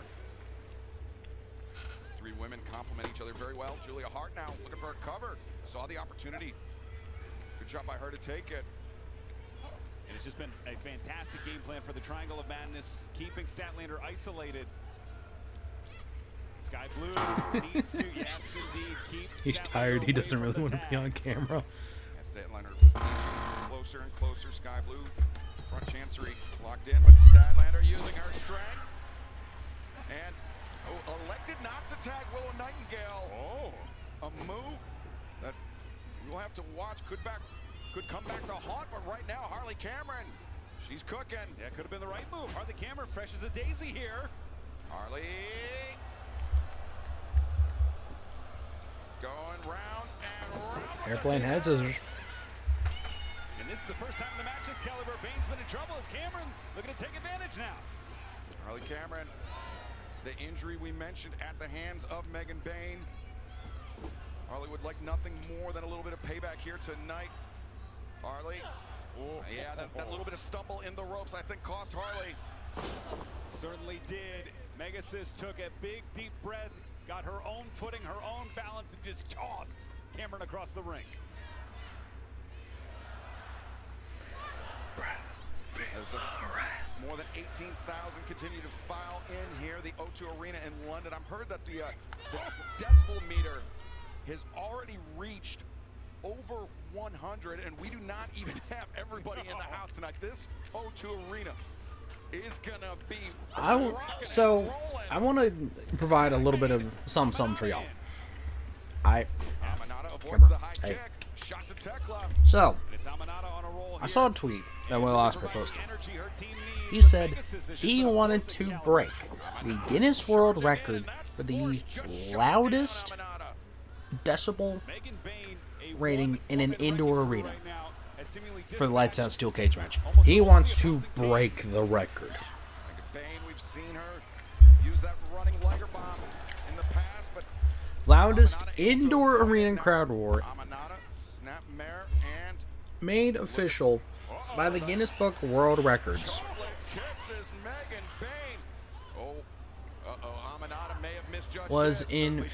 Three women complement each other very well. Julia Hart now looking for a cover. Saw the opportunity. Good job by her to take it. And it's just been a fantastic game plan for the Triangle of Madness, keeping Statlander isolated. Sky Blue needs to, yes, indeed, keep. He's tired. He doesn't really want to be on camera. Statlander was closer and closer. Sky Blue, front chancery locked in, but Statlander using her strength. And elected not to tag Willow Nightingale. A move that we'll have to watch. Could come back to haunt, but right now, Harley Cameron, she's cooking. Yeah, could have been the right move. Harley Cameron, fresh as a daisy here. Harley going round and round. Airplane head scissors. And this is the first time in the match Excalibur. Bane's been in trouble as Cameron looking to take advantage now. Harley Cameron, the injury we mentioned at the hands of Megan Bayne. Harley would like nothing more than a little bit of payback here tonight. Harley, yeah, that little bit of stumble in the ropes I think cost Harley. Certainly did. Megasis took a big deep breath, got her own footing, her own balance, and just tossed Cameron across the ring. As more than 18,000 continue to file in here, the O2 Arena in London. I've heard that the decibel meter has already reached over 100, and we do not even have everybody in the house tonight. This O2 Arena is gonna be I want to provide a little bit of something for y'all. Amanada avoids the high kick. Shot to Tekla. So, It's Amanada on a roll I saw a tweet that Will Ospreay posted. energy her team needs. He said he wanted to break the Guinness World Record for the loudest decibel Megan Bayne, a rating in an indoor arena right now, has seemingly for the lights out steel cage match. He wants to break the record. Megan Bayne, we've seen her use that running Liger bomb in the past, but Loudest indoor arena crowd roar Amanada, snapmare, and made official by the Guinness Book World Records. chocolate kisses Megan Bayne. Amanada may have misjudged Was this. in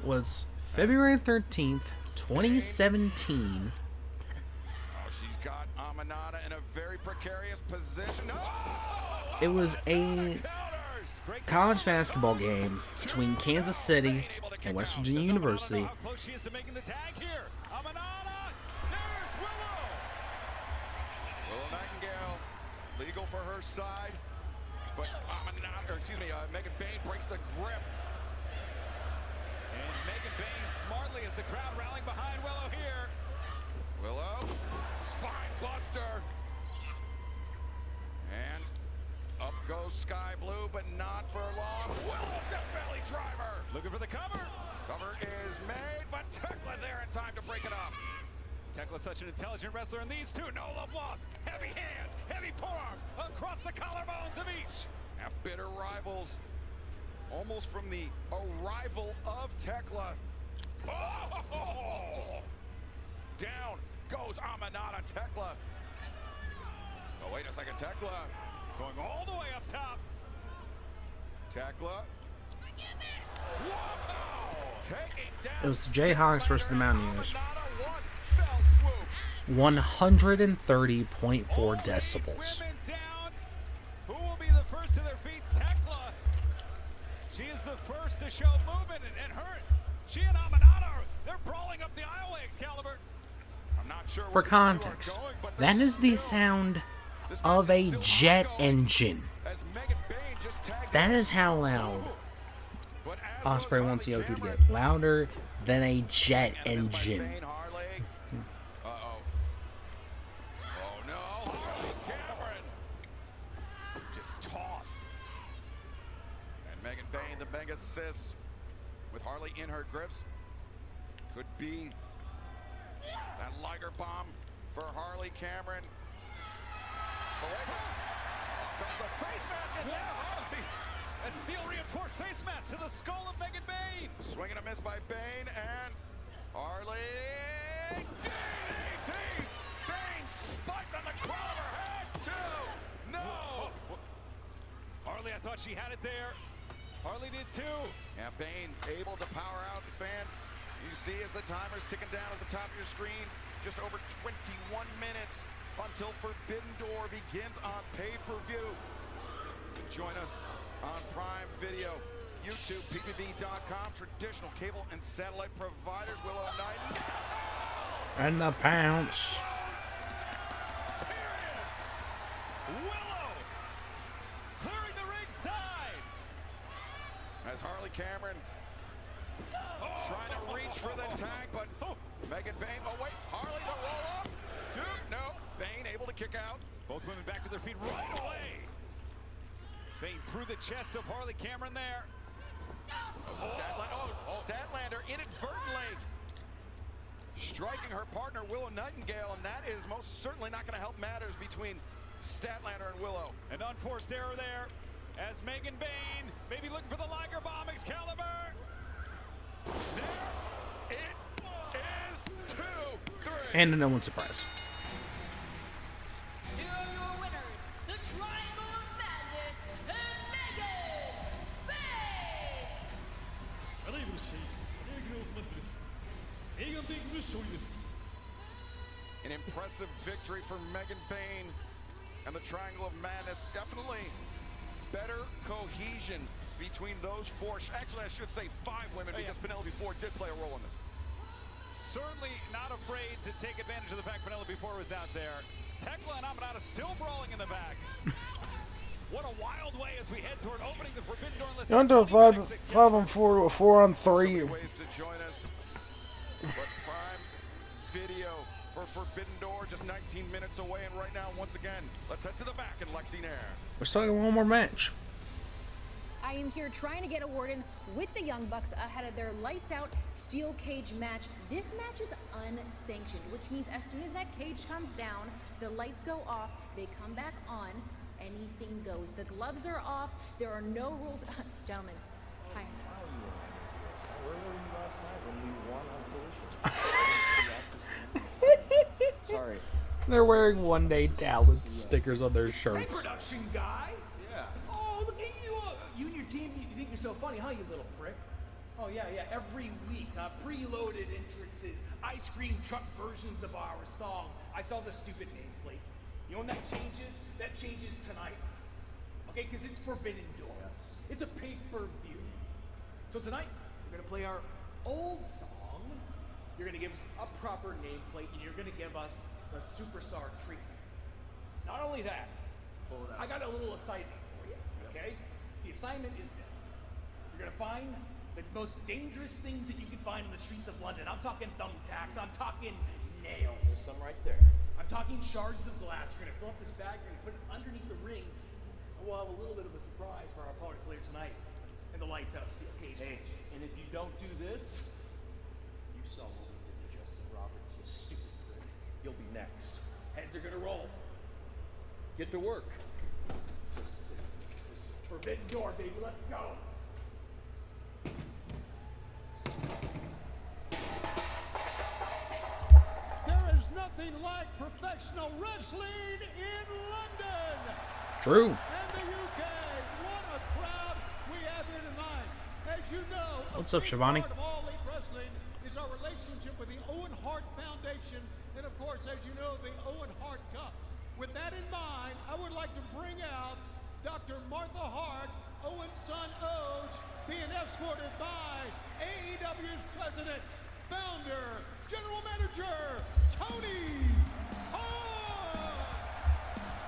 was February 13th, 2017. She's got Amanada in a very precarious position. It was a college basketball game between Kansas City and West Virginia University. How close she is to making the tag here. Amanada, there's Willow. Willow Nightingale, legal for her side, but Megan Bayne breaks the grip. And Megan Bayne smartly as the crowd rallying behind Willow here. Willow, spine buster. And up goes Sky Blue, but not for long. Willow, Death Valley driver. Looking for the cover. Cover is made, but Tekla there in time to break it up. Tekla such an intelligent wrestler, and these two, no love lost. Heavy hands, heavy forearms across the collarbones of each. Now bitter rivals, almost from the arrival of Tekla. Oh! Down goes Amanada. Tekla. Oh, wait a second, Tekla. Going all the way up top. Tekla. Taking down. It was the Jayhawks versus the Mountaineers. Amanada, one fell swoop. 130.4 decibels. Women down. Who will be the first to their feet? Tekla. She is the first to show movement, and her, she and Amanada, they're brawling up the aisleway, Excalibur. I'm not sure For context, that is the sound of a jet engine. That is how loud Ospreay wants the O2 to get. Louder than a jet engine. Uh-oh. Oh, no. Harley Cameron. Just tossed. And Megan Bayne, the mega sis, with Harley in her grips. Could be that Liger bomb for Harley Cameron. Oh, wait. Comes the face mask, and now Harley. That steel reinforced face mask to the skull of Megan Bayne. Swing and a miss by Bayne, and Harley. DDT! Bayne spiked on the crown of her head, too. No! Harley, I thought she had it there. Harley did too. Yeah, Bayne able to power out the fans. You see as the timer's ticking down at the top of your screen, just over 21 minutes until Forbidden Door begins on pay-per-view. Join us on Prime Video, YouTube, PPV.com, traditional cable and satellite providers. Willow Nightingale. And the pounce. Willow clearing the ringside. As Harley Cameron trying to reach for the tag, but Megan Bayne. Oh wait, Harley the roll up. No, Bayne able to kick out. Both women back to their feet right away. Bayne through the chest of Harley Cameron there. Statlander inadvertently striking her partner Willow Nightingale, and that is most certainly not going to help matters between Statlander and Willow. An unforced error there as Megan Bayne maybe looking for the Liger bomb. Excalibur. There it is, 2, 3. And a no one surprise. Here are your winners, the Triangle of Madness, and Megan Bayne. ただいまの試合、レーグのマットです。映画ベイクの勝利です。 An impressive victory for Megan Bayne and the Triangle of Madness. Definitely better cohesion between those four. Actually, I should say 5 women, because Penelope Ford did play a role in this. Certainly not afraid to take advantage of the fact Penelope Ford was out there. Tekla and Amanada still brawling in the back. What a wild way as we head toward opening the Forbidden Door list. You want to a 5-on-4 to a 4-on-3. Ways to join us. But Prime Video for Forbidden Door just 19 minutes away, and right now, once again, let's head to the back in Lexington. We're still got one more match. I am here trying to get a word-in with the Young Bucks ahead of their lights-out steel cage match. This match is unsanctioned, which means as soon as that cage comes down, the lights go off, they come back on, anything goes. The gloves are off, there are no rules. Gentlemen, hi. Where were you last night when we won on Collision? Sorry. They're wearing one-day talent stickers on their shirts. Production guy? Yeah. Oh, look at you. You and your team, you think you're so funny, huh, you little prick? Oh, yeah. Every week, preloaded entrances, ice cream truck versions of our song. I saw the stupid nameplates. You know when that changes? That changes tonight. Okay, because it's Forbidden Door. Yes. It's a pay-per-view. So tonight, we're going to play our old song. You're going to give us a proper nameplate, and you're going to give us the superstar treatment. Not only that, I got a little assignment for you, okay? The assignment is this. You're gonna find the most dangerous things that you can find on the streets of London. I'm talking thumbtacks, I'm talking nails. There's some right there. I'm talking shards of glass. You're gonna fill up this bag, you're gonna put it underneath the ring, and we'll have a little bit of a surprise for our opponents later tonight. And the lights out steel cage. Hey, and if you don't do this, you saw what we did to Justin Roberts, you stupid prick. you'll be next. Heads are gonna roll. Get to work. Forbidden Door, baby, let's go. There is nothing like professional wrestling in London. True. And the UK, what a crowd we have here tonight. As you know, What's up, Shivani? part of All Elite Wrestling is our relationship with the Owen Hart Foundation, and of course, as you know, the Owen Hart Cup. With that in mind, I would like to bring out Dr. Martha Hart, Owen's son Oj, being escorted by AEW's president, founder, general manager, Tony Hart.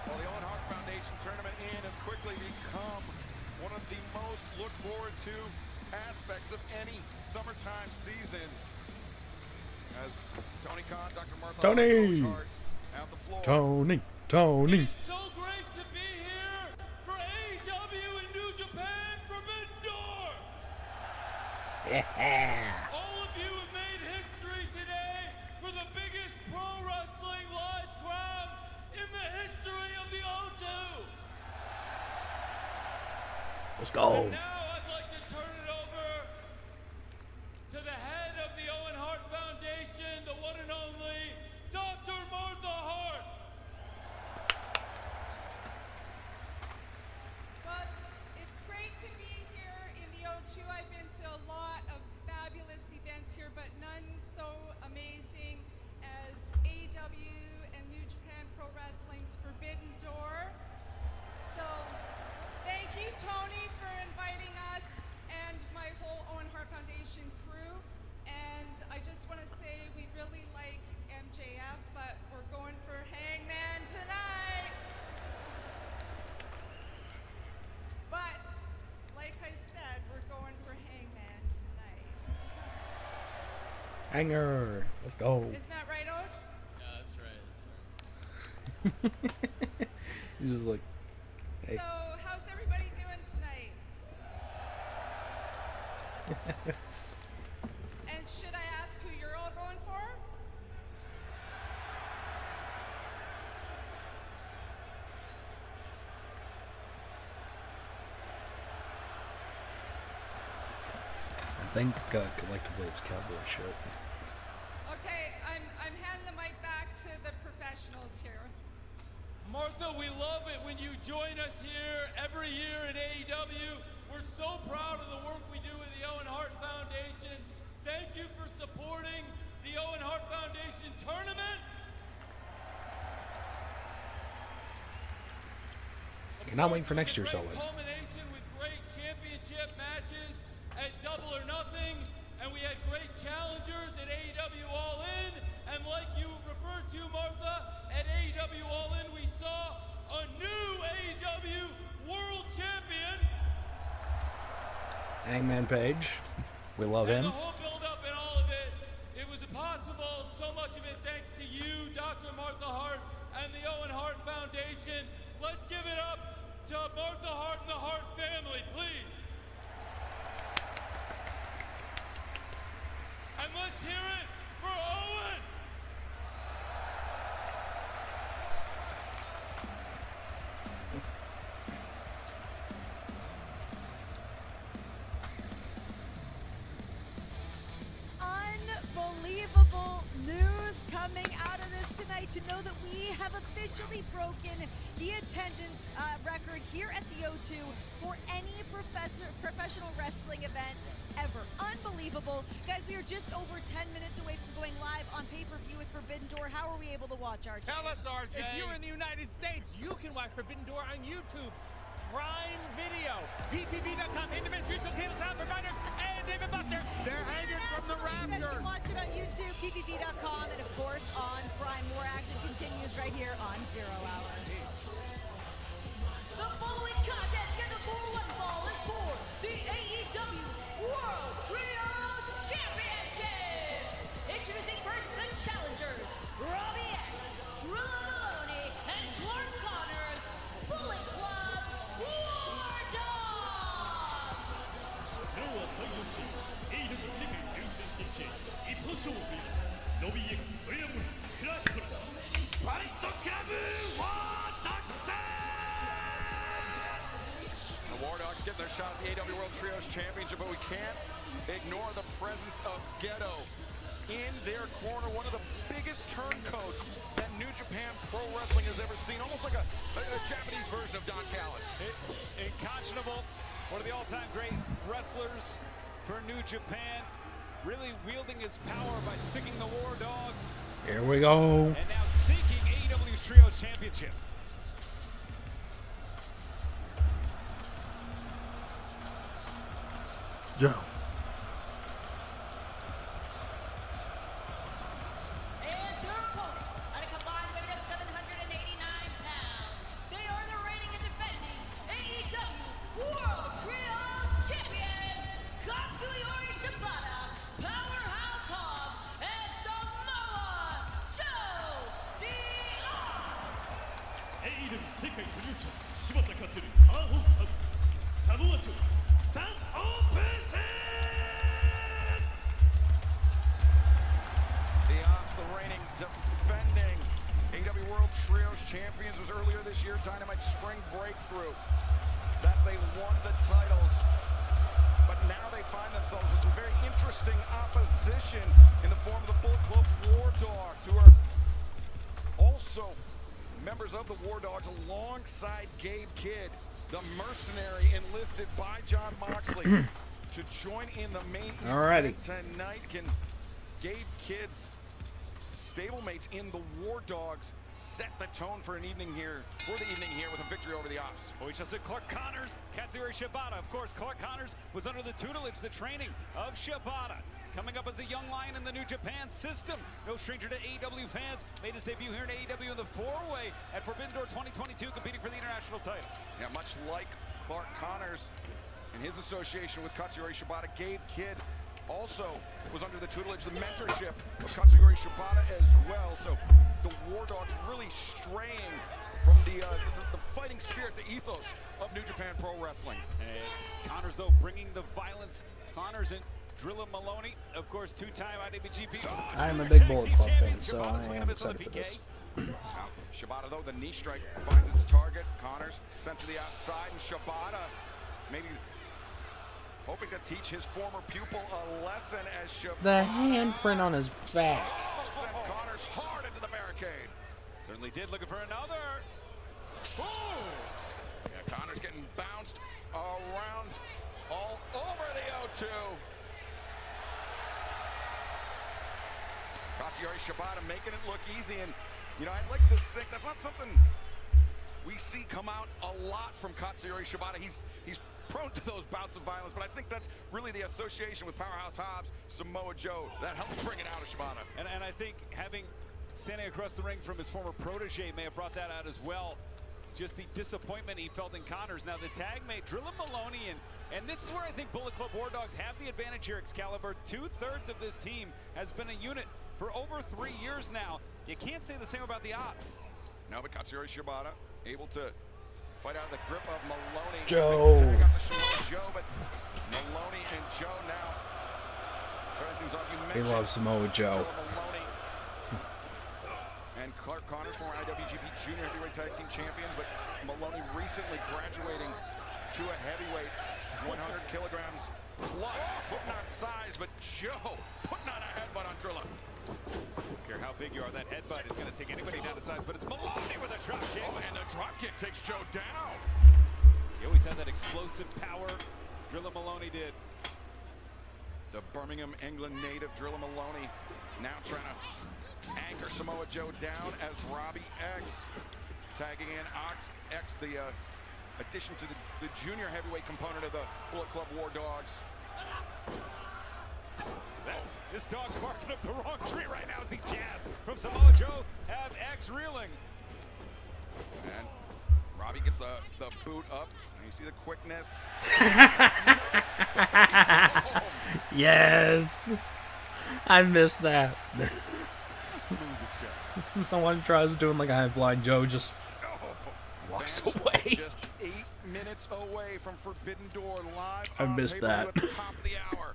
Well, the Owen Hart Foundation Tournament Inn has quickly become one of the most looked forward to aspects of any summertime season. As Tony Khan, Dr. Martha Tony! Hart have the floor. Tony. So great to be here for AEW and New Japan Forbidden Door. Yeah. All of you have made history today for the biggest pro wrestling live crowd in the history of the O2. Let's go. And now I'd like to turn it over to the head of the Owen Hart Foundation, the one and only Dr. Martha Hart. Well, it's great to be here in the O2. I've been to a lot of fabulous events here, but none so amazing as AEW and New Japan Pro Wrestling's Forbidden Door. So thank you, Tony, for inviting us and my whole Owen Hart Foundation crew. And I just want to say we really like MJF, but we're going for Hangman tonight. But, like I said, we're going for Hangman tonight. Hanger. Let's go. Isn't that right, Oj? Yeah, that's right. He's just like, hey. So, how's everybody doing tonight? And should I ask who you're all going for? I think collectively it's cowboy shit. Okay, I'm handing the mic back to the professionals here. Martha, we love it when you join us here every year at AEW. We're so proud of the work we do with the Owen Hart Foundation. Thank you for supporting the Owen Hart Foundation tournament. Cannot wait for next year's Owen. Culmination with great championship matches at Double or Nothing, and we had great challengers at AEW All In, and like you referred to, Martha, at AEW All In we saw a new AEW World Champion. Hangman Page. We love And him. the whole build-up and all of it, it was possible, so much of it thanks to you, Dr. Martha Hart, and the Owen Hart Foundation. Let's give it up to Martha Hart and the Hart family, please. And let's hear it for Owen. Unbelievable news coming out of this tonight to know that we have officially broken the attendance record here at the O2 for any professional wrestling event ever. Unbelievable. Guys, we are just over 10 minutes away from going live on pay-per-view with Forbidden Door. How are we able to watch, RJ? Tell us, RJ. If you're in the United States, you can watch Forbidden Door on YouTube. Prime Video, PPV.com, individual cable sound providers, and David Buster. They're hanging from the You guys rafters. can watch it on YouTube, PPV.com, and of course on Prime. More action continues right here on Zero Hour. The following contest scheduled for one fall is for the AEW World Trios Championship. Introducing first the challengers, Robbie X, Drew Maloney, and Clark Connors, Bullet Club War Dogs. なおは対応し AEW 世界選手権チェンジ一歩勝負ですロビー X トリアムクラックラス shot at the AW World Trios Championship, but we can't ignore the presence of Gedo in their corner. One of the biggest turncoats that New Japan Pro Wrestling has ever seen. Almost like a Japanese version of Don Callis. Inconscionable, one of the all-time great wrestlers for New Japan. Really wielding his power by singing the War Dogs. Here we go. And now seeking AEW's Trios Championships. Joe. And their opponents, at a combined weight of 789 pounds, they are the reigning and defending AEW World Trios Champions, Katsuyori Shibata, Powerhouse Hobbs, and Samoa Joe, the Ox. AEW 世界所有者柴田勝アーホンハブサモア町サンオープン戦 The Ops, the reigning, defending AW World Trios Champions, was earlier this year Dynamite Spring Breakthrough that they won the titles. But now they find themselves with some very interesting opposition in the form of the Bullet Club War Dogs, who are also members of the War Dogs alongside Gabe Kidd, the mercenary enlisted by Jon Moxley to join in the main event tonight. Can Gabe Kidd's stablemates in the War Dogs set the tone for an evening here, with a victory over the Ops? We just said Clark Connors, Katsuyori Shibata. Of course, Clark Connors was under the tutelage, the training of Shibata. Coming up as a young lion in the New Japan system. No stranger to AEW fans. Made his debut here in AEW in the four-way at Forbidden Door 2022, competing for the international title. Yeah, much like Clark Connors and his association with Katsuyori Shibata, Gabe Kidd also was under the tutelage, the mentorship of Katsuyori Shibata as well. So the War Dogs really straying from the fighting spirit, the ethos of New Japan Pro Wrestling. And Connors, though, bringing the violence. Connors and Drilla Maloney, of course, two-time IWGP. I am a big Bullet Club fan, so I am excited for this. Shibata, though, the knee strike finds its target. Connors sent to the outside, and Shibata maybe hoping to teach his former pupil a lesson as Shibata. The handprint on his back. Sent Connors hard into the barricade. Certainly did, looking for another. Ooh. Yeah, Connors getting bounced around all over the O2. Katsuyori Shibata making it look easy, and you know, I'd like to think that's not something we see come out a lot from Katsuyori Shibata. He's prone to those bouts of violence, but I think that's really the association with Powerhouse Hobbs, Samoa Joe, that helps bring it out of Shibata. And I think standing across the ring from his former protege may have brought that out as well. Just the disappointment he felt in Connors. Now the tag mate, Drilla Maloney, and this is where I think Bullet Club War Dogs have the advantage here, Excalibur. 2/3 of this team has been a unit for over 3 years now. You can't say the same about the Ops. No, but Katsuyori Shibata able to fight out of the grip of Maloney. Joe. Tag out to Joe, but Maloney and Joe now starting things off. You He mentioned loves Samoa Joe. Maloney and Clark Connors, former IWGP Junior Heavyweight Tag Team Champions, but Maloney recently graduating to a heavyweight, 100 kilograms plus, putting on size, but Joe putting on a headbutt on Drilla. Don't care how big you are, that headbutt is going to take anybody down to size, but it's Maloney with a drop kick. Oh, and the drop kick takes Joe down. He always had that explosive power. Drilla Maloney did. The Birmingham, England native Drilla Maloney now trying to anchor Samoa Joe down as Robbie X tagging in Ox X, the addition to the junior heavyweight component of the Bullet Club War Dogs. This dog's barking up the wrong tree right now as these jabs from Samoa Joe have X reeling. And Robbie gets the boot up. And you see the quickness. Yes. I missed that. Smooth as Joe. Someone tries doing like a high blind Joe just walks away. Just 8 minutes away from Forbidden Door live. I missed that. At the top of the hour.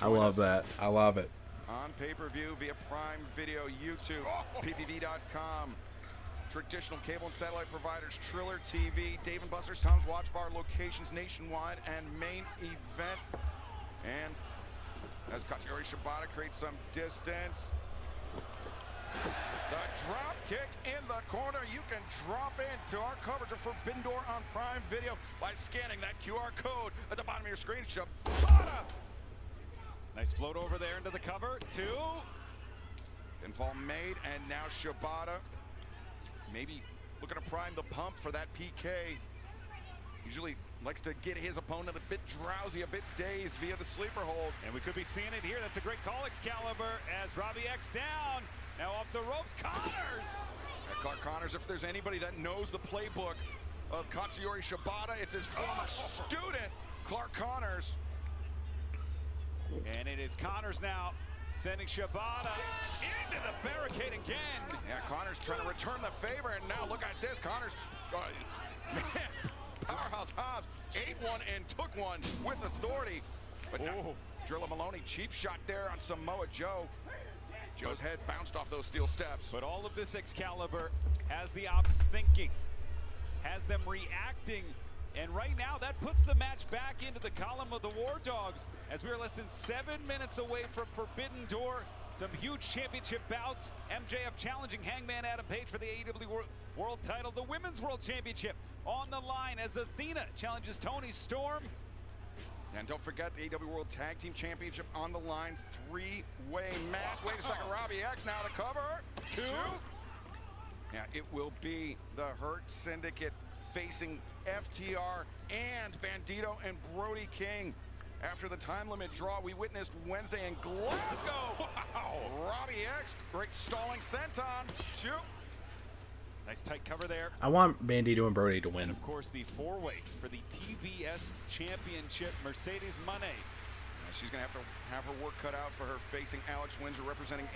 I love that. I love it. On pay-per-view via Prime Video, YouTube, PPV.com. traditional cable and satellite providers, Triller TV, Dave & Buster's, Tom's Watch Bar, locations nationwide, and main event. And as Katsuyori Shibata creates some distance, the drop kick in the corner. You can drop into our coverage of Forbidden Door on Prime Video by scanning that QR code at the bottom of your screen. Shibata! Nice float over there into the cover. 2. Pinfall made, and now Shibata maybe looking to prime the pump for that PK. Usually likes to get his opponent a bit drowsy, a bit dazed via the sleeper hold. And we could be seeing it here. That's a great call, Excalibur, as Robbie X down. Now off the ropes, Connors! Clark Connors, if there's anybody that knows the playbook of Katsuyori Shibata, it's his former student, Clark Connors. And it is Connors now sending Shibata into the barricade again. Yeah, Connors trying to return the favor, and now look at this. Connors, man, Powerhouse Hobbs ate one and took one with authority. But now, Drilla Maloney, cheap shot there on Samoa Joe. Joe's head bounced off those steel steps. But all of this Excalibur has the ops thinking, has them reacting, and right now that puts the match back into the column of the War Dogs as we are less than 7 minutes away from Forbidden Door. Some huge championship bouts. MJF challenging Hangman Adam Page for the AEW World title. The Women's World Championship on the line as Athena challenges Toni Storm. And don't forget the AEW World Tag Team Championship on the line. 3-way match. Wait a second, Robbie X now the cover. 2. Yeah, it will be the Hurt Syndicate facing FTR and Bandito and Brody King. After the time limit draw we witnessed Wednesday in Glasgow. Wow. Robbie X, great stalling senton. 2. Nice tight cover there. I want Bandito and Brody to win. And of course, the 4-way for the TBS Championship, Mercedes Moné. She's going to have her work cut out for her, facing Alex Windsor representing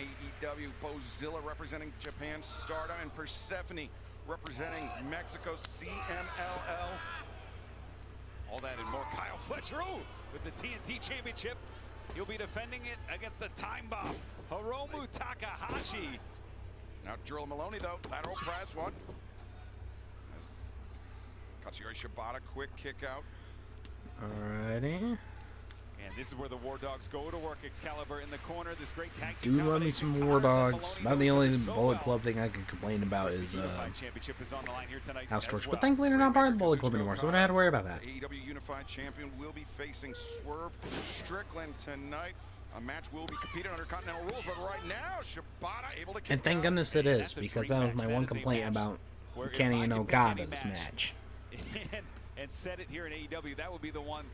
AEW, Bozilla representing Japan Stardom, and Persephone representing Mexico CMLL. All that and more. Kyle Fletcher with the TNT Championship. He'll be defending it against the Time Bomb, Hiromu Takahashi. Now Drilla Maloney though, lateral press 1. As Katsuyori Shibata, quick kick out. Alrighty. And this is where the War Dogs go to work. Excalibur in the corner. This great tag team. Do love me some War Dogs. About the only Bullet Club thing I can complain about is House Torch. But thankfully they're not part of the Bullet Club anymore, so I don't have to worry about that. AEW Unified Champion will be facing Swerve Strickland tonight. A match will be competed under Continental rules, but right now, Shibata able to kick And thank goodness it is, because that was my one complaint about Kenny and Okada's match. And said it here in AEW, that would be the one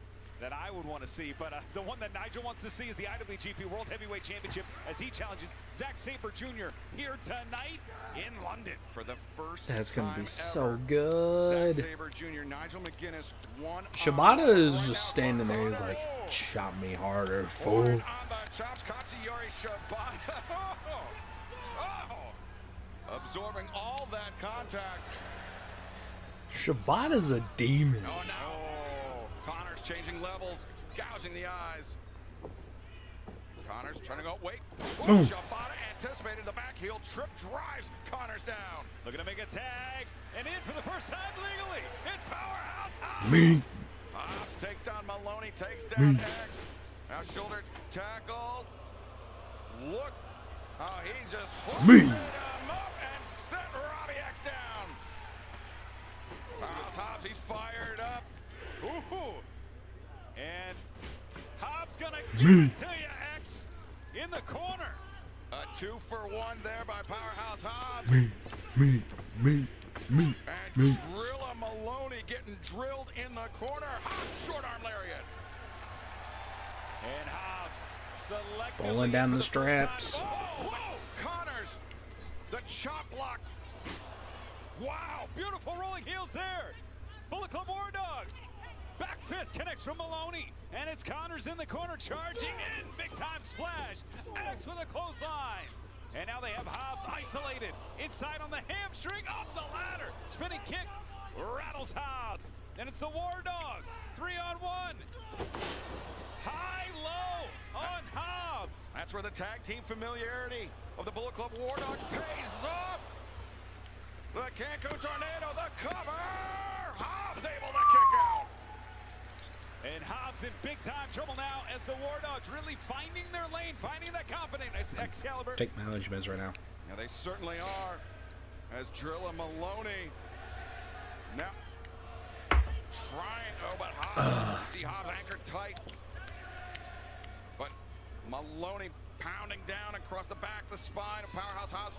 that I would want to see. But the one that Nigel wants to see is the IWGP World Heavyweight Championship as he challenges Zack Sabre Jr. here tonight in London. For the first That's going to be time so ever, good. Zack Sabre Jr., Nigel McGuinness, one Shibata is just standing there. He's like, chop me harder, fool. on the chops, Katsuyori Shibata. Absorbing all that contact. Shibata's a demon. Oh, no. Connors changing levels, gouging the eyes. Connors trying to go, wait. Boom. Shibata anticipated the back heel, trip drives Connors down. Looking to make a tag, and in for the first time legally, it's Powerhouse Hobbs. Me. Hobbs takes down Maloney, takes down X. Now shoulder tackle. Look how he just hoisted him up and set Robbie X down. Powerhouse Hobbs, he's fired up. Ooh. And Hobbs gonna give it to you, X, in the corner. A 2-for-1 there by Powerhouse Hobbs. Me. And Drilla Maloney getting drilled in the corner. Hobbs short arm lariat. And Hobbs selectively Pulling down the straps. Whoa. Connors, the chop block. Wow, beautiful rolling heels there. Bullet Club War Dogs. Back fist connects from Maloney, and it's Connors in the corner charging in. Big time splash. X with a clothesline. And now they have Hobbs isolated. Inside on the hamstring, up the ladder. Spinning kick, rattles Hobbs. And it's the War Dogs, 3-on-1. High-low on Hobbs. That's where the tag team familiarity of the Bullet Club War Dogs pays off. The Cancun Tornado, the cover! Hobbs able to kick out. And Hobbs in big-time trouble now as the War Dogs really finding their lane, finding that confidence. Excalibur. Take my meds right now. Yeah, they certainly are. As Drilla Maloney now trying, but Hobbs, you see Hobbs anchored tight. But Maloney pounding down across the back, the spine of Powerhouse Hobbs.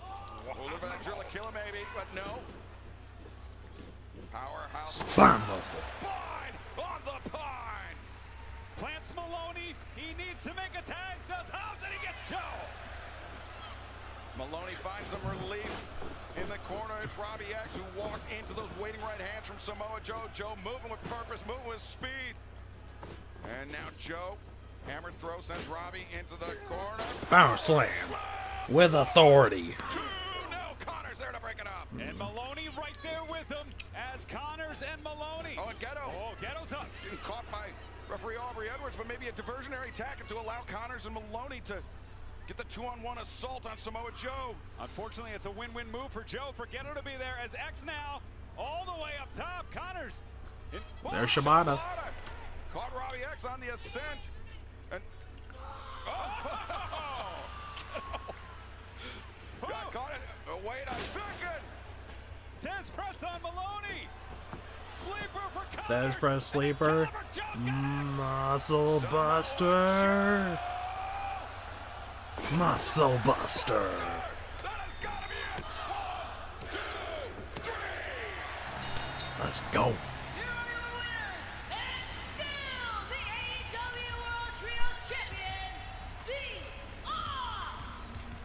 We'll look for that Drilla killer maybe, but no. Powerhouse. Spine buster. Spine on the pine. Plants Maloney. He needs to make a tag. Does Hobbs, and he gets Joe. Maloney finds some relief in the corner. It's Robbie X who walked into those waiting right hands from Samoa Joe. Joe moving with purpose, moving with speed. And now Joe, hammer throw sends Robbie into the corner. Power slam with authority. No, Connor's there to break it up. And Maloney right there with him as Connors and Maloney. Oh, and Ghetto. Oh, Ghetto's up. Getting caught by referee Aubrey Edwards, but maybe a diversionary tactic to allow Connors and Maloney to get the 2-on-1 assault on Samoa Joe. Unfortunately, it's a win-win move for Joe. For Ghetto to be there as X now all the way up top. Connors. There's Shibata. Caught Robbie X on the ascent. And got caught it. Wait a second. Tez press on Maloney. Sleeper for Connors. Tez press sleeper. Muscle buster. Muscle buster. Let's go.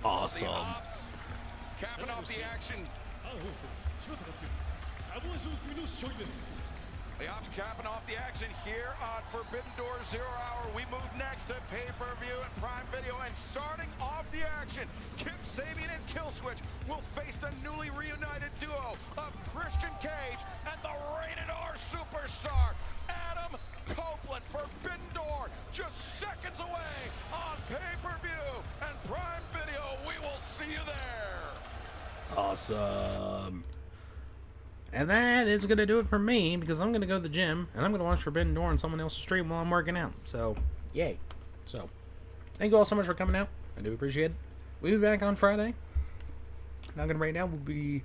Awesome. Capping off the action. The Ops capping off the action here on Forbidden Door 0 Hour. We move next to pay-per-view and Prime Video. And starting off the action, Kip Sabian and Killswitch will face the newly reunited duo of Christian Cage and the Rated R superstar, Adam Copeland. Forbidden Door just seconds away on pay-per-view and Prime Video. We will see you there. Awesome. And that is going to do it for me, because I'm going to go to the gym, and I'm going to watch Forbidden Door on someone else's stream while I'm working out. So, yay. So, thank you all so much for coming out. I do appreciate it. We'll be back on Friday. Not going to right now. We'll be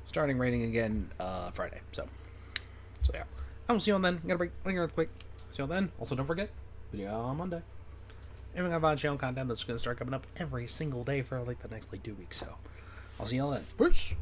starting rating again Friday. So yeah. I will see you all then. Got to break. Like earthquake. See you all then. Also, don't forget, video on Monday. And we got VOD channel content that's going to start coming up every single day for like the next 2 weeks. So, I'll see you all then. Peace.